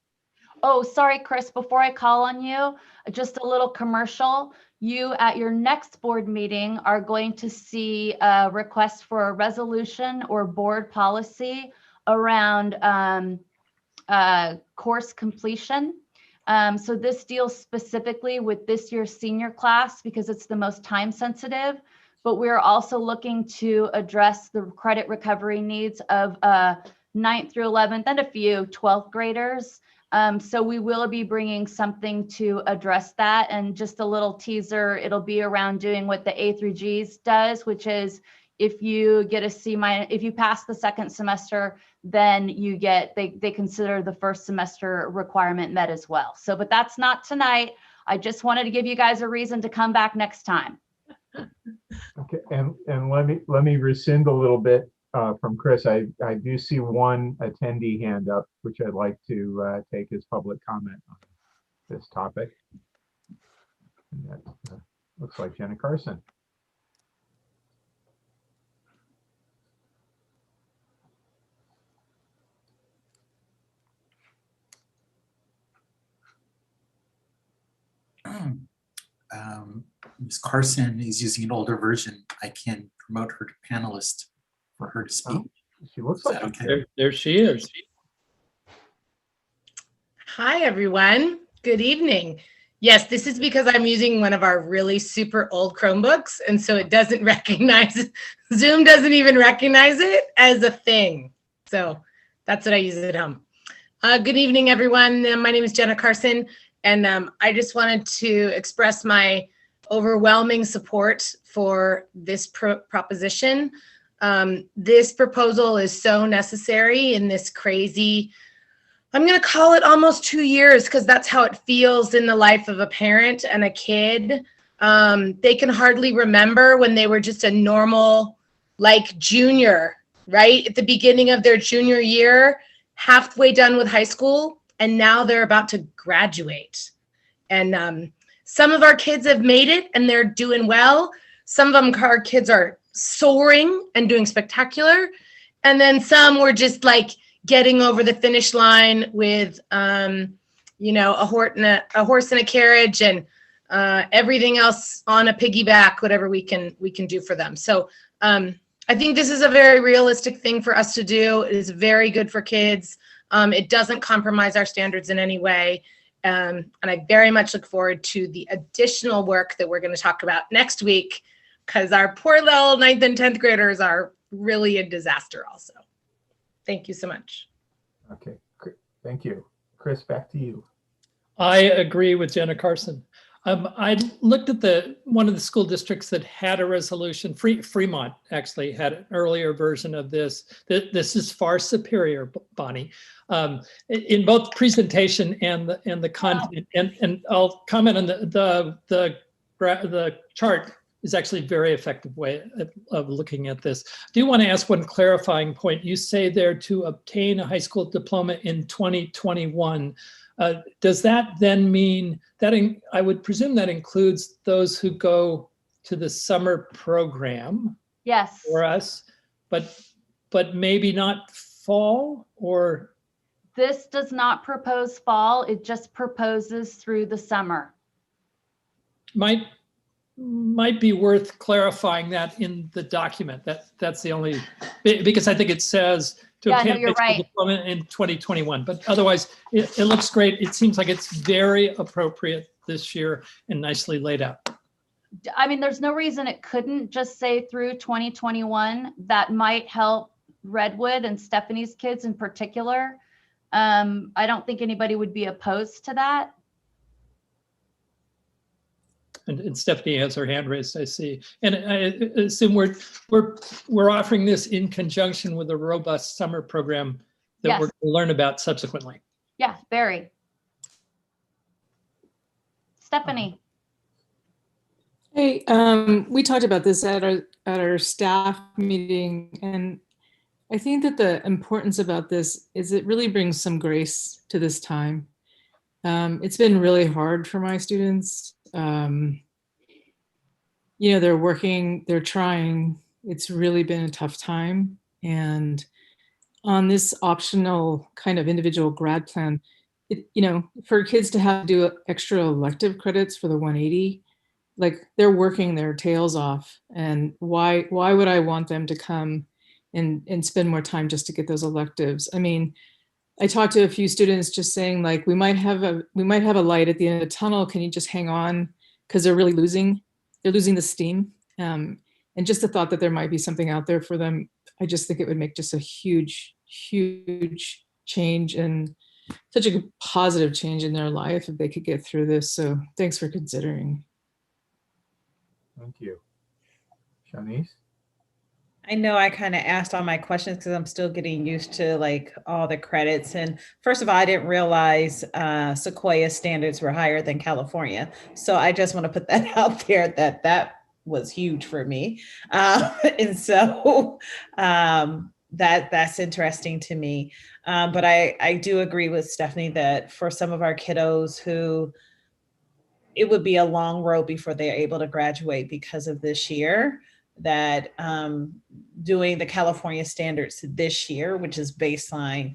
Oh, sorry, Chris, before I call on you, just a little commercial. You at your next board meeting are going to see a request for a resolution or board policy around course completion. So this deals specifically with this year's senior class because it's the most time sensitive, but we're also looking to address the credit recovery needs of 9th through 11th and a few 12th graders. So we will be bringing something to address that, and just a little teaser, it'll be around doing what the A through G's does, which is if you get a C minus, if you pass the second semester, then you get, they consider the first semester requirement met as well. So, but that's not tonight. I just wanted to give you guys a reason to come back next time.
Okay, and let me rescind a little bit from Chris. I do see one attendee hand up, which I'd like to take as public comment on this topic. And that looks like Jenna Carson.
Ms. Carson is using an older version. I can promote her to panelist for her to speak.
Oh, she looks like
okay. There she is.
Hi, everyone. Good evening. Yes, this is because I'm using one of our really super old Chromebooks, and so it doesn't recognize, Zoom doesn't even recognize it as a thing. So that's what I use at home. Good evening, everyone. My name is Jenna Carson, and I just wanted to express my overwhelming support for this proposition. This proposal is so necessary in this crazy, I'm going to call it almost 2 years, because that's how it feels in the life of a parent and a kid. They can hardly remember when they were just a normal, like, junior, right? At the beginning of their junior year, halfway done with high school, and now they're about to graduate. And some of our kids have made it and they're doing well. Some of them, our kids are soaring and doing spectacular. And then some were just like getting over the finish line with, you know, a horse and a carriage and everything else on a piggyback, whatever we can do for them. So I think this is a very realistic thing for us to do. It is very good for kids. It doesn't compromise our standards in any way. And I very much look forward to the additional work that we're going to talk about next week, because our poor little 9th and 10th graders are really a disaster also. Thank you so much.
Okay, thank you. Chris, back to you.
I agree with Jenna Carson. I looked at one of the school districts that had a resolution. Fremont actually had an earlier version of this. This is far superior, Bonnie, in both presentation and the content. And I'll comment on the chart is actually a very effective way of looking at this. I do want to ask one clarifying point. You say there to obtain a high school diploma in 2021. Does that then mean that I would presume that includes those who go to the summer program?
Yes.
For us, but maybe not fall, or?
This does not propose fall. It just proposes through the summer.
Might be worth clarifying that in the document. That's the only, because I think it says to
Yeah, no,
obtain a
you're
high school
right.
diploma in 2021. But otherwise, it looks great. It seems like it's very appropriate this year and nicely laid out.
I mean, there's no reason it couldn't just say through 2021. That might help Redwood and Stephanie's kids in particular. I don't think anybody would be opposed to that.
And Stephanie has her hand raised, I see. And I assume we're offering this in conjunction with a robust summer program that
Yes.
we're going to learn about subsequently.
Yeah, very. Stephanie.
Hey, we talked about this at our staff meeting, and I think that the importance about this is it really brings some grace to this time. It's been really hard for my students. You know, they're working, they're trying. It's really been a tough time. And on this optional kind of individual grad plan, you know, for kids to have to do extra elective credits for the 180, like they're working their tails off. And why would I want them to come and spend more time just to get those electives? I mean, I talked to a few students just saying like, we might have a light at the end of the tunnel. Can you just hang on? Because they're really losing the steam. And just the thought that there might be something out there for them, I just think it would make just a huge, huge change and such a positive change in their life if they could get through this. So thanks for considering.
Thank you. Shanice?
I know I kind of asked all my questions because I'm still getting used to like all the credits. And first of all, I didn't realize Sequoia standards were higher than California. So I just want to put that out there that was huge for me. And so that's interesting to me. But I do agree with Stephanie that for some of our kiddos who it would be a long road before they're able to graduate because of this year, that doing the California standards this year, which is baseline,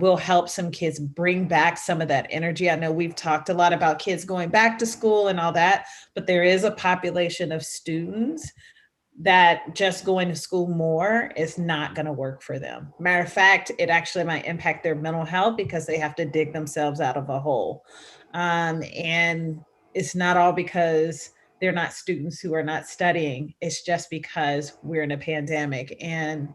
will help some kids bring back some of that energy. I know we've talked a lot about kids going back to school and all that, but there is a population of students that just going to school more is not going to work for them. Matter of fact, it actually might impact their mental health because they have to dig themselves out of a hole. And it's not all because they're not students who are not studying. It's just because we're in a pandemic and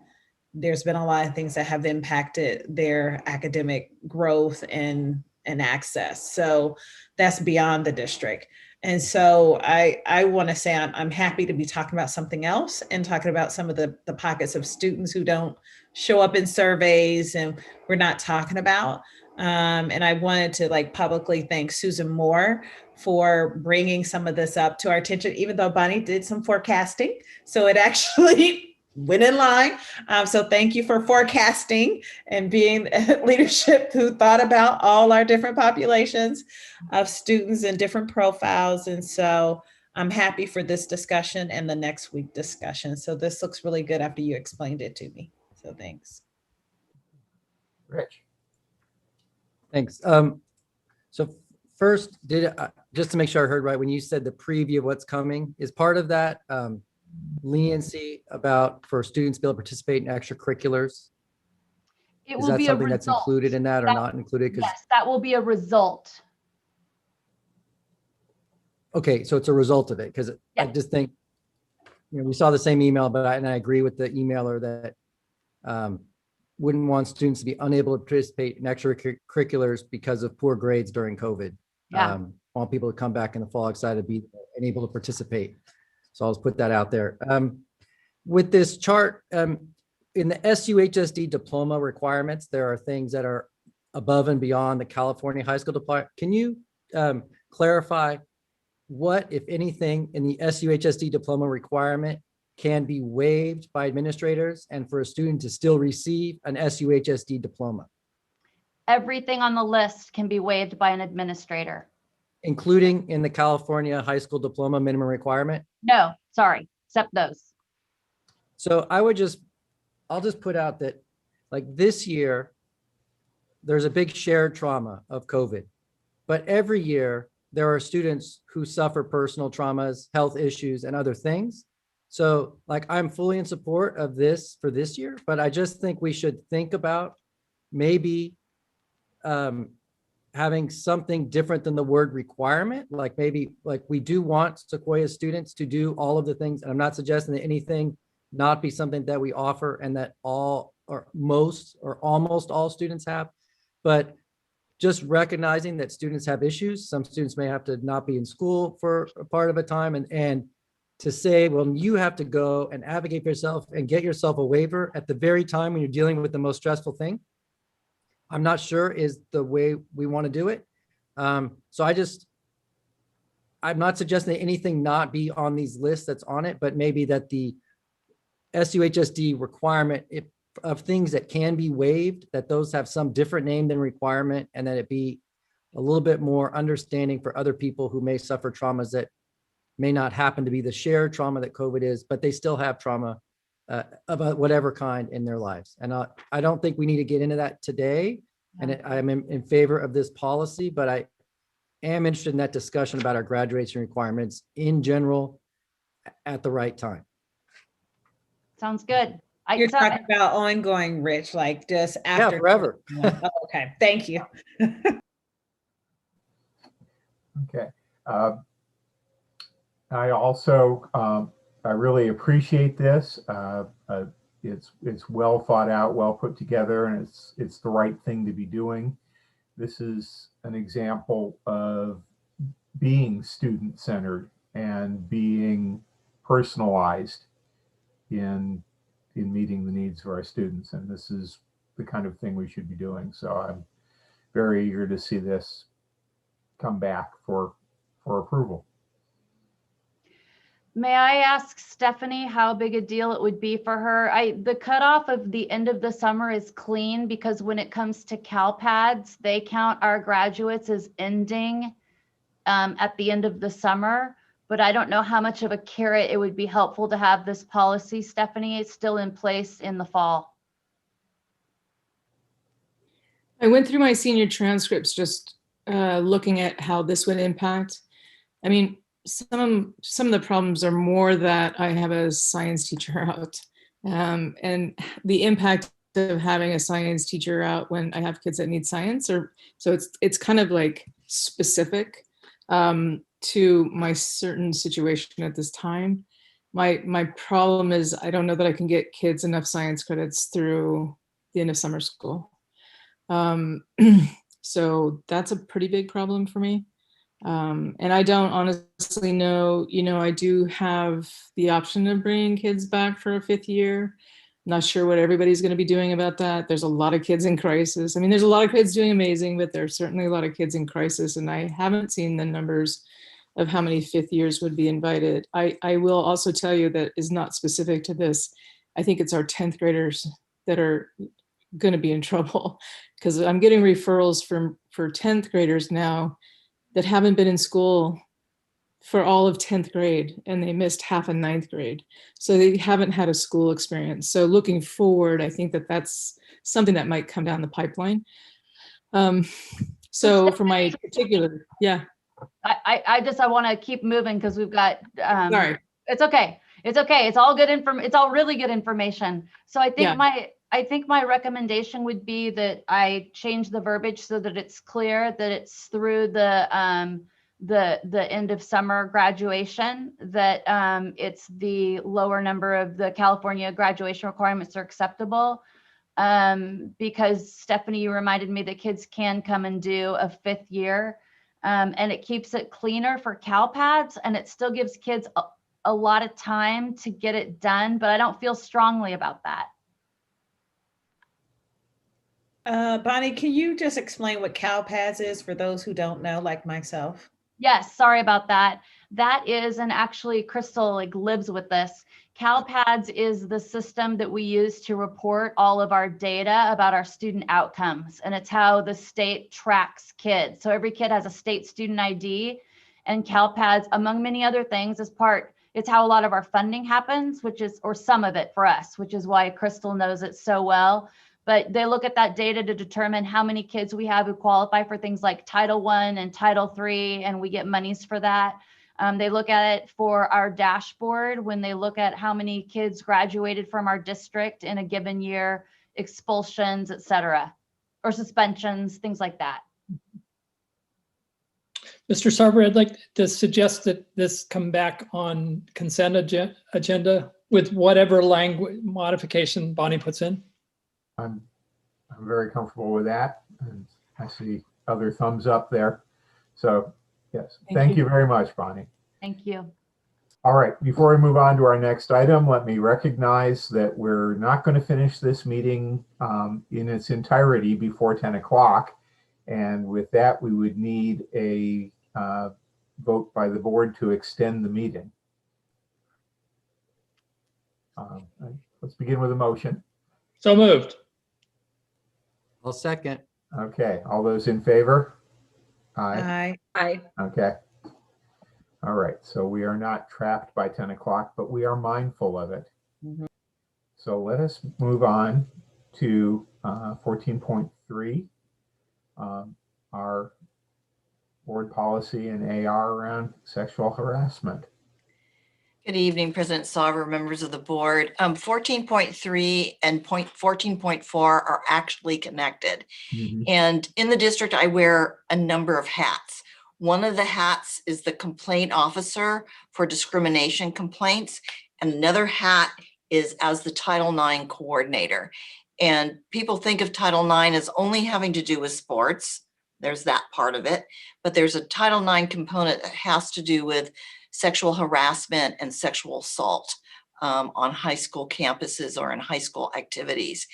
there's been a lot of things that have impacted their academic growth and access. So that's beyond the district. And so I want to say I'm happy to be talking about something else and talking about some of the pockets of students who don't show up in surveys and we're not talking about. And I wanted to like publicly thank Susan Moore for bringing some of this up to our attention, even though Bonnie did some forecasting. So it actually went in line. So thank you for forecasting and being leadership who thought about all our different populations of students and different profiles. And so I'm happy for this discussion and the next week discussion. So this looks really good after you explained it to me. So thanks.
Rich.
Thanks. So first, just to make sure I heard right, when you said the preview of what's coming, is part of that leniency for students to be able to participate in extracurriculars?
It
Is
will
that
be
something
a
that's
result.
included in that or not included?
Yes, that will be a result.
Okay, so it's a result of it, because I just think, you know, we saw the same email, but I agree with the emailer that wouldn't want students to be unable to participate in extracurriculars because of poor grades during COVID.
Yeah.
Want people to come back in the fall excited to be and able to participate. So I'll just put that out there. With this chart, in the SUHSD diploma requirements, there are things that are above and beyond the California high school diploma. Can you clarify what, if anything, in the SUHSD diploma requirement can be waived by administrators and for a student to still receive an SUHSD diploma?
Everything on the list can be waived by an administrator.
Including in the California high school diploma minimum requirement?
No, sorry, except those.
So I'll just put out that like this year, there's a big shared trauma of COVID, but every year there are students who suffer personal traumas, health issues, and other things. So like, I'm fully in support of this for this year, but I just think we should think about maybe having something different than the word requirement. Like maybe like we do want Sequoia students to do all of the things. And I'm not suggesting that anything not be something that we offer and that all or most or almost all students have, but just recognizing that students have issues. Some students may have to not be in school for a part of a time, and to say, well, you have to go and advocate for yourself and get yourself a waiver at the very time when you're dealing with the most stressful thing, I'm not sure is the way we want to do it. So I'm not suggesting that anything not be on these lists that's on it, but maybe that the SUHSD requirement of things that can be waived, that those have some different name than requirement, and that it be a little bit more understanding for other people who may suffer traumas that may not happen to be the shared trauma that COVID is, but they still have trauma of whatever kind in their lives. And I don't think we need to get into that today. And I'm in favor of this policy, but I am interested in that discussion about our graduation requirements in general at the right time.
Sounds good.
You're talking about ongoing, Rich, like just after.
Yeah, forever.
Oh, okay, thank you.
Okay. I also, I really appreciate this. It's well thought out, well put together, and it's the right thing to be doing. This is an example of being student-centered and being personalized in meeting the needs of our students. And this is the kind of thing we should be doing. So I'm very eager to see this come back for approval.
May I ask Stephanie how big a deal it would be for her? The cutoff of the end of the summer is clean because when it comes to CalPads, they count our graduates as ending at the end of the summer. But I don't know how much of a carrot it would be helpful to have this policy, Stephanie. It's still in place in the fall.
I went through my senior transcripts just looking at how this would impact. I mean, some of the problems are more that I have a science teacher out, and the impact of having a science teacher out when I have kids that need science, so it's kind of like specific to my certain situation at this time. My problem is I don't know that I can get kids enough science credits through the end of summer school. So that's a pretty big problem for me. And I don't honestly know, I do have the option of bringing kids back for a 5th year. Not sure what everybody's going to be doing about that. There's a lot of kids in crisis. I mean, there's a lot of kids doing amazing, but there's certainly a lot of kids in crisis. And I haven't seen the numbers of how many 5th years would be invited. I will also tell you that is not specific to this. I think it's our 10th graders that are going to be in trouble, because I'm getting referrals for 10th graders now that haven't been in school for all of 10th grade, and they missed half of 9th grade. So they haven't had a school experience. So looking forward, I think that that's something that might come down the pipeline. So for my particular, yeah.
I want to keep moving because we've got,
sorry.
It's okay. It's okay. It's all good it's all really good information. So I think I think my recommendation would be that I change the verbiage so that it's clear that it's through the end of summer graduation, that it's the lower number of the California graduation requirements are acceptable. Because Stephanie, you reminded me that kids can come and do a 5th year, and it keeps it cleaner for CalPads, and it still gives kids a lot of time to get it done, but I don't feel strongly about that.
Bonnie, can you just explain what CalPads is for those who don't know, like myself?
Yes, sorry about that. That is, and actually Crystal lives with this. CalPads is the system that we use to report all of our data about our student outcomes, and it's how the state tracks kids. So every kid has a state student ID, and CalPads, among many other things, it's how a lot of our funding happens, or some of it for us, which is why Crystal knows it so well. But they look at that data to determine how many kids we have who qualify for things like Title I and Title III, and we get monies for that. They look at it for our dashboard when they look at how many kids graduated from our district in a given year, expulsions, et cetera, or suspensions, things like that.
Mr. Sarver, I'd like to suggest that this come back on consent agenda with whatever language modification Bonnie puts in.
I'm very comfortable with that. And I see other thumbs up there. So yes, thank you very much, Bonnie.
Thank you.
All right, before we move on to our next item, let me recognize that we're not going to finish this meeting in its entirety before 10 o'clock. And with that, we would need a vote by the board to extend the meeting. Let's begin with a motion.
So moved.
I'll second.
Okay, all those in favor?
Aye. Aye.
Okay. All right, so we are not trapped by 10 o'clock, but we are mindful of it. So let us move on to 14.3, our board policy and AR around sexual harassment.
Good evening, President Sauber, members of the board. 14.3 and 14.4 are actually connected. And in the district, I wear a number of hats. One of the hats is the complaint officer for discrimination complaints, and another hat is as the Title IX coordinator. And people think of Title IX as only having to do with sports. There's that part of it, but there's a Title IX component that has to do with sexual harassment and sexual assault on high school campuses or in high school activities.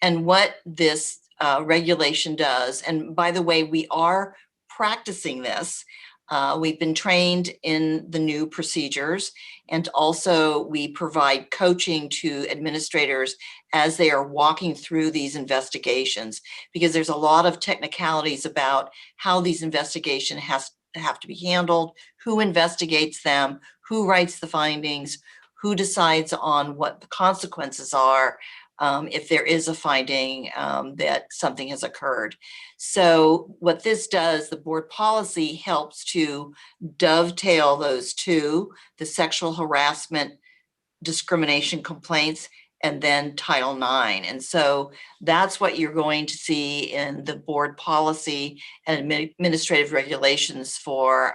And what this regulation does, and by the way, we are practicing this. We've been trained in the new procedures, and also we provide coaching to administrators as they are walking through these investigations, because there's a lot of technicalities about how these investigations have to be handled, who investigates them, who writes the findings, who decides on what the consequences are if there is a finding that something has occurred. So what this does, the board policy helps to dovetail those two, the sexual harassment, discrimination complaints, and then Title IX. And so that's what you're going to see in the board policy and administrative regulations for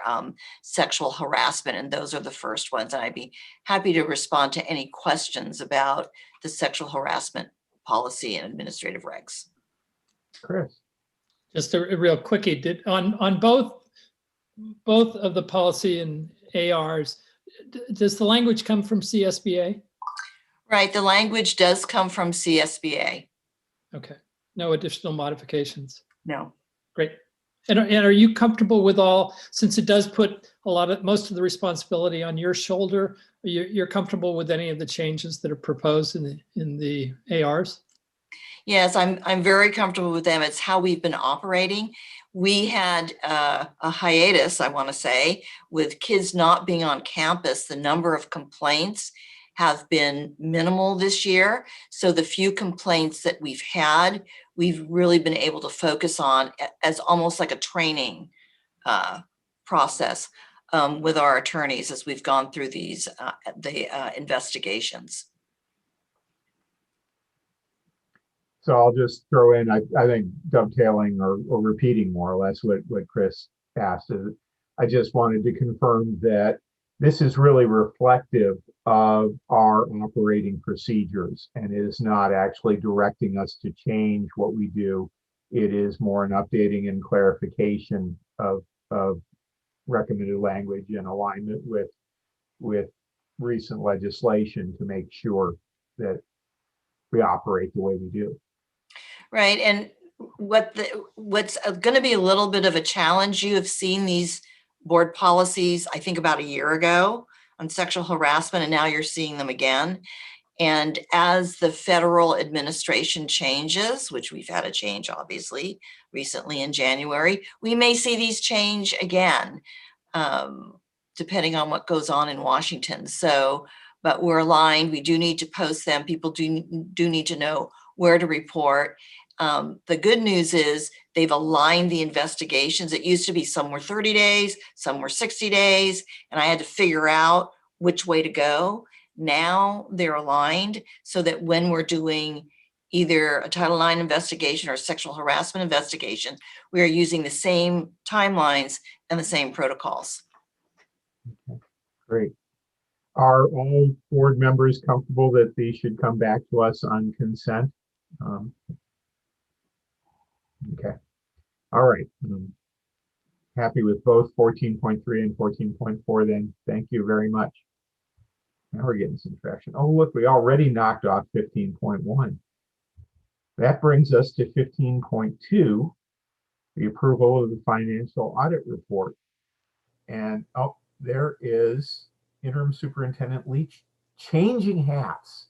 sexual harassment. And those are the first ones. And I'd be happy to respond to any questions about the sexual harassment policy and administrative regs.
Chris.
Just a real quickie, on both of the policy and ARs, does the language come from CSBA?
Right, the language does come from CSBA.
Okay, no additional modifications?
No.
Great. And are you comfortable with all, since it does put most of the responsibility on your shoulder, you're comfortable with any of the changes that are proposed in the ARs?
Yes, I'm very comfortable with them. It's how we've been operating. We had a hiatus, I want to say, with kids not being on campus. The number of complaints have been minimal this year. So the few complaints that we've had, we've really been able to focus on as almost like a training process with our attorneys as we've gone through these investigations.
So I'll just throw in, I think dovetailing or repeating more or less what Chris asked. I just wanted to confirm that this is really reflective of our operating procedures and is not actually directing us to change what we do. It is more an updating and clarification of recommended language in alignment with recent legislation to make sure that we operate the way we do.
Right, and what's going to be a little bit of a challenge, you have seen these board policies, I think about a year ago on sexual harassment, and now you're seeing them again. And as the federal administration changes, which we've had a change obviously recently in January, we may see these change again, depending on what goes on in Washington. So, but we're aligned, we do need to post them. People do need to know where to report. The good news is they've aligned the investigations. It used to be some were 30 days, some were 60 days, and I had to figure out which way to go. Now they're aligned so that when we're doing either a Title IX investigation or a sexual harassment investigation, we are using the same timelines and the same protocols.
Okay, great. Are all board members comfortable that these should come back to us on consent? Okay. All right. Happy with both 14.3 and 14.4 then. Thank you very much. Now we're getting some traction. Oh, look, we already knocked off 15.1. That brings us to 15.2, the approval of the financial audit report. And oh, there is Interim Superintendent Leach changing hats.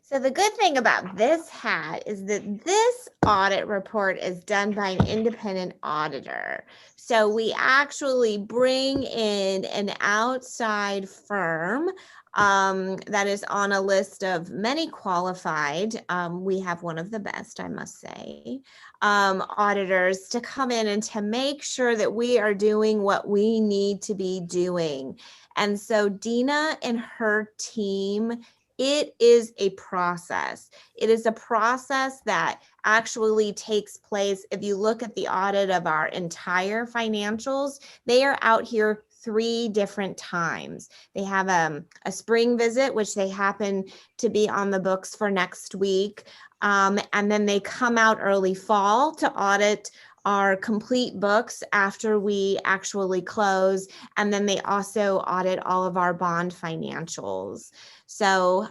So the good thing about this hat is that this audit report is done by an independent auditor. So we actually bring in an outside firm that is on a list of many qualified. We have one of the best, I must say, auditors to come in and to make sure that we are doing what we need to be doing. And so Dina and her team, it is a process. It is a process that actually takes place. If you look at the audit of our entire financials, they are out here 3 different times. They have a spring visit, which they happen to be on the books for next week. And then they come out early fall to audit our complete books after we actually close. And then they also audit all of our bond financials. So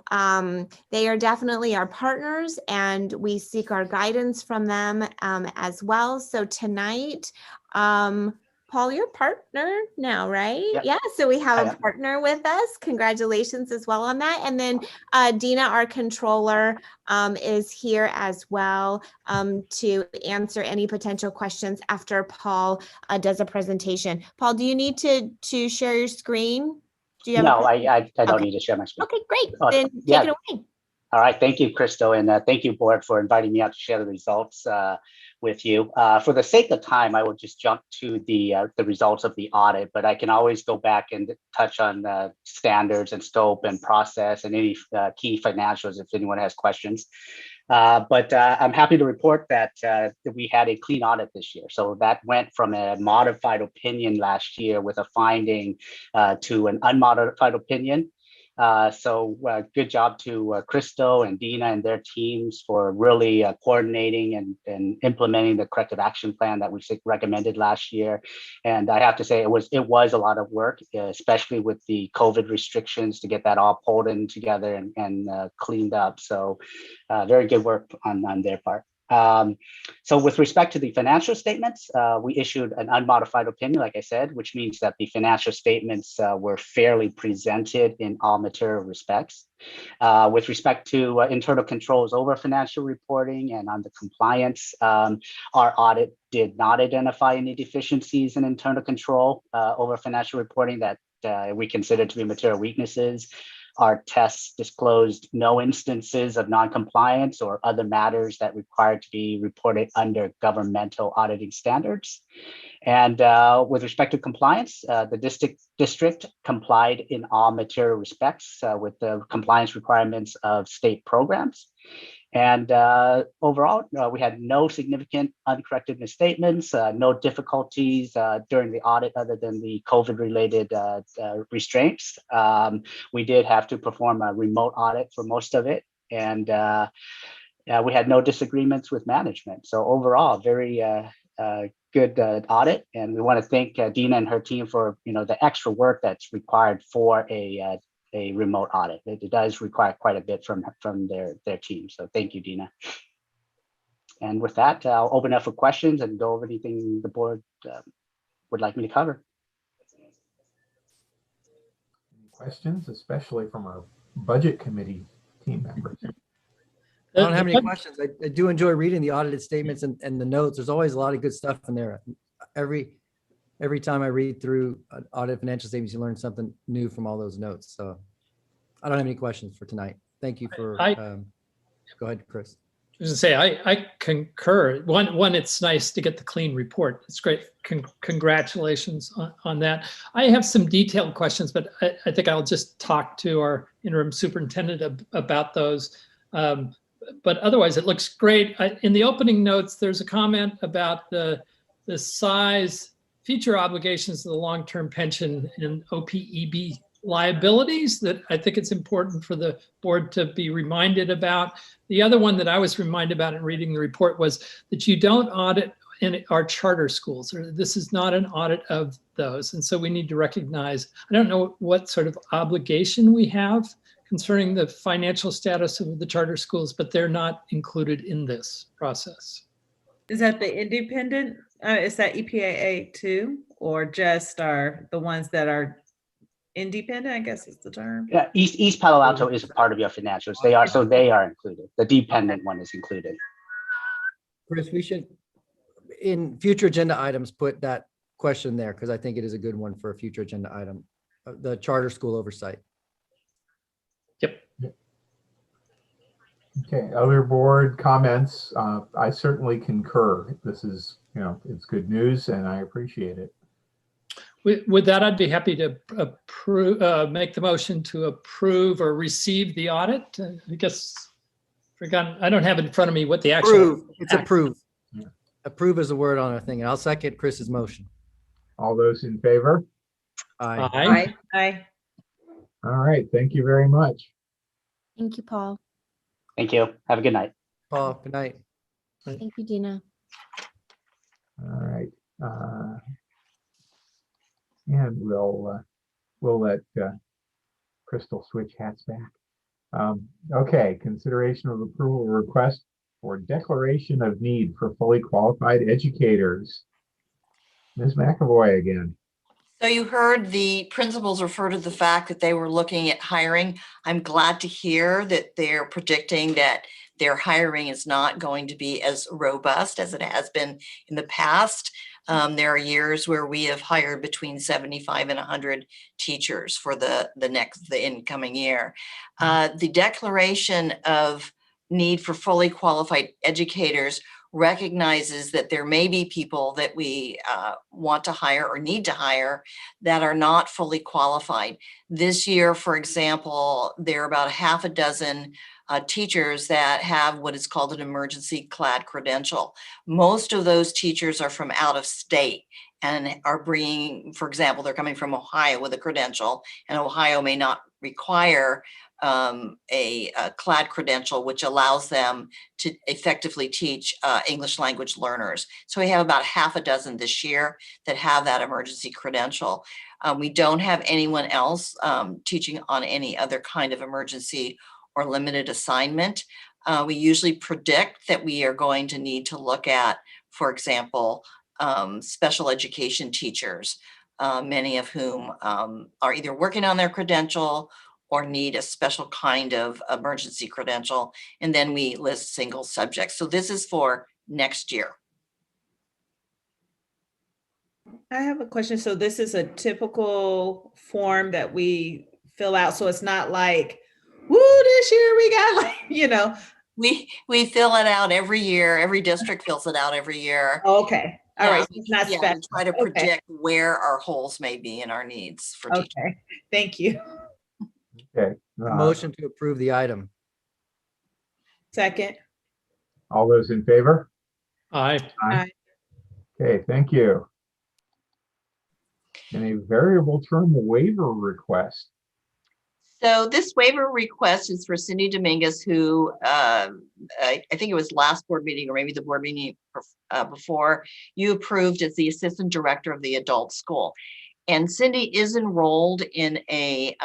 they are definitely our partners and we seek our guidance from them as well. So tonight, Paul, you're a partner now, right?
Yep.
Yeah, so we have a partner with us. Congratulations as well on that. And then Dina, our controller, is here as well to answer any potential questions after Paul does a presentation. Paul, do you need to share your screen? Do you have
No, I don't
Okay.
need to share my screen.
Okay, great.
Oh,
Then
yeah.
take it away.
All right, thank you, Crystal, and thank you, board, for inviting me out to share the results with you. For the sake of time, I will just jump to the results of the audit, but I can always go back and touch on standards and scope and process and any key financials if anyone has questions. But I'm happy to report that we had a clean audit this year. So that went from a modified opinion last year with a finding to an unmodified opinion. So good job to Crystal and Dina and their teams for really coordinating and implementing the corrective action plan that we recommended last year. And I have to say it was a lot of work, especially with the COVID restrictions to get that all pulled in together and cleaned up. So very good work on their part. So with respect to the financial statements, we issued an unmodified opinion, like I said, which means that the financial statements were fairly presented in all material respects. With respect to internal controls over financial reporting and on the compliance, our audit did not identify any deficiencies in internal control over financial reporting that we consider to be material weaknesses. Our tests disclosed no instances of non-compliance or other matters that required to be reported under governmental auditing standards. And with respect to compliance, the district complied in all material respects with the compliance requirements of state programs. And overall, we had no significant uncorrected misstatements, no difficulties during the audit other than the COVID-related restraints. We did have to perform a remote audit for most of it. And we had no disagreements with management. So overall, very good audit. And we want to thank Dina and her team for the extra work that's required for a remote audit. It does require quite a bit from their team. So thank you, Dina. And with that, I'll open up for questions and go over anything the board would like me to cover.
Questions, especially from our budget committee team members.
I don't have any questions. I do enjoy reading the audited statements and the notes. There's always a lot of good stuff in there. Every time I read through audit financial statements, you learn something new from all those notes. So I don't have any questions for tonight. Thank you for, go ahead, Chris.
was gonna say, I concur. One, it's nice to get the clean report. It's great. Congratulations on that. I have some detailed questions, but I think I'll just talk to our interim superintendent about those. But otherwise, it looks great. In the opening notes, there's a comment about the size, future obligations of the long-term pension and OPEB liabilities that I think it's important for the board to be reminded about. The other one that I was reminded about in reading the report was that you don't audit in our charter schools, or this is not an audit of those. And so we need to recognize, I don't know what sort of obligation we have concerning the financial status of the charter schools, but they're not included in this process.
Is that the independent? Is that EPAA too, or just the ones that are independent? I guess is the term.
Yeah, East Palo Alto is a part of your financials. They are included. The dependent one is included.
Chris, we should, in future agenda items, put that question there because I think it is a good one for a future agenda item. The charter school oversight.
Yep.
Okay, other board comments? I certainly concur. This is, it's good news and I appreciate it.
With that, I'd be happy to make the motion to approve or receive the audit. I guess, I don't have in front of me what the actual.
Approve. It's approve. Yeah. Approve is the word on our thing. And I'll second Chris's motion.
All those in favor?
Aye.
Aye. Aye.
All right. Thank you very much.
Thank you, Paul.
Thank you. Have a good night.
Paul, good night.
Thank you, Dina.
All right. And we'll let Crystal switch hats back. Okay, consideration of approval request for declaration of need for fully qualified educators. Ms. McAvoy again.
So you heard the principals refer to the fact that they were looking at hiring. I'm glad to hear that they're predicting that their hiring is not going to be as robust as it has been in the past. There are years where we have hired between 75 and 100 teachers for the incoming year. The declaration of need for fully qualified educators recognizes that there may be people that we want to hire or need to hire that are not fully qualified. This year, for example, there are about a half a dozen teachers that have what is called an emergency clad credential. Most of those teachers are from out of state and are bringing, for example, they're coming from Ohio with a credential, and Ohio may not require a clad credential, which allows them to effectively teach English language learners. So we have about half a dozen this year that have that emergency credential. We don't have anyone else teaching on any other kind of emergency or limited assignment. We usually predict that we are going to need to look at, for example, special education teachers, many of whom are either working on their credential or need a special kind of emergency credential. And then we list single subjects. So this is for next year.
I have a question. So this is a typical form that we fill out. So it's not like, woo, this year we got
We fill it out every year. Every district fills it out every year.
Okay. All right. It's not
we try to predict where our holes may be in our needs for teaching.
Okay. Thank you.
Okay.
Motion to approve the item.
Second.
All those in favor?
Aye.
Aye.
Okay, thank you. And a variable term waiver request.
So this waiver request is for Cindy Dominguez, who I think it was last board meeting or maybe the board meeting before, you approved as the assistant director of the adult school. And Cindy is enrolled in a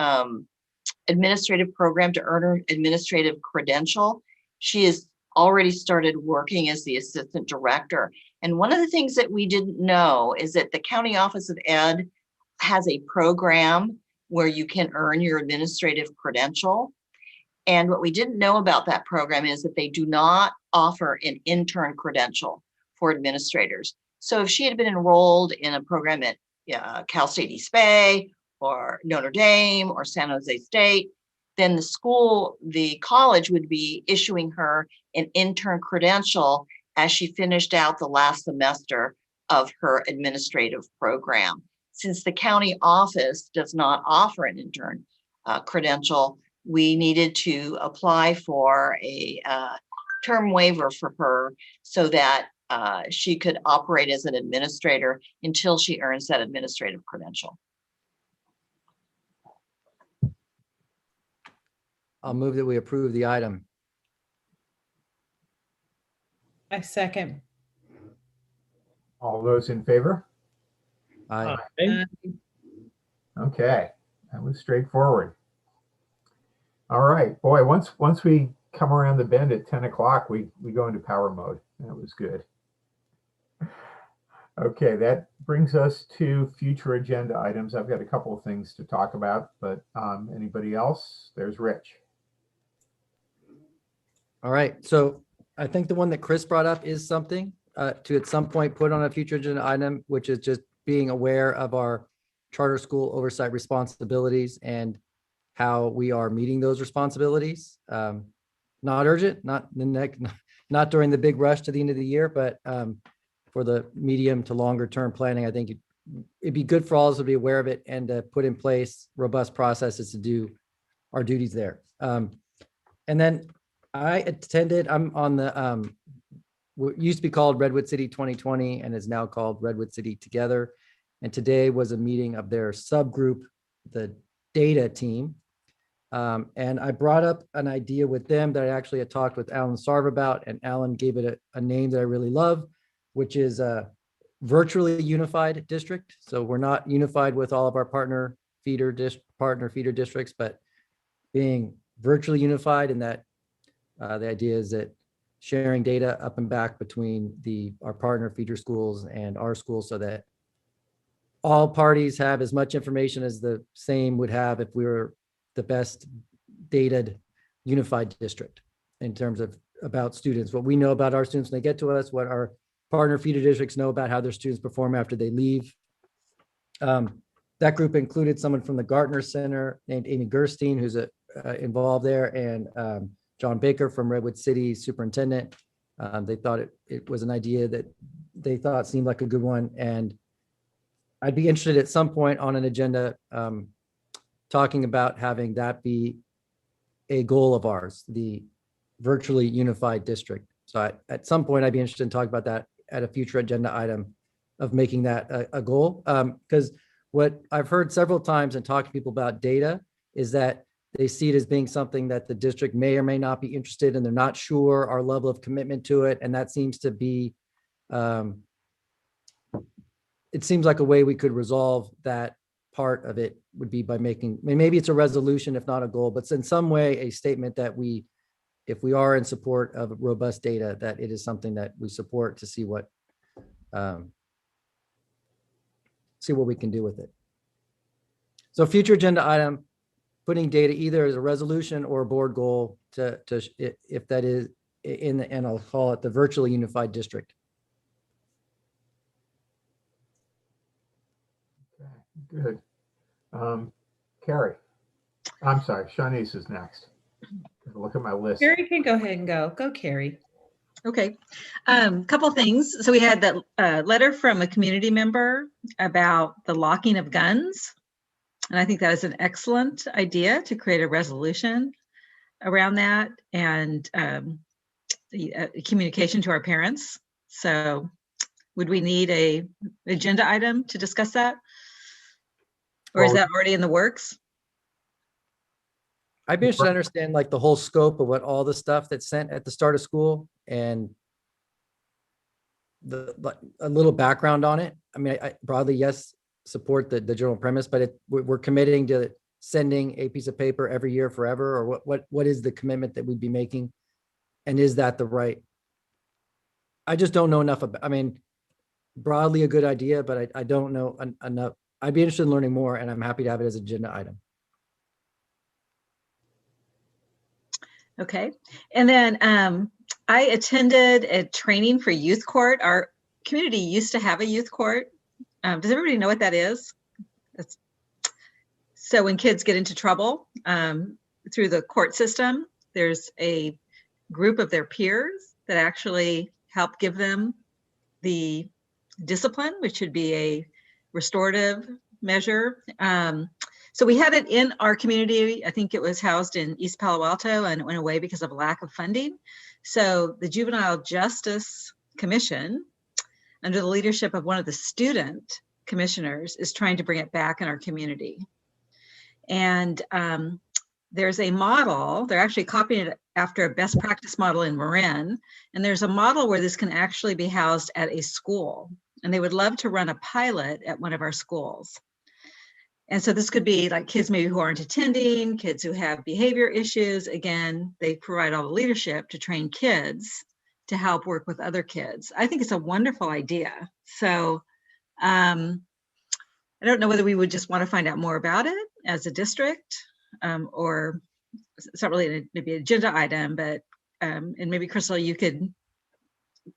administrative program to earn her administrative credential. She has already started working as the assistant director. And one of the things that we didn't know is that the County Office of Ed has a program where you can earn your administrative credential. And what we didn't know about that program is that they do not offer an intern credential for administrators. So if she had been enrolled in a program at Cal State East Bay or Notre Dame or San Jose State, then the college would be issuing her an intern credential as she finished out the last semester of her administrative program. Since the county office does not offer an intern credential, we needed to apply for a term waiver for her so that she could operate as an administrator until she earns that administrative credential.
I'll move that we approve the item.
I second.
All those in favor?
Aye.
Okay, that was straightforward. All right, boy, once we come around the bend at 10 o'clock, we go into power mode. That was good. Okay, that brings us to future agenda items. I've got a couple of things to talk about, but anybody else? There's Rich.
All right, so I think the one that Chris brought up is something to at some point put on a future agenda item, which is just being aware of our charter school oversight responsibilities and how we are meeting those responsibilities. Not urgent, not during the big rush to the end of the year, but for the medium to longer term planning, I think it'd be good for all of us to be aware of it and to put in place robust processes to do our duties there. And then I'm on the, what used to be called Redwood City 2020 and is now called Redwood City Together. And today was a meeting of their subgroup, the data team. And I brought up an idea with them that I actually had talked with Alan Sarver about, and Alan gave it a name that I really love, which is a virtually unified district. So we're not unified with all of our partner feeder districts, but being virtually unified in that the idea is that sharing data up and back between our partner feeder schools and our schools so that all parties have as much information as the same would have if we were the best dated unified district in terms of about students, what we know about our students when they get to us, what our partner feeder districts know about how their students perform after they leave. That group included someone from the Gartner Center named Amy Gerstein, who's involved there, and John Baker from Redwood City Superintendent. They thought it was an idea that they thought seemed like a good one. And I'd be interested at some point on an agenda talking about having that be a goal of ours, the virtually unified district. So at some point, I'd be interested in talking about that at a future agenda item of making that a goal. Because what I've heard several times and talking to people about data is that they see it as being something that the district may or may not be interested in. They're not sure our level of commitment to it. And that seems to be, it seems like a way we could resolve that part of it would be by making, maybe it's a resolution, if not a goal, but in some way, a statement that if we are in support of robust data, that it is something that we support to see what we can do with it. So future agenda item, putting data either as a resolution or a board goal to if that is and I'll call it the virtually unified district.
Okay, good. Carrie, I'm sorry, Shanice is next. Look at my list.
Carrie can go ahead and go. Go, Carrie.
Okay, couple things. So we had that letter from a community member about the locking of guns. And I think that is an excellent idea to create a resolution around that and communication to our parents. So would we need a agenda item to discuss that? Or is that already in the works?
I'd be interested to understand like the whole scope of what all the stuff that's sent at the start of school and a little background on it. I mean, I broadly, yes, support the general premise, but we're committing to sending a piece of paper every year forever, or what is the commitment that we'd be making? And is that the right? I just don't know enough about, I mean, broadly a good idea, but I don't know enough. I'd be interested in learning more, and I'm happy to have it as an agenda item.
Okay. And then I attended a training for youth court. Our community used to have a youth court. Does everybody know what that is? So when kids get into trouble, through the court system, there's a group of their peers that actually help give them the discipline, which should be a restorative measure. So we had it in our community. I think it was housed in East Palo Alto and it went away because of a lack of funding. So the Juvenile Justice Commission, under the leadership of one of the student commissioners, is trying to bring it back in our community. And there's a model, they're actually copying it after a best practice model in Marin. And there's a model where this can actually be housed at a school. And they would love to run a pilot at one of our schools. And so this could be like kids maybe who aren't attending, kids who have behavior issues. Again, they provide all the leadership to train kids to help work with other kids. I think it's a wonderful idea. So I don't know whether we would just want to find out more about it as a district, or it's not really maybe an agenda item, but and maybe Crystal, you could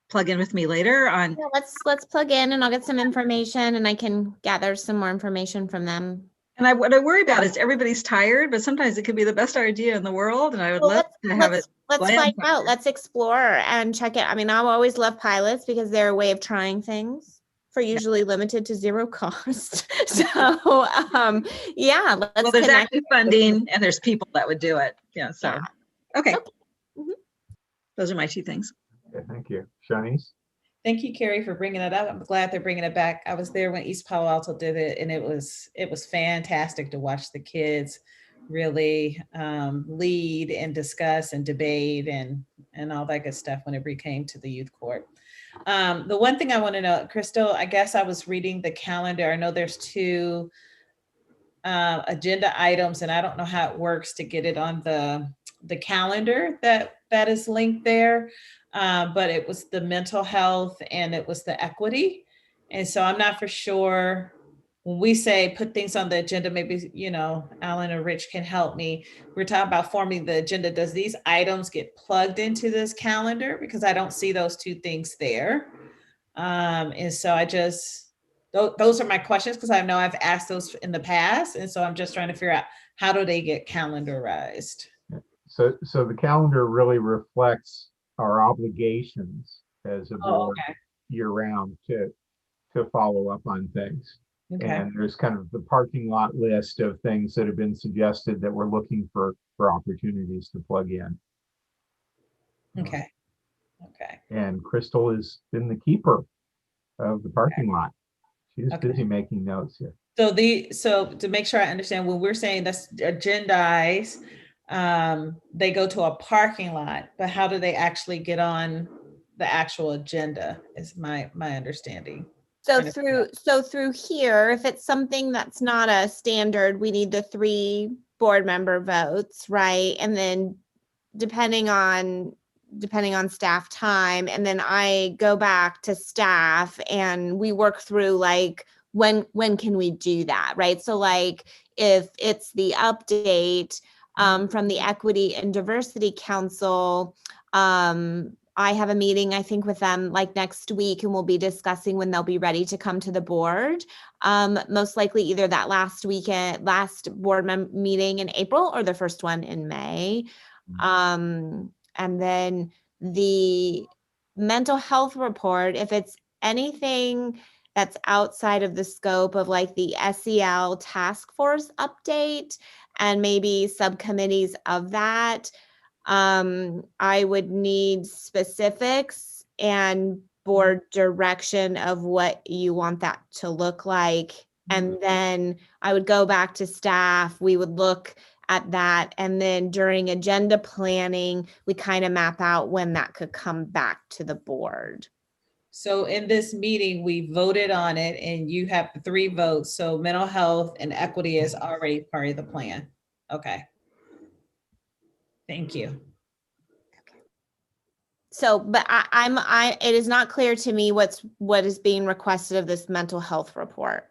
plug in with me later on.
Yeah, let's plug in and I'll get some information and I can gather some more information from them.
And what I worry about is everybody's tired, but sometimes it could be the best idea in the world. And I would love to have it.
Let's find out. Let's explore and check it. I mean, I always love pilots because they're a way of trying things for usually limited to zero cost. So yeah, let's
well, there's actually funding and there's people that would do it. Yeah. So okay. Those are my 2 things.
Okay, thank you. Shanice?
Thank you, Carrie, for bringing it up. I'm glad they're bringing it back. I was there when East Palo Alto did it, and it was fantastic to watch the kids really lead and discuss and debate and all that good stuff whenever it came to the youth court. The one thing I want to know, Crystal, I guess I was reading the calendar. I know there's 2 agenda items, and I don't know how it works to get it on the calendar that is linked there. But it was the mental health and it was the equity. And so I'm not for sure when we say put things on the agenda, maybe, you know, Alan or Rich can help me. We're talking about forming the agenda. Does these items get plugged into this calendar? Because I don't see those 2 things there. And so those are my questions because I know I've asked those in the past. And so I'm just trying to figure out how do they get calendarized?
So the calendar really reflects our obligations as a board year round to follow up on things. Okay. And there's kind of the parking lot list of things that have been suggested that we're looking for opportunities to plug in.
Okay.
And Crystal has been the keeper of the parking lot. She's busy making notes here.
So to make sure I understand, when we're saying that's agendize, they go to a parking lot, but how do they actually get on the actual agenda is my understanding.
So through here, if it's something that's not a standard, we need the 3 board member votes, right? And then depending on staff time, and then I go back to staff and we work through like when can we do that, right? So like if it's the update from the Equity and Diversity Council, I have a meeting, I think, with them like next week, and we'll be discussing when they'll be ready to come to the board. Most likely either that last board meeting in April or the first one in May. And then the mental health report, if it's anything that's outside of the scope of like the SEL task force update and maybe subcommittees of that, I would need specifics and board direction of what you want that to look like. And then I would go back to staff, we would look at that. And then during agenda planning, we kind of map out when that could come back to the board.
So in this meeting, we voted on it and you have 3 votes. So mental health and equity is already part of the plan. Okay. Thank you.
So, but it is not clear to me what is being requested of this mental health report.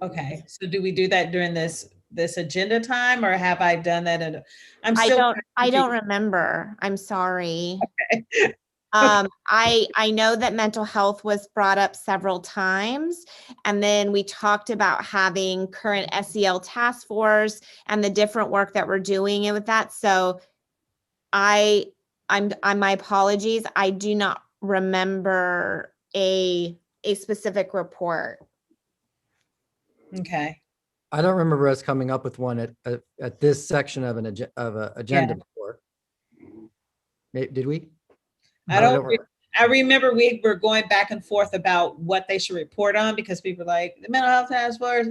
Okay. So do we do that during this agenda time, or have I done that? I don't remember. I'm sorry.
Okay. I know that mental health was brought up several times, and then we talked about having current SEL task force and the different work that we're doing with that. So I'm my apologies. I do not remember a specific report.
Okay.
I don't remember us coming up with one at this section of an agenda before. Did we?
I remember we were going back and forth about what they should report on because people were like the mental health task force,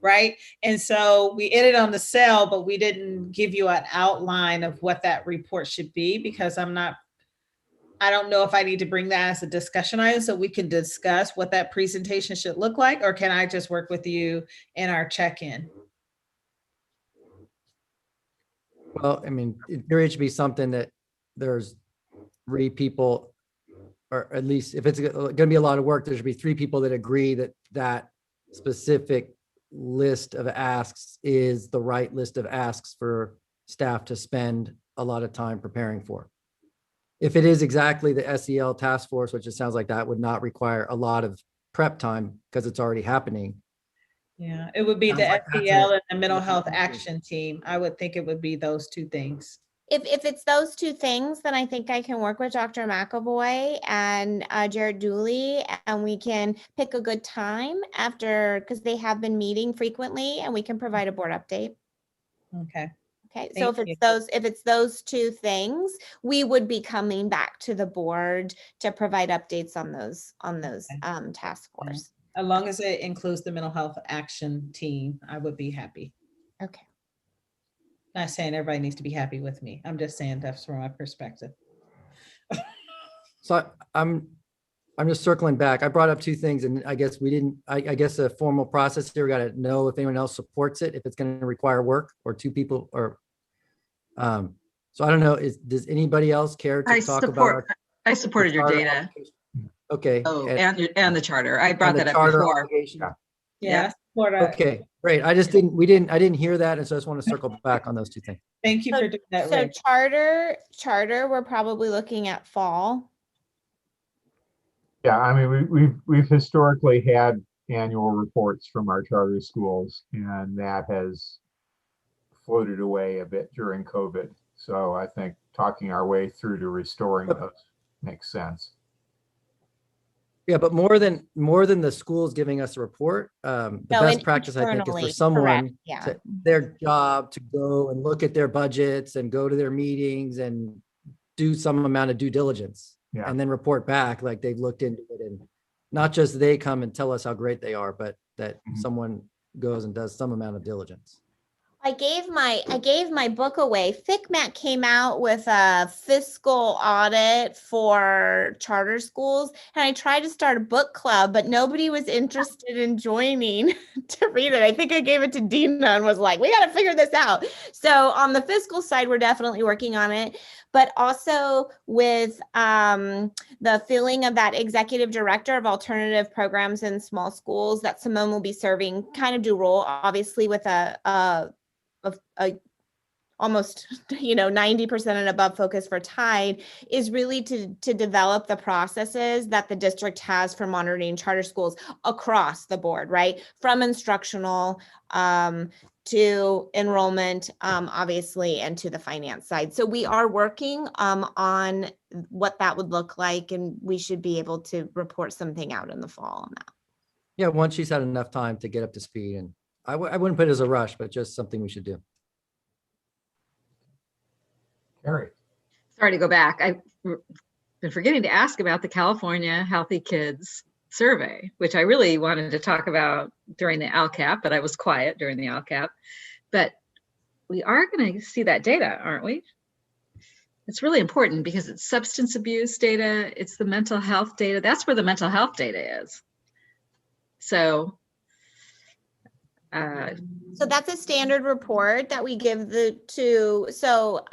right? And so we ended on the cell, but we didn't give you an outline of what that report should be because I don't know if I need to bring that as a discussion item so we can discuss what that presentation should look like, or can I just work with you in our check-in?
Well, I mean, there should be something that there's 3 people, or at least if it's going to be a lot of work, there should be 3 people that agree that that specific list of asks is the right list of asks for staff to spend a lot of time preparing for. If it is exactly the SEL task force, which it sounds like that would not require a lot of prep time because it's already happening.
Yeah, it would be the SEL and the mental health action team. I would think it would be those 2 things.
If it's those 2 things, then I think I can work with Dr. McAvoy and Jared Dooley, and we can pick a good time after, because they have been meeting frequently, and we can provide a board update.
Okay.
Okay, so if it's those 2 things, we would be coming back to the board to provide updates on those task force.
As long as it includes the mental health action team, I would be happy.
Okay.
Not saying everybody needs to be happy with me. I'm just saying that's from my perspective.
So I'm just circling back. I brought up 2 things, and I guess we didn't. I guess a formal process here. We got to know if anyone else supports it, if it's going to require work, or 2 people, or. So I don't know. Does anybody else care to talk about?
I supported your data.
Okay.
Oh, and the charter. I brought that up before.
Yeah.
Okay, great. I didn't hear that, and so I just want to circle back on those 2 things.
Thank you for doing that.
So charter, we're probably looking at fall.
Yeah, I mean, we've historically had annual reports from our charter schools, and that has floated away a bit during COVID. So I think talking our way through to restoring those makes sense.
Yeah, but more than the schools giving us a report, the best practice I think is for someone their job to go and look at their budgets and go to their meetings and do some amount of due diligence and then report back like they've looked into it, and not just they come and tell us how great they are, but that someone goes and does some amount of diligence.
I gave my book away. FCMAT came out with a fiscal audit for charter schools, and I tried to start a book club, but nobody was interested in joining to read it. I think I gave it to Dina and was like, we got to figure this out. So on the fiscal side, we're definitely working on it, but also with the filling of that executive director of alternative programs in small schools that Simone will be serving, kind of dual role, obviously with a almost 90% and above focus for Tide, is really to develop the processes that the district has for monitoring charter schools across the board, right? From instructional to enrollment, obviously, and to the finance side. So we are working on what that would look like, and we should be able to report something out in the fall on that.
Yeah, once she's had enough time to get up to speed, and I wouldn't put it as a rush, but just something we should do.
Carrie.
Sorry to go back. I've been forgetting to ask about the California Healthy Kids survey, which I really wanted to talk about during the LCAP, but I was quiet during the LCAP. But we are going to see that data, aren't we? It's really important because it's substance abuse data. It's the mental health data. That's where the mental health data is. So
that's a standard report that we give so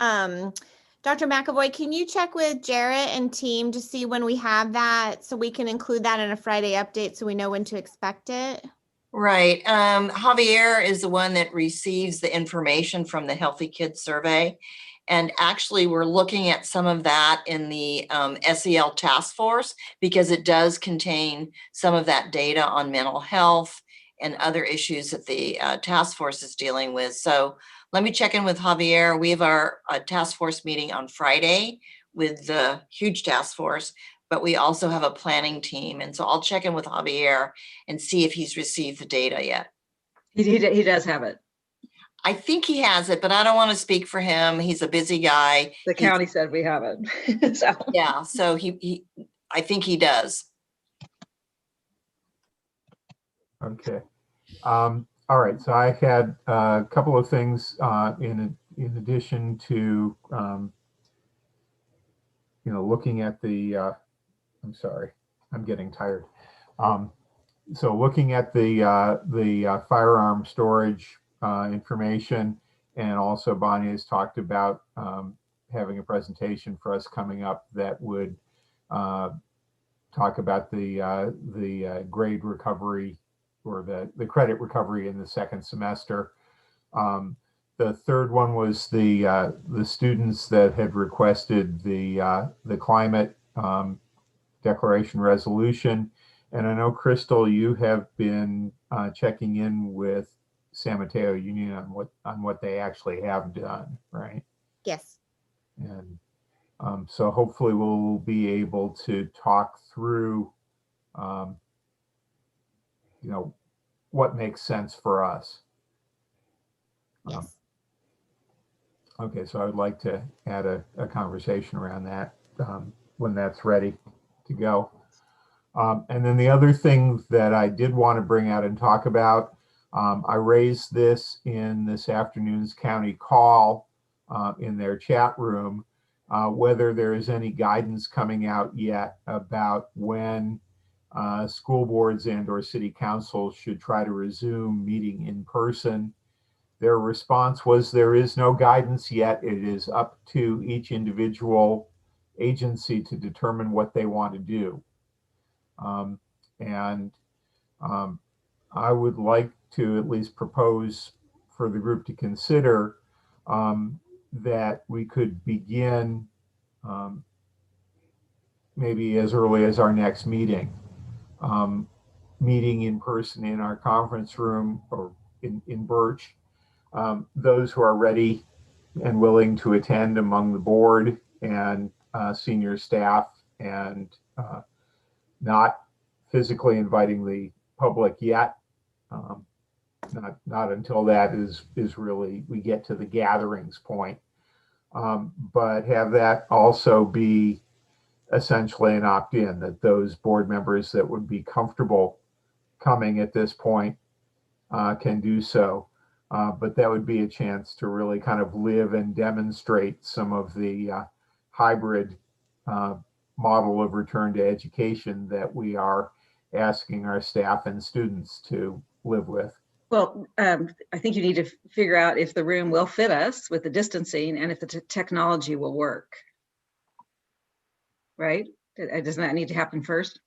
Dr. McAvoy, can you check with Jarrett and team to see when we have that so we can include that in a Friday update so we know when to expect it?
Right. Javier is the one that receives the information from the Healthy Kids survey. And actually, we're looking at some of that in the SEL task force because it does contain some of that data on mental health and other issues that the task force is dealing with. So let me check in with Javier. We have our task force meeting on Friday with the huge task force, but we also have a planning team. And so I'll check in with Javier and see if he's received the data yet.
He does have it.
I think he has it, but I don't want to speak for him. He's a busy guy.
The county said we have it. So.
Yeah, so I think he does.
Okay. All right. So I had a couple of things in addition to looking at the. I'm sorry, I'm getting tired. So looking at the firearm storage information, and also Bonnie has talked about having a presentation for us coming up that would talk about the grade recovery or the credit recovery in the second semester. The third one was the students that had requested the climate declaration resolution. And I know, Crystal, you have been checking in with San Mateo Union on what they actually have done, right?
Yes.
And so hopefully we'll be able to talk through, what makes sense for us.
Yes.
Okay, so I would like to add a conversation around that when that's ready to go. And then the other thing that I did want to bring out and talk about, I raised this in this afternoon's county call in their chat room, whether there is any guidance coming out yet about when school boards and or city councils should try to resume meeting in person. Their response was there is no guidance yet. It is up to each individual agency to determine what they want to do. I would like to at least propose for the group to consider that we could begin maybe as early as our next meeting, meeting in person in our conference room or in Birch. Those who are ready and willing to attend among the board and senior staff, and not physically inviting the public yet. Not until that is really, we get to the gatherings point. But have that also be essentially an opt-in, that those board members that would be comfortable coming at this point can do so. But that would be a chance to really kind of live and demonstrate some of the hybrid model of return to education that we are asking our staff and students to live with.
Well, I think you need to figure out if the room will fit us with the distancing and if the technology will work. Right? Doesn't that need to happen first?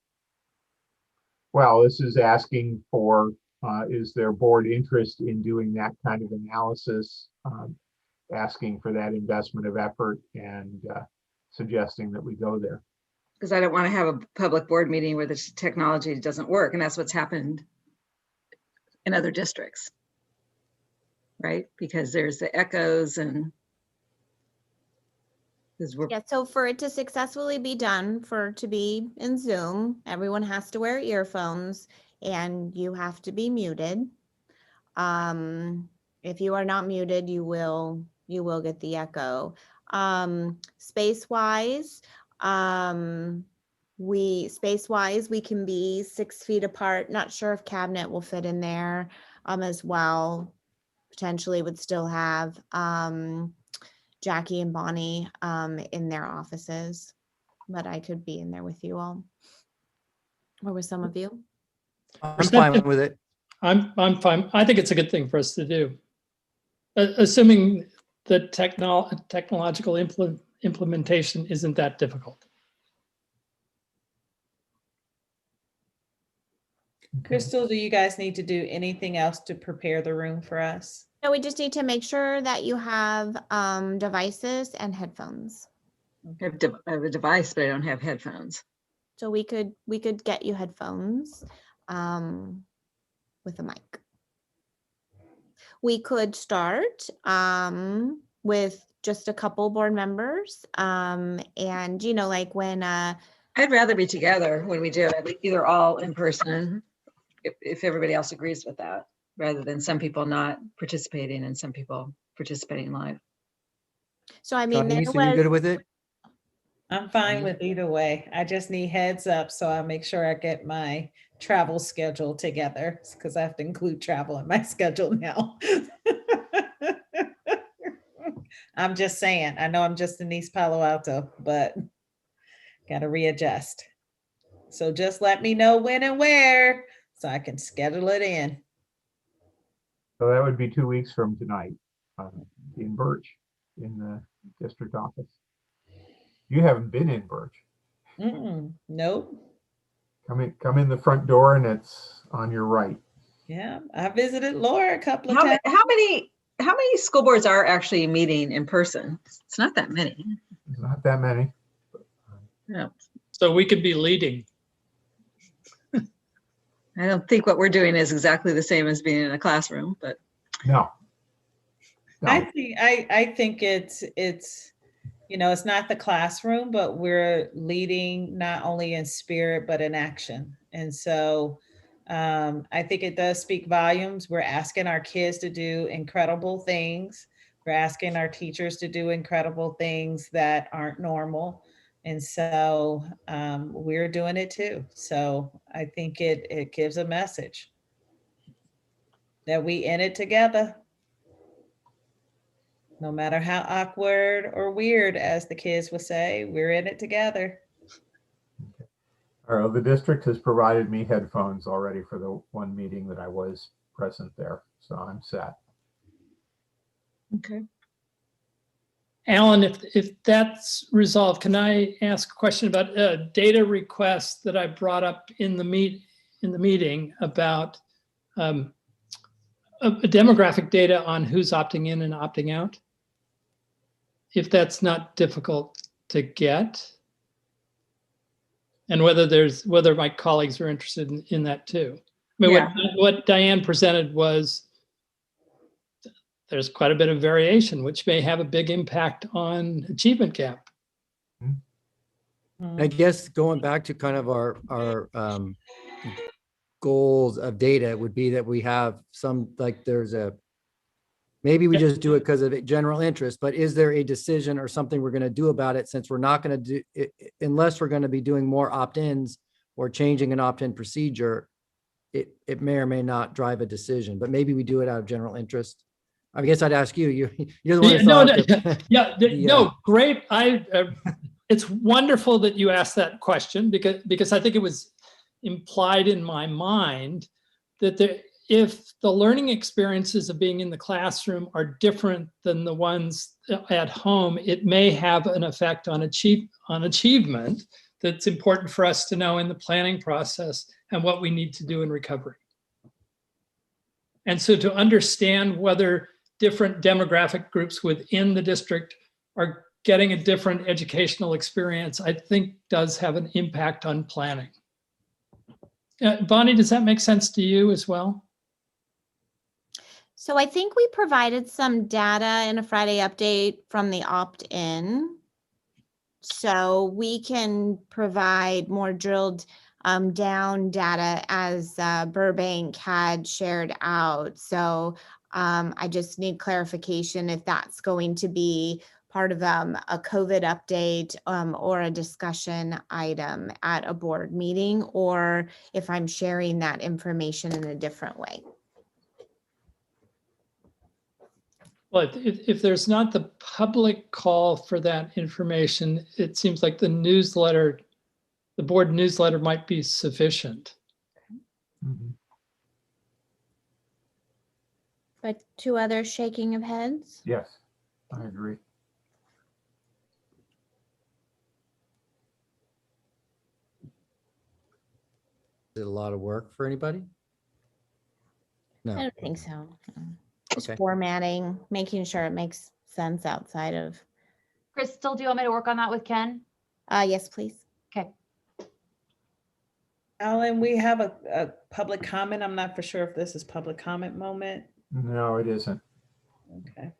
Well, this is asking for, is there board interest in doing that kind of analysis, asking for that investment of effort and suggesting that we go there.
Because I don't want to have a public board meeting where the technology doesn't work, and that's what's happened in other districts, right? Because there's the echoes and
yeah, so for it to successfully be done, for it to be in Zoom, everyone has to wear earphones and you have to be muted. If you are not muted, you will get the echo. Space-wise, we can be 6 feet apart. Not sure if cabinet will fit in there as well. Potentially would still have Jackie and Bonnie in their offices, but I could be in there with you all, or with some of you.
I'm fine with it.
I'm fine. I think it's a good thing for us to do, assuming the technological implementation isn't that difficult.
Crystal, do you guys need to do anything else to prepare the room for us?
No, we just need to make sure that you have devices and headphones.
I have a device, but I don't have headphones.
So we could get you headphones with a mic. We could start with just a couple board members. And like when
I'd rather be together when we do it, either all in person, if everybody else agrees with that, rather than some people not participating and some people participating live.
So I mean,
Denise, are you good with it?
I'm fine with either way. I just need heads up so I make sure I get my travel schedule together because I have to include travel in my schedule now. I'm just saying, I know I'm just in East Palo Alto, but got to readjust. So just let me know when and where so I can schedule it in.
So that would be 2 weeks from tonight in Birch, in the district office. You haven't been in Birch.
Nope.
Come in the front door and it's on your right.
Yeah, I visited Laura a couple of times.
How many school boards are actually meeting in person? It's not that many.
There's not that many.
No.
So we could be leading.
I don't think what we're doing is exactly the same as being in a classroom, but
no.
I think it's it's not the classroom, but we're leading not only in spirit but in action. And so I think it does speak volumes. We're asking our kids to do incredible things. We're asking our teachers to do incredible things that aren't normal. And so we're doing it too. So I think it gives a message that we in it together. No matter how awkward or weird, as the kids would say, we're in it together.
All right, well, the district has provided me headphones already for the one meeting that I was present there, so I'm set.
Okay.
Alan, if that's resolved, can I ask a question about a data request that I brought up in the meeting about a demographic data on who's opting in and opting out? If that's not difficult to get, and whether my colleagues are interested in that too. I mean,
Yeah.
what Diane presented was there's quite a bit of variation, which may have a big impact on achievement gap.
I guess going back to kind of our goals of data would be that we have some, like maybe we just do it because of general interest, but is there a decision or something we're going to do about it, since we're not going to do it, unless we're going to be doing more opt-ins or changing an opt-in procedure, it may or may not drive a decision, but maybe we do it out of general interest. I guess I'd ask you, you're the one
no, great. It's wonderful that you asked that question because I think it was implied in my mind that if the learning experiences of being in the classroom are different than the ones at home, it may have an effect on achievement that's important for us to know in the planning process and what we need to do in recovery. And so to understand whether different demographic groups within the district are getting a different educational experience, I think does have an impact on planning. Bonnie, does that make sense to you as well?
So I think we provided some data in a Friday update from the opt-in. So we can provide more drilled down data as Burbank had shared out. So I just need clarification if that's going to be part of a COVID update or a discussion item at a board meeting, or if I'm sharing that information in a different way.
Well, if there's not the public call for that information, it seems like the board newsletter might be sufficient.
Mm-hmm.
But two others shaking of heads?
Yes, I agree.
Is it a lot of work for anybody? No.
I don't think so. Just
Okay.
formatting, making sure it makes sense outside of.
Crystal, do you want me to work on that with Ken?
Yes, please.
Okay.
Alan, we have a public comment. I'm not for sure if this is public comment moment.
No, it isn't.
Okay.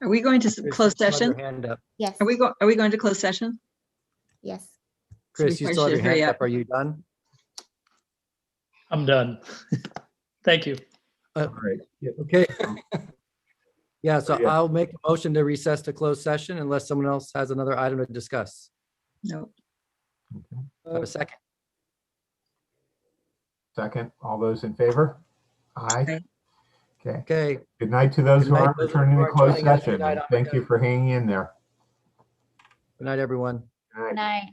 Are we going to
Chris,
close
you still have your
session?
hand up.
Yes.
Are we going to close session?
Yes.
Chris, you
probably
still have
should
your hand
hurry
up.
up.
Are you done?
I'm done. Thank you.
All right. Yeah.
Okay. Yeah, so
Yeah.
I'll make a motion to recess to closed session unless someone else has another item to discuss.
No.
Okay.
Have a second.
Second, all those in favor? Aye.
Aye.
Okay.
Okay.
Good night to those
Good
who
night,
aren't
those
returning
who
to
are
closed
joining us. Good
session.
night,
And thank you for hanging in there.
Good night, everyone.
All right.
Good night.